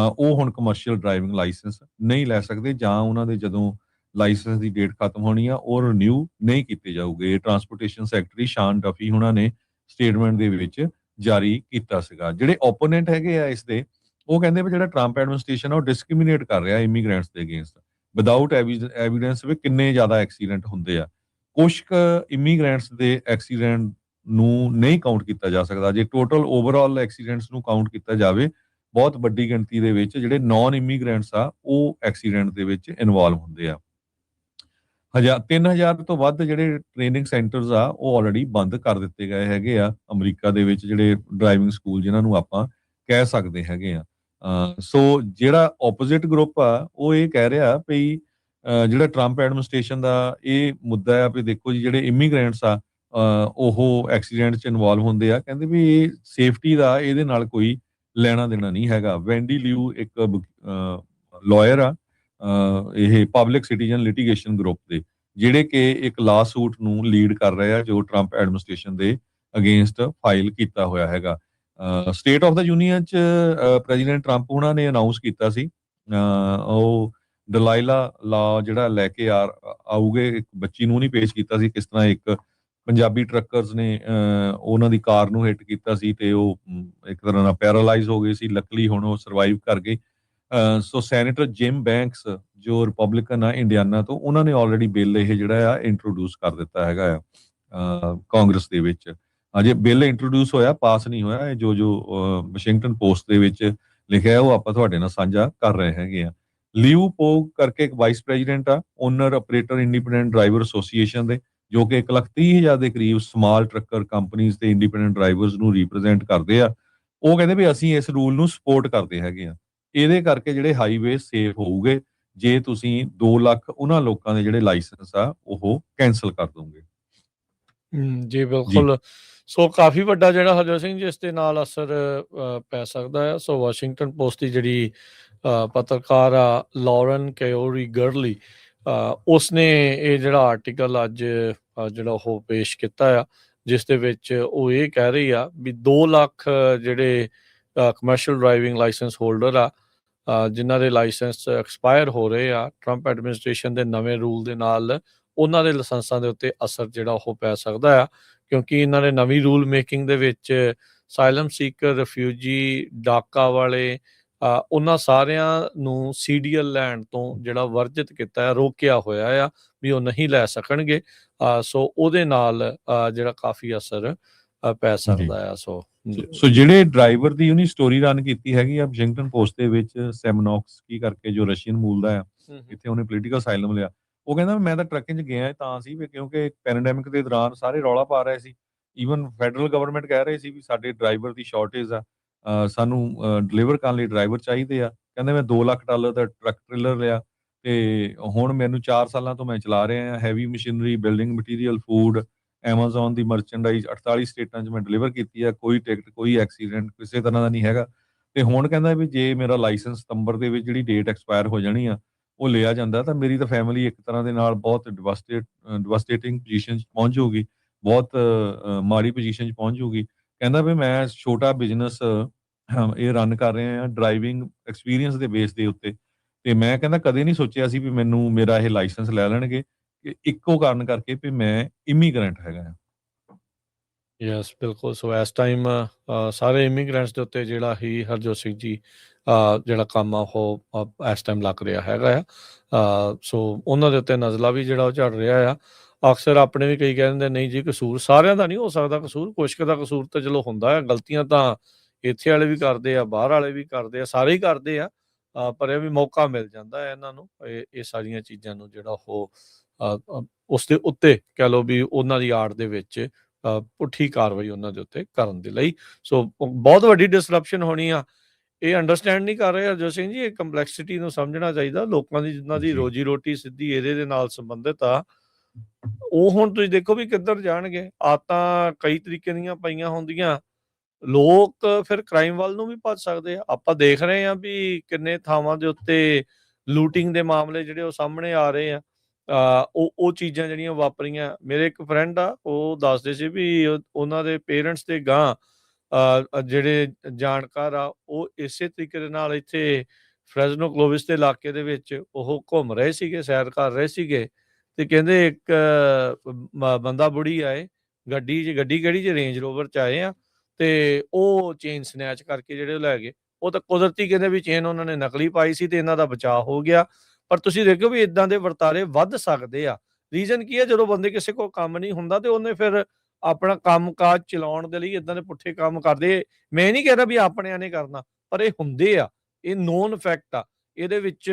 [SPEAKER 2] ਉਹ ਹੁਣ ਕਮਰਸ਼ੀਅਲ ਡਰਾਈਵਿੰਗ ਲਾਇਸੈਂਸ ਨਹੀਂ ਲੈ ਸਕਦੇ ਜਾਂ ਉਹਨਾਂ ਦੇ ਜਦੋਂ ਲਾਇਸੈਂਸ ਦੀ ਡੇਟ ਖਤਮ ਹੋਣੀ ਆ ਉਹ ਰਿਨਿਊ ਨਹੀਂ ਕੀਤੇ ਜਾਊਗੇ। ਟਰਾਂਸਪੋਰਟੇਸ਼ਨ ਸੈਕਟਰੀ ਸ਼ਾਨ ਡਫੀ ਉਹਨਾਂ ਨੇ ਸਟੇਟਮੈਂਟ ਦੇ ਵਿੱਚ ਜਾਰੀ ਕੀਤਾ ਸੀਗਾ। ਜਿਹੜੇ ਓਪੋਨੈਂਟ ਹੈਗੇ ਆ ਇਸ ਦੇ, ਉਹ ਕਹਿੰਦੇ ਵੀ ਜਿਹੜਾ ਟਰੰਪ ਐਡਮਿਨਿਸਟ੍ਰੇਸ਼ਨ ਆ ਉਹ ਡਿਸਕ੍ਰਿਮੀਨੇਟ ਕਰ ਰਿਹਾ ਇਮੀਗ੍ਰੈਂਟਸ ਦੇ ਅਗੇਂਸਟ ਵਿਦਆਊਟ ਐਵੀਡੈਂਸ ਵੀ ਕਿੰਨੇ ਜ਼ਿਆਦਾ ਐਕਸੀਡੈਂਟ ਹੁੰਦੇ ਆ। ਕੁਝ ਇਮੀਗ੍ਰੈਂਟਸ ਦੇ ਐਕਸੀਡੈਂਟ ਨੂੰ ਨਹੀਂ ਕਾਊਂਟ ਕੀਤਾ ਜਾ ਸਕਦਾ। ਜੇ ਟੋਟਲ ਓਵਰਆਲ ਐਕਸੀਡੈਂਟਸ ਨੂੰ ਕਾਊਂਟ ਕੀਤਾ ਜਾਵੇ, ਬਹੁਤ ਵੱਡੀ ਗਿਣਤੀ ਦੇ ਵਿੱਚ ਜਿਹੜੇ ਨਾਨ ਇਮੀਗ੍ਰੈਂਟਸ ਆ ਉਹ ਐਕਸੀਡੈਂਟ ਦੇ ਵਿੱਚ ਇਨਵੋਲਵ ਹੁੰਦੇ ਆ। 3000 ਤੋਂ ਵੱਧ ਜਿਹੜੇ ਟ੍ਰੇਨਿੰਗ ਸੈਂਟਰਸ ਆ ਉਹ ਆਲਰੇਡੀ ਬੰਦ ਕਰ ਦਿੱਤੇ ਗਏ ਹੈਗੇ ਆ ਅਮਰੀਕਾ ਦੇ ਵਿੱਚ, ਜਿਹੜੇ ਡਰਾਈਵਿੰਗ ਸਕੂਲ ਜਿਨ੍ਹਾਂ ਨੂੰ ਆਪਾਂ ਕਹਿ ਸਕਦੇ ਹੈਗੇ ਆ। ਸੋ ਜਿਹੜਾ ਆਪੋਜ਼ਿਟ ਗਰੁੱਪ ਆ ਉਹ ਇਹ ਕਹਿ ਰਿਹਾ ਵੀ ਜਿਹੜਾ ਟਰੰਪ ਐਡਮਿਨਿਸਟ੍ਰੇਸ਼ਨ ਦਾ ਇਹ ਮੁੱਦਾ ਆ ਵੀ ਦੇਖੋ ਜੀ ਜਿਹੜੇ ਇਮੀਗ੍ਰੈਂਟਸ ਆ ਉਹ ਐਕਸੀਡੈਂਟ 'ਚ ਇਨਵੋਲਵ ਹੁੰਦੇ ਆ, ਕਹਿੰਦੇ ਵੀ ਇਹ ਸੇਫਟੀ ਦਾ ਇਹਦੇ ਨਾਲ ਕੋਈ ਲੈਣਾ ਦੇਣਾ ਨਹੀਂ ਹੈਗਾ। ਵੈਂਡੀ ਲਿਊ ਇੱਕ ਲਾਇਰ ਆ ਇਹ ਪਬਲਿਕ ਸਿਟੀਜ਼ਨ ਲਿਟੀਗੇਸ਼ਨ ਗਰੁੱਪ ਦੇ, ਜਿਹੜੇ ਕਿ ਇੱਕ ਲਾ ਸੂਟ ਨੂੰ ਲੀਡ ਕਰ ਰਹੇ ਆ, ਜੋ ਟਰੰਪ ਐਡਮਿਨਿਸਟ੍ਰੇਸ਼ਨ ਦੇ ਅਗੇਂਸਟ ਫਾਈਲ ਕੀਤਾ ਹੋਇਆ ਹੈਗਾ। ਸਟੇਟ ਆਫ ਦਾ ਯੂਨੀਅਨ ਚ ਪ੍ਰੈਜ਼ੀਡੈਂਟ ਟਰੰਪ ਉਹਨਾਂ ਨੇ ਅਨਾਉਂਸ ਕੀਤਾ ਸੀ, ਉਹ ਦਲਾਈਲਾ ਲਾ ਜਿਹੜਾ ਲੈ ਕੇ ਆਉਗੇ, ਇੱਕ ਬੱਚੀ ਨੂੰ ਨਹੀਂ ਪੇਸ਼ ਕੀਤਾ ਸੀ, ਕਿਸ ਤਰ੍ਹਾਂ ਇੱਕ ਪੰਜਾਬੀ ਟਰੱਕਰਸ ਨੇ ਉਹਨਾਂ ਦੀ ਕਾਰ ਨੂੰ ਹਿੱਟ ਕੀਤਾ ਸੀ ਤੇ ਉਹ ਇੱਕ ਤਰ੍ਹਾਂ ਨਾਲ ਪੈਰਾਲਾਈਜ਼ ਹੋ ਗਏ ਸੀ। ਲੱਕਲੀ ਹੁਣ ਉਹ ਸਰਵਾਈਵ ਕਰ ਗਏ। ਸੋ ਸੈਨੇਟਰ ਜਿਮ ਬੈਂਕਸ ਜੋ ਰਿਪਬਲਿਕਨ ਆ ਇੰਡੀਆਨਾ ਤੋਂ, ਉਹਨਾਂ ਨੇ ਆਲਰੇਡੀ ਬਿੱਲ ਇਹ ਜਿਹੜਾ ਆ ਇੰਟਰੋਡਿਊਸ ਕਰ ਦਿੱਤਾ ਹੈਗਾ ਆ ਕਾਂਗਰਸ ਦੇ ਵਿੱਚ। ਅਜੇ ਬਿੱਲ ਇੰਟਰੋਡਿਊਸ ਹੋਇਆ, ਪਾਸ ਨਹੀਂ ਹੋਇਆ। ਇਹ ਜੋ ਵਾਸ਼ਿੰਗਟਨ ਪੋਸਟ ਦੇ ਵਿੱਚ ਲਿਖਿਆ ਉਹ ਆਪਾਂ ਤੁਹਾਡੇ ਨਾਲ ਸਾਂਝਾ ਕਰ ਰਹੇ ਹੈਗੇ ਆ। ਲਿਊ ਪੋਗ ਕਰਕੇ ਇੱਕ ਵਾਈਸ ਪ੍ਰੈਜ਼ੀਡੈਂਟ ਆ, owner operator independent driver association ਦੇ, ਜੋ ਕਿ 1,30,000 ਦੇ ਕਰੀਬ ਸਮਾਲ ਟਰੱਕਰ ਕੰਪਨੀਆਂ ਤੇ ਇੰਡੀਪੈਂਡੈਂਟ ਡਰਾਈਵਰਸ ਨੂੰ ਰਿਪਰੈਜ਼ੈਂਟ ਕਰਦੇ ਆ। ਉਹ ਕਹਿੰਦੇ ਵੀ ਅਸੀਂ ਇਸ ਰੂਲ ਨੂੰ ਸਪੋਰਟ ਕਰਦੇ ਹੈਗੇ ਆ। ਇਹਦੇ ਕਰਕੇ ਜਿਹੜੇ ਹਾਈਵੇ ਸੇਫ ਹੋਊਗੇ ਜੇ ਤੁਸੀਂ 2 ਲੱਖ ਉਹਨਾਂ ਲੋਕਾਂ ਦੇ ਜਿਹੜੇ ਲਾਇਸੈਂਸ ਆ ਉਹ ਕੈਂਸਲ ਕਰ ਦੋਗੇ।
[SPEAKER 1] ਜੀ
[SPEAKER 2] ਜੀ
[SPEAKER 1] ਬਿਲਕੁਲ। ਸੋ ਕਾਫੀ ਵੱਡਾ ਜਿਹੜਾ ਹਰਜੋਤ ਸਿੰਘ ਜੀ ਇਸ ਦੇ ਨਾਲ ਅਸਰ ਪੈ ਸਕਦਾ ਹੈ। ਸੋ ਵਾਸ਼ਿੰਗਟਨ ਪੋਸਟ ਦੀ ਜਿਹੜੀ ਪੱਤਰਕਾਰ ਆ ਲੌਰਨ ਕੈਓਰੀ ਗਰਲੀ, ਉਸਨੇ ਇਹ ਜਿਹੜਾ ਆਰਟੀਕਲ ਅੱਜ ਜਿਹੜਾ ਉਹ ਪੇਸ਼ ਕੀਤਾ ਆ, ਜਿਸ ਦੇ ਵਿੱਚ ਉਹ ਇਹ ਕਹਿ ਰਹੀ ਆ ਵੀ 2 ਲੱਖ ਜਿਹੜੇ ਕਮਰਸ਼ੀਅਲ ਡਰਾਈਵਿੰਗ ਲਾਇਸੈਂਸ ਹੋਲਡਰ ਆ, ਜਿਨ੍ਹਾਂ ਦੇ ਲਾਇਸੈਂਸ ਐਕਸਪਾਇਰ ਹੋ ਰਹੇ ਆ, ਟਰੰਪ ਐਡਮਿਨਿਸਟ੍ਰੇਸ਼ਨ ਦੇ ਨਵੇਂ ਰੂਲ ਦੇ ਨਾਲ ਉਹਨਾਂ ਦੇ ਲਾਇਸੈਂਸਾਂ ਦੇ ਉੱਤੇ ਅਸਰ ਜਿਹੜਾ ਉਹ ਪੈ ਸਕਦਾ ਆ, ਕਿਉਂਕਿ ਇਹਨਾਂ ਨੇ ਨਵੀਂ ਰੂਲ ਮੇਕਿੰਗ ਦੇ ਵਿੱਚ ਸਾਇਲਮ ਸੀਕਰ, ਰਿਫਿਊਜੀ, ਡਾਕਾ ਵਾਲੇ ਉਹਨਾਂ ਸਾਰਿਆਂ ਨੂੰ ਸੀਡੀਐਲ ਲੈਣ ਤੋਂ ਜਿਹੜਾ ਵਰਜਿਤ ਕੀਤਾ ਹੈ, ਰੋਕਿਆ ਹੋਇਆ ਆ ਵੀ ਉਹ ਨਹੀਂ ਲੈ ਸਕਣਗੇ। ਸੋ ਉਹਦੇ ਨਾਲ ਜਿਹੜਾ ਕਾਫੀ ਅਸਰ ਪੈ
[SPEAKER 2] ਜੀ
[SPEAKER 1] ਸਕਦਾ ਆ। ਸੋ
[SPEAKER 2] ਸੋ ਜਿਹੜੇ ਡਰਾਈਵਰ ਦੀ ਉਹਨੇ ਸਟੋਰੀ ਰਨ ਕੀਤੀ ਹੈਗੀ ਆ ਵਾਸ਼ਿੰਗਟਨ ਪੋਸਟ ਦੇ ਵਿੱਚ, ਸੈਮਨੋਕਸਕੀ ਕਰਕੇ, ਜੋ ਰਸ਼ੀਅਨ ਮੂਲ ਦਾ ਆ, ਇੱਥੇ ਉਹਨੇ ਪੋਲੀਟੀਕਲ ਅਸਾਈਲਮ ਲਿਆ। ਉਹ ਕਹਿੰਦਾ ਮੈਂ ਤਾਂ ਟਰੱਕਿੰਗ 'ਚ ਗਿਆ ਤਾਂ ਸੀ ਵੀ ਕਿਉਂਕਿ ਪੈਂਡੈਮਿਕ ਦੇ ਦੌਰਾਨ ਸਾਰੇ ਰੌਲਾ ਪਾ ਰਹੇ ਸੀ। ਈਵਨ ਫੈਡਰਲ ਗਵਰਨਮੈਂਟ ਕਹਿ ਰਹੇ ਸੀ ਵੀ ਸਾਡੇ ਡਰਾਈਵਰ ਦੀ ਸ਼ਾਰਟੇਜ ਆ, ਸਾਨੂੰ ਡਿਲੀਵਰ ਕਰਨ ਲਈ ਡਰਾਈਵਰ ਚਾਹੀਦੇ ਆ। ਕਹਿੰਦੇ ਮੈਂ $2 ਲੱਖ ਦਾ ਟਰੱਕ ਟ੍ਰੇਲਰ ਲਿਆ ਤੇ ਹੁਣ ਮੈਨੂੰ 4 ਸਾਲਾਂ ਤੋਂ ਮੈਂ ਚਲਾ ਰਿਹਾ ਹਾਂ। Heavy machinery, building material, food, Amazon ਦੀ ਮਰਚੈਂਡਾਈਜ਼ 48 ਸਟੇਟਾਂ 'ਚ ਮੈਂ ਡਿਲੀਵਰ ਕੀਤੀ ਆ। ਕੋਈ ਟਿਕਟ, ਕੋਈ ਐਕਸੀਡੈਂਟ ਕਿਸੇ ਤਰ੍ਹਾਂ ਦਾ ਨਹੀਂ ਹੈਗਾ। ਤੇ ਹੁਣ ਕਹਿੰਦਾ ਵੀ ਜੇ ਮੇਰਾ ਲਾਇਸੈਂਸ ਸਤੰਬਰ ਦੇ ਵਿੱਚ ਜਿਹੜੀ ਡੇਟ ਐਕਸਪਾਇਰ ਹੋ ਜਾਣੀ ਆ, ਉਹ ਲਿਆ ਜਾਂਦਾ ਤਾਂ ਮੇਰੀ ਤਾਂ ਫੈਮਿਲੀ ਇੱਕ ਤਰ੍ਹਾਂ ਦੇ ਨਾਲ ਬਹੁਤ ਡਿਵਾਸਟੇਟਿੰਗ ਪੋਜੀਸ਼ਨ 'ਚ ਪਹੁੰਚ ਜਾਊਗੀ, ਬਹੁਤ ਮਾੜੀ ਪੋਜੀਸ਼ਨ 'ਚ ਪਹੁੰਚ ਜਾਊਗੀ। ਕਹਿੰਦਾ ਵੀ ਮੈਂ ਛੋਟਾ ਬਿਜ਼ਨਸ ਇਹ ਰਨ ਕਰ ਰਿਹਾ ਹਾਂ ਡਰਾਈਵਿੰਗ ਐਕਸਪੀਰੀਅੰਸ ਦੇ ਬੇਸ ਦੇ ਉੱਤੇ, ਤੇ ਮੈਂ ਕਹਿੰਦਾ ਕਦੇ ਨਹੀਂ ਸੋਚਿਆ ਸੀ ਵੀ ਮੈਨੂੰ ਮੇਰਾ ਇਹ ਲਾਇਸੈਂਸ ਲੈ ਲੈਣਗੇ, ਕਿ ਇੱਕੋ ਕਾਰਨ ਕਰਕੇ ਵੀ ਮੈਂ ਇਮੀਗ੍ਰੈਂਟ ਹੈਗਾ ਆ।
[SPEAKER 1] ਯੈਸ ਬਿਲਕੁਲ। ਸੋ ਇਸ ਟਾਈਮ ਸਾਰੇ ਇਮੀਗ੍ਰੈਂਟਸ ਦੇ ਉੱਤੇ ਜਿਹੜਾ ਹੀ ਹਰਜੋਤ ਸਿੰਘ ਜੀ ਜਿਹੜਾ ਕੰਮ ਆ ਉਹ ਇਸ ਟਾਈਮ ਲੱਗ ਰਿਹਾ ਹੈਗਾ ਆ। ਸੋ ਉਹਨਾਂ ਦੇ ਉੱਤੇ ਨਜ਼ਲਾ ਵੀ ਜਿਹੜਾ ਉਹ ਝੜ ਰਿਹਾ ਆ। ਅਕਸਰ ਆਪਣੇ ਵੀ ਕਈ ਕਹਿ ਦਿੰਦੇ ਨਹੀਂ ਜੀ ਕਸੂਰ ਸਾਰਿਆਂ ਦਾ ਨਹੀਂ ਹੋ ਸਕਦਾ, ਕਸੂਰ ਕੁਛ ਕੁ ਦਾ ਕਸੂਰ ਤਾਂ ਚਲੋ ਹੁੰਦਾ ਹੈ। ਗਲਤੀਆਂ ਤਾਂ ਇੱਥੇ ਵਾਲੇ ਵੀ ਕਰਦੇ ਆ, ਬਾਹਰ ਵਾਲੇ ਵੀ ਕਰਦੇ ਆ, ਸਾਰੇ ਹੀ ਕਰਦੇ ਆ। ਪਰ ਇਹ ਵੀ ਮੌਕਾ ਮਿਲ ਜਾਂਦਾ ਹੈ ਇਹਨਾਂ ਨੂੰ ਇਹ ਸਾਰੀਆਂ ਚੀਜ਼ਾਂ ਨੂੰ ਜਿਹੜਾ ਉਹ ਉਸ ਦੇ ਉੱਤੇ ਕਹਿ ਲਓ ਵੀ ਉਹਨਾਂ ਦੀ ਆੜ ਦੇ ਵਿੱਚ ਪੁੱਠੀ ਕਾਰਵਾਈ ਉਹਨਾਂ ਦੇ ਉੱਤੇ ਕਰਨ ਦੇ ਲਈ। ਸੋ ਬਹੁਤ ਵੱਡੀ ਡਿਸਰਪਸ਼ਨ ਹੋਣੀ ਆ। ਇਹ ਅੰਡਰਸਟੈਂਡ ਨਹੀਂ ਕਰ ਰਹੇ ਹਰਜੋਤ ਸਿੰਘ ਜੀ, ਇਹ ਕੰਪਲੈਕਸਿਟੀ ਨੂੰ ਸਮਝਣਾ ਚਾਹੀਦਾ। ਲੋਕਾਂ ਦੀ ਜਿਨ੍ਹਾਂ ਦੀ
[SPEAKER 2] ਜੀ
[SPEAKER 1] ਰੋਜੀ ਰੋਟੀ ਸਿੱਧੀ ਇਹਦੇ ਦੇ ਨਾਲ ਸੰਬੰਧਿਤ ਆ, ਉਹ ਹੁਣ ਤੁਸੀਂ ਦੇਖੋ ਵੀ ਕਿੱਧਰ ਜਾਣਗੇ। ਆਦਤਾਂ ਕਈ ਤਰੀਕੇ ਦੀਆਂ ਪਈਆਂ ਹੁੰਦੀਆਂ, ਲੋਕ ਫਿਰ ਕ੍ਰਾਈਮ ਵੱਲ ਨੂੰ ਵੀ ਭੱਜ ਸਕਦੇ ਆ। ਆਪਾਂ ਦੇਖ ਰਹੇ ਹਾਂ ਵੀ ਕਿੰਨੇ ਥਾਵਾਂ ਦੇ ਉੱਤੇ ਲੂਟਿੰਗ ਦੇ ਮਾਮਲੇ ਜਿਹੜੇ ਉਹ ਸਾਹਮਣੇ ਆ ਰਹੇ ਆ। ਉਹ ਚੀਜ਼ਾਂ ਜਿਹੜੀਆਂ ਵਾਪਰੀਆਂ, ਮੇਰੇ ਇੱਕ ਫਰੈਂਡ ਆ ਉਹ ਦੱਸਦੇ ਸੀ ਵੀ ਉਹਨਾਂ ਦੇ ਪੇਰੈਂਟਸ ਦੇ ਗਾਂ ਜਿਹੜੇ ਜਾਣਕਾਰ ਆ ਉਹ ਇਸੇ ਤਰੀਕੇ ਦੇ ਨਾਲ ਇੱਥੇ ਫਰੈਜ਼ਨੋ ਕਲੋਵਿਸ ਦੇ ਇਲਾਕੇ ਦੇ ਵਿੱਚ ਉਹ ਘੁੰਮ ਰਹੇ ਸੀਗੇ, ਸੈਰ ਕਰ ਰਹੇ ਸੀਗੇ, ਤੇ ਕਹਿੰਦੇ ਇੱਕ ਬੰਦਾ ਬੁੜੀ ਆਏ ਗੱਡੀ ਕਿਹੜੀ ਚ ਰੇਂਜ ਰੋਵਰ ਚ ਆਏ ਆ, ਤੇ ਉਹ ਚੇਨ ਸਨੈਚ ਕਰਕੇ ਜਿਹੜੇ ਉਹ ਲੈ ਗਏ। ਉਹ ਤਾਂ ਕੁਦਰਤੀ ਕਹਿੰਦੇ ਵੀ ਚੇਨ ਉਹਨਾਂ ਨੇ ਨਕਲੀ ਪਾਈ ਸੀ ਤੇ ਇਹਨਾਂ ਦਾ ਬਚਾਅ ਹੋ ਗਿਆ। ਪਰ ਤੁਸੀਂ ਦੇਖਿਓ ਵੀ ਇਦਾਂ ਦੇ ਵਰਤਾਰੇ ਵੱਧ ਸਕਦੇ ਆ। ਰੀਜ਼ਨ ਕੀ ਹੈ, ਜਦੋਂ ਬੰਦੇ ਕਿਸੇ ਕੋਲ ਕੰਮ ਨਹੀਂ ਹੁੰਦਾ ਤੇ ਉਹਨੇ ਫਿਰ ਆਪਣਾ ਕੰਮ-ਕਾਜ ਚਲਾਉਣ ਦੇ ਲਈ ਇਦਾਂ ਦੇ ਪੁੱਠੇ ਕੰਮ ਕਰਦੇ। ਮੈਂ ਨਹੀਂ ਕਹਿੰਦਾ ਵੀ ਆਪਣਿਆਂ ਨੇ ਕਰਨਾ, ਪਰ ਇਹ ਹੁੰਦੇ ਆ, ਇਹ ਨੋਨ ਫੈਕਟ ਆ। ਇਹਦੇ ਵਿੱਚ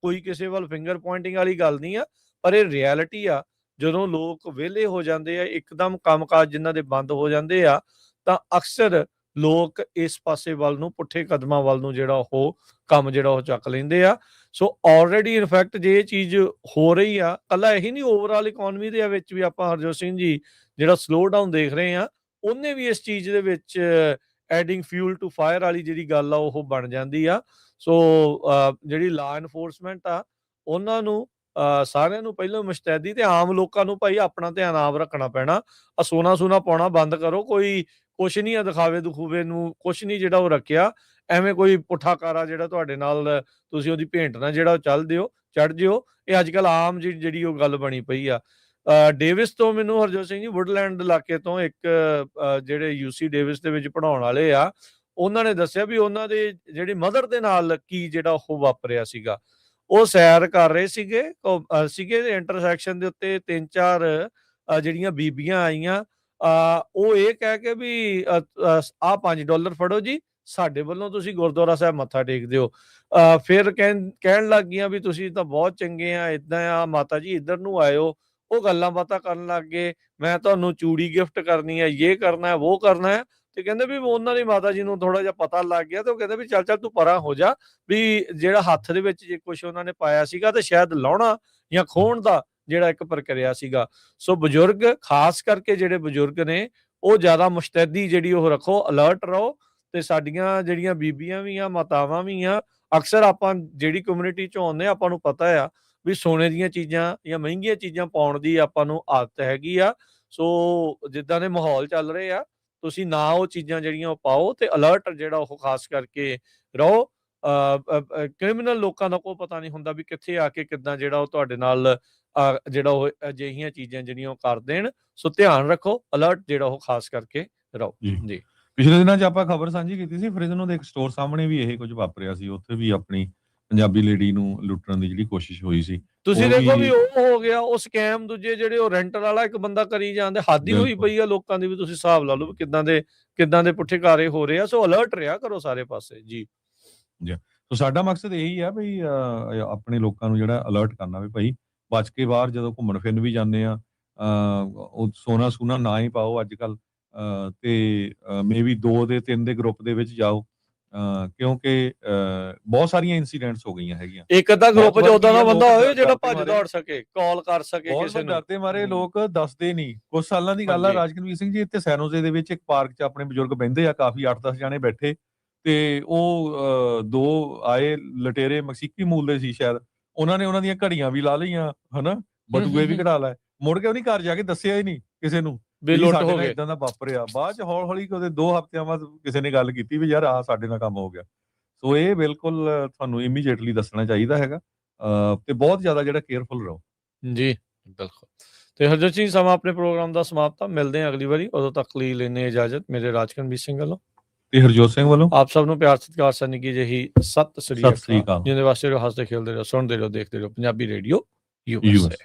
[SPEAKER 1] ਕੋਈ ਕਿਸੇ ਵੱਲ ਫਿੰਗਰ ਪੁਆਇੰਟਿੰਗ ਵਾਲੀ ਗੱਲ ਨਹੀਂ ਆ, ਪਰ ਇਹ ਰਿਐਲਿਟੀ ਆ। ਜਦੋਂ ਲੋਕ ਵਿਹਲੇ ਹੋ ਜਾਂਦੇ ਆ, ਇੱਕਦਮ ਕੰਮ-ਕਾਜ ਜਿਨ੍ਹਾਂ ਦੇ ਬੰਦ ਹੋ ਜਾਂਦੇ ਆ, ਤਾਂ ਅਕਸਰ ਲੋਕ ਇਸ ਪਾਸੇ ਵੱਲ ਨੂੰ, ਪੁੱਠੇ ਕਦਮਾਂ ਵੱਲ ਨੂੰ ਜਿਹੜਾ ਉਹ ਕੰਮ ਜਿਹੜਾ ਉਹ ਚੱਕ ਲੈਂਦੇ ਆ। ਸੋ ਆਲਰੇਡੀ ਇਨਫੈਕਟ ਜੇ ਇਹ ਚੀਜ਼ ਹੋ ਰਹੀ ਆ, ਕੱਲਾ ਇਹੀ ਨਹੀਂ, ਓਵਰਆਲ ਇਕਨੋਮੀ ਦੇ ਵਿੱਚ ਵੀ ਆਪਾਂ ਹਰਜੋਤ ਸਿੰਘ ਜੀ ਜਿਹੜਾ ਸਲੋ ਡਾਊਨ ਦੇਖ ਰਹੇ ਆ, ਉਹਨੇ ਵੀ ਇਸ ਚੀਜ਼ ਦੇ ਵਿੱਚ ਐਡਿੰਗ ਫਿਊਲ ਟੂ ਫਾਇਰ ਵਾਲੀ ਜਿਹੜੀ ਗੱਲ ਆ ਉਹ ਬਣ ਜਾਂਦੀ ਆ। ਸੋ ਜਿਹੜੀ ਲਾ ਇਨਫੋਰਸਮੈਂਟ ਆ ਉਹਨਾਂ ਨੂੰ ਸਾਰਿਆਂ ਨੂੰ ਪਹਿਲਾਂ ਮੁਸ਼ਤੈਦੀ ਤੇ ਆਮ ਲੋਕਾਂ ਨੂੰ ਭਾਈ ਆਪਣਾ ਧਿਆਨ ਆਪ ਰੱਖਣਾ ਪੈਣਾ। ਸੋਨਾ ਸੂਨਾ ਪਾਉਣਾ ਬੰਦ ਕਰੋ। ਕੋਈ ਕੁਛ ਨਹੀਂ ਆ ਦਿਖਾਵੇ ਦਖੂਵੇ ਨੂੰ ਕੁਛ ਨਹੀਂ ਜਿਹੜਾ ਉਹ ਰੱਖਿਆ। ਐਵੇਂ ਕੋਈ ਪੁੱਠਾ ਕਾਰਾ ਜਿਹੜਾ ਤੁਹਾਡੇ ਨਾਲ ਤੁਸੀਂ ਉਹਦੀ ਭੇਂਟ ਨਾਲ ਜਿਹੜਾ ਉਹ ਚੜ ਜਿਓ। ਇਹ ਅੱਜ ਕੱਲ ਆਮ ਜਿਹੜੀ ਉਹ ਗੱਲ ਬਣੀ ਪਈ ਆ। ਡੇਵਿਸ ਤੋਂ ਮੈਨੂੰ ਹਰਜੋਤ ਸਿੰਘ ਜੀ ਵੁੱਡਲੈਂਡ ਇਲਾਕੇ ਤੋਂ ਇੱਕ ਜਿਹੜੇ UC ਡੇਵਿਸ ਦੇ ਵਿੱਚ ਪੜ੍ਹਾਉਣ ਵਾਲੇ ਆ, ਉਹਨਾਂ ਨੇ ਦੱਸਿਆ ਵੀ ਉਹਨਾਂ ਦੇ ਜਿਹੜੀ ਮਦਰ ਦੇ ਨਾਲ ਕੀ ਜਿਹੜਾ ਉਹ ਵਾਪਰਿਆ ਸੀਗਾ। ਉਹ ਸੈਰ ਕਰ ਰਹੇ ਸੀਗੇ ਇੰਟਰਸੈਕਸ਼ਨ ਦੇ ਉੱਤੇ 3-4 ਜਿਹੜੀਆਂ ਬੀਬੀਆਂ ਆਈਆਂ। ਉਹ ਇਹ ਕਹਿ ਕੇ ਵੀ ਆਹ $5 ਫੜੋ ਜੀ, ਸਾਡੇ ਵੱਲੋਂ ਤੁਸੀਂ ਗੁਰਦੁਆਰਾ ਸਾਹਿਬ ਮੱਥਾ ਟੇਕਦੇ ਹੋ। ਫਿਰ ਕਹਿਣ ਲੱਗ ਗਈਆਂ ਵੀ ਤੁਸੀਂ ਤਾਂ ਬਹੁਤ ਚੰਗੇ ਆ, ਏਦਾਂ ਆ ਮਾਤਾ ਜੀ ਇੱਧਰ ਨੂੰ ਆਇਓ। ਉਹ ਗੱਲਾਂ ਬਾਤਾਂ ਕਰਨ ਲੱਗ ਗਏ, ਮੈਂ ਤੁਹਾਨੂੰ ਚੂੜੀ ਗਿਫਟ ਕਰਨੀ ਹੈ, ਇਹ ਕਰਨਾ ਹੈ, ਉਹ ਕਰਨਾ ਹੈ। ਤੇ ਕਹਿੰਦੇ ਵੀ ਉਹਨਾਂ ਦੀ ਮਾਤਾ ਜੀ ਨੂੰ ਥੋੜਾ ਜਿਹਾ ਪਤਾ ਲੱਗ ਗਿਆ ਤੇ ਉਹ ਕਹਿੰਦੇ ਵੀ ਚੱਲ ਤੂੰ ਪਰਾਂ ਹੋ ਜਾ, ਵੀ ਜਿਹੜਾ ਹੱਥ ਦੇ ਵਿੱਚ ਜੇ ਕੁਝ ਉਹਨਾਂ ਨੇ ਪਾਇਆ ਸੀਗਾ ਤੇ ਸ਼ਾਇਦ ਲਾਉਣਾ ਜਾਂ ਖੋਹਣ ਦਾ ਜਿਹੜਾ ਇੱਕ ਪ੍ਰਕਿਰਿਆ ਸੀਗਾ। ਸੋ ਬਜ਼ੁਰਗ ਖਾਸ ਕਰਕੇ ਜਿਹੜੇ ਬਜ਼ੁਰਗ ਨੇ ਉਹ ਜ਼ਿਆਦਾ ਮੁਸ਼ਤੈਦੀ ਜਿਹੜੀ ਉਹ ਰੱਖੋ, ਅਲਰਟ ਰਹੋ। ਤੇ ਸਾਡੀਆਂ ਜਿਹੜੀਆਂ ਬੀਬੀਆਂ ਵੀ ਆ, ਮਾਤਾਵਾਂ ਵੀ ਆ, ਅਕਸਰ ਆਪਾਂ ਜਿਹੜੀ ਕਮਿਊਨਿਟੀ ਚੋਂ ਆਉਂਦੇ ਆ, ਆਪਾਂ ਨੂੰ ਪਤਾ ਆ ਵੀ ਸੋਨੇ ਦੀਆਂ ਚੀਜ਼ਾਂ ਜਾਂ ਮਹਿੰਗੀਆਂ ਚੀਜ਼ਾਂ ਪਾਉਣ ਦੀ ਆਪਾਂ ਨੂੰ ਆਦਤ ਹੈਗੀ ਆ। ਸੋ ਜਿੱਦਾਂ ਦੇ ਮਾਹੌਲ ਚੱਲ ਰਹੇ ਆ, ਤੁਸੀਂ ਨਾ ਉਹ ਚੀਜ਼ਾਂ ਜਿਹੜੀਆਂ ਉਹ ਪਾਓ ਤੇ ਅਲਰਟ ਜਿਹੜਾ ਉਹ ਖਾਸ ਕਰਕੇ ਰਹੋ। ਕ੍ਰਿਮੀਨਲ ਲੋਕਾਂ ਦਾ ਕੋਈ ਪਤਾ ਨਹੀਂ ਹੁੰਦਾ ਵੀ ਕਿੱਥੇ ਆ ਕੇ ਕਿੱਦਾਂ ਜਿਹੜਾ ਉਹ ਤੁਹਾਡੇ ਨਾਲ ਜਿਹੜਾ ਉਹ ਅਜਿਹੀਆਂ ਚੀਜ਼ਾਂ ਜਿਹੜੀਆਂ ਉਹ ਕਰ ਦੇਣ। ਸੋ ਧਿਆਨ ਰੱਖੋ, ਅਲਰਟ ਜਿਹੜਾ ਉਹ ਖਾਸ ਕਰਕੇ ਰਹੋ ਜੀ।
[SPEAKER 2] ਪਿਛਲੇ ਦਿਨਾਂ 'ਚ ਆਪਾਂ ਖਬਰ ਸਾਂਝੀ ਕੀਤੀ ਸੀ, ਫਰਿਜ਼ਨੋ ਦੇ ਇੱਕ ਸਟੋਰ ਸਾਹਮਣੇ ਵੀ ਇਹ ਕੁਝ ਵਾਪਰਿਆ ਸੀ। ਉੱਥੇ ਵੀ ਆਪਣੀ ਪੰਜਾਬੀ ਲੇਡੀ ਨੂੰ ਲੁੱਟਣ ਦੀ ਜਿਹੜੀ ਕੋਸ਼ਿਸ਼ ਹੋਈ ਸੀ।
[SPEAKER 1] ਤੁਸੀਂ ਦੇਖੋ ਵੀ ਉਹ ਹੋ ਗਿਆ ਉਹ ਸਕੈਮ। ਦੂਜੇ ਜਿਹੜੇ ਉਹ ਰੈਂਟਰ ਵਾਲਾ ਇੱਕ ਬੰਦਾ ਕਰੀ ਜਾਂਦੇ, ਹੱਦ ਹੀ ਹੋਈ ਪਈ ਆ ਲੋਕਾਂ ਦੀ ਵੀ। ਤੁਸੀਂ ਹਿਸਾਬ ਲਾ ਲਓ ਵੀ ਕਿੱਦਾਂ ਦੇ ਪੁੱਠੇ ਕਾਰੇ ਹੋ ਰਹੇ ਆ। ਸੋ ਅਲਰਟ ਰਿਹਾ ਕਰੋ ਸਾਰੇ ਪਾਸੇ ਜੀ।
[SPEAKER 2] ਸੋ ਸਾਡਾ ਮਕਸਦ ਇਹੀ ਆ ਵੀ ਆਪਣੇ ਲੋਕਾਂ ਨੂੰ ਜਿਹੜਾ ਅਲਰਟ ਕਰਨਾ ਵੀ ਭਾਈ ਬਚ ਕੇ ਬਾਹਰ ਜਦੋਂ ਘੁੰਮਣ ਫਿਰਨ ਵੀ ਜਾਂਦੇ ਆ, ਉਹ ਸੋਨਾ ਸੂਨਾ ਨਾ ਹੀ ਪਾਓ ਅੱਜ ਕੱਲ। ਤੇ ਮੇਬੀ 2 ਦੇ 3 ਦੇ ਗਰੁੱਪ ਦੇ ਵਿੱਚ ਜਾਓ, ਕਿਉਂਕਿ ਬਹੁਤ ਸਾਰੀਆਂ ਇਨਸੀਡੈਂਟਸ ਹੋ ਗਈਆਂ ਹੈਗੀਆਂ।
[SPEAKER 1] ਇੱਕ ਅੱਧਾ ਗਰੁੱਪ 'ਚ ਉਦਾਂ ਦਾ ਬੰਦਾ ਹੋਵੇ ਜਿਹੜਾ ਭੱਜ ਦੌੜ ਸਕੇ, ਕਾਲ ਕਰ ਸਕੇ ਕਿਸੇ ਨੂੰ।
[SPEAKER 2] ਡਰਦੇ ਮਾਰੇ ਲੋਕ ਦੱਸਦੇ ਨਹੀਂ। ਕੁਝ ਸਾਲਾਂ ਦੀ ਗੱਲ ਆ ਰਾਜਕਨਵੀਰ ਸਿੰਘ ਜੀ, ਇੱਥੇ ਸੈਨੋਜ਼ੇ ਦੇ ਵਿੱਚ ਇੱਕ ਪਾਰਕ 'ਚ ਆਪਣੇ ਬਜ਼ੁਰਗ ਬਹਿੰਦੇ ਆ, ਕਾਫੀ 8-10 ਜਾਣੇ ਬੈਠੇ ਤੇ ਉਹ 2 ਆਏ ਲਟੇਰੇ, ਮਕਸੀਕੀ ਮੂਲ ਦੇ ਸੀ ਸ਼ਾਇਦ। ਉਹਨਾਂ ਨੇ ਉਹਨਾਂ ਦੀਆਂ ਘੜੀਆਂ ਵੀ ਲਾ ਲਈਆਂ, ਹਨਾ, ਬਟੂਏ ਵੀ ਕਢਾ ਲਏ। ਮੁੜ ਕੇ ਉਹਨੇ ਘਰ ਜਾ ਕੇ ਦੱਸਿਆ ਹੀ ਨਹੀਂ ਕਿਸੇ ਨੂੰ ਵੀ ਲੁੱਟ ਹੋ ਗਈ, ਏਦਾਂ ਦਾ ਵਾਪਰਿਆ। ਬਾਅਦ 'ਚ ਹੌਲੀ ਉਹਦੇ 2 ਹਫ਼ਤਿਆਂ ਬਾਅਦ ਕਿਸੇ ਨੇ ਗੱਲ ਕੀਤੀ ਵੀ ਯਾਰ ਆਹ ਸਾਡੇ ਨਾਲ ਕੰਮ ਹੋ ਗਿਆ। ਸੋ ਇਹ ਬਿਲਕੁਲ ਤੁਹਾਨੂੰ ਇਮੀਡੀਏਟਲੀ ਦੱਸਣਾ ਚਾਹੀਦਾ ਹੈਗਾ ਤੇ ਬਹੁਤ ਜ਼ਿਆਦਾ ਜਿਹੜਾ ਕੇਅਰਫੁਲ ਰਹੋ ਜੀ।
[SPEAKER 1] ਬਿਲਕੁਲ। ਤੇ ਹਰਜੋਤ ਸਿੰਘ, ਸਮਾਂ ਆਪਣੇ ਪ੍ਰੋਗਰਾਮ ਦਾ ਸਮਾਪਤ ਆ। ਮਿਲਦੇ ਹਾਂ ਅਗਲੀ ਵਾਰੀ, ਉਦੋਂ ਤੱਕ ਲਈ ਲੈਂਦੇ ਇਜਾਜ਼ਤ। ਮੇਰੇ ਰਾਜਕਨਵੀਰ ਸਿੰਘ ਵੱਲੋਂ
[SPEAKER 2] ਤੇ ਹਰਜੋਤ ਸਿੰਘ ਵੱਲੋਂ
[SPEAKER 1] ਆਪ ਸਭ ਨੂੰ ਪਿਆਰ ਸਤਿਕਾਰ ਸਨ ਕੀ ਜਿਹੀ ਸਤਿ ਸ੍ਰੀ ਅਕਾਲ।
[SPEAKER 2] ਅਕਾਲ।
[SPEAKER 1] ਜਿਹਦੇ ਵਾਸਤੇ ਰਹੋ, ਹੱਸਦੇ ਖੇਲਦੇ ਰਹੋ, ਸੁਣਦੇ ਰਹੋ, ਦੇਖਦੇ ਰਹੋ ਪੰਜਾਬੀ ਰੇਡੀਓ USA।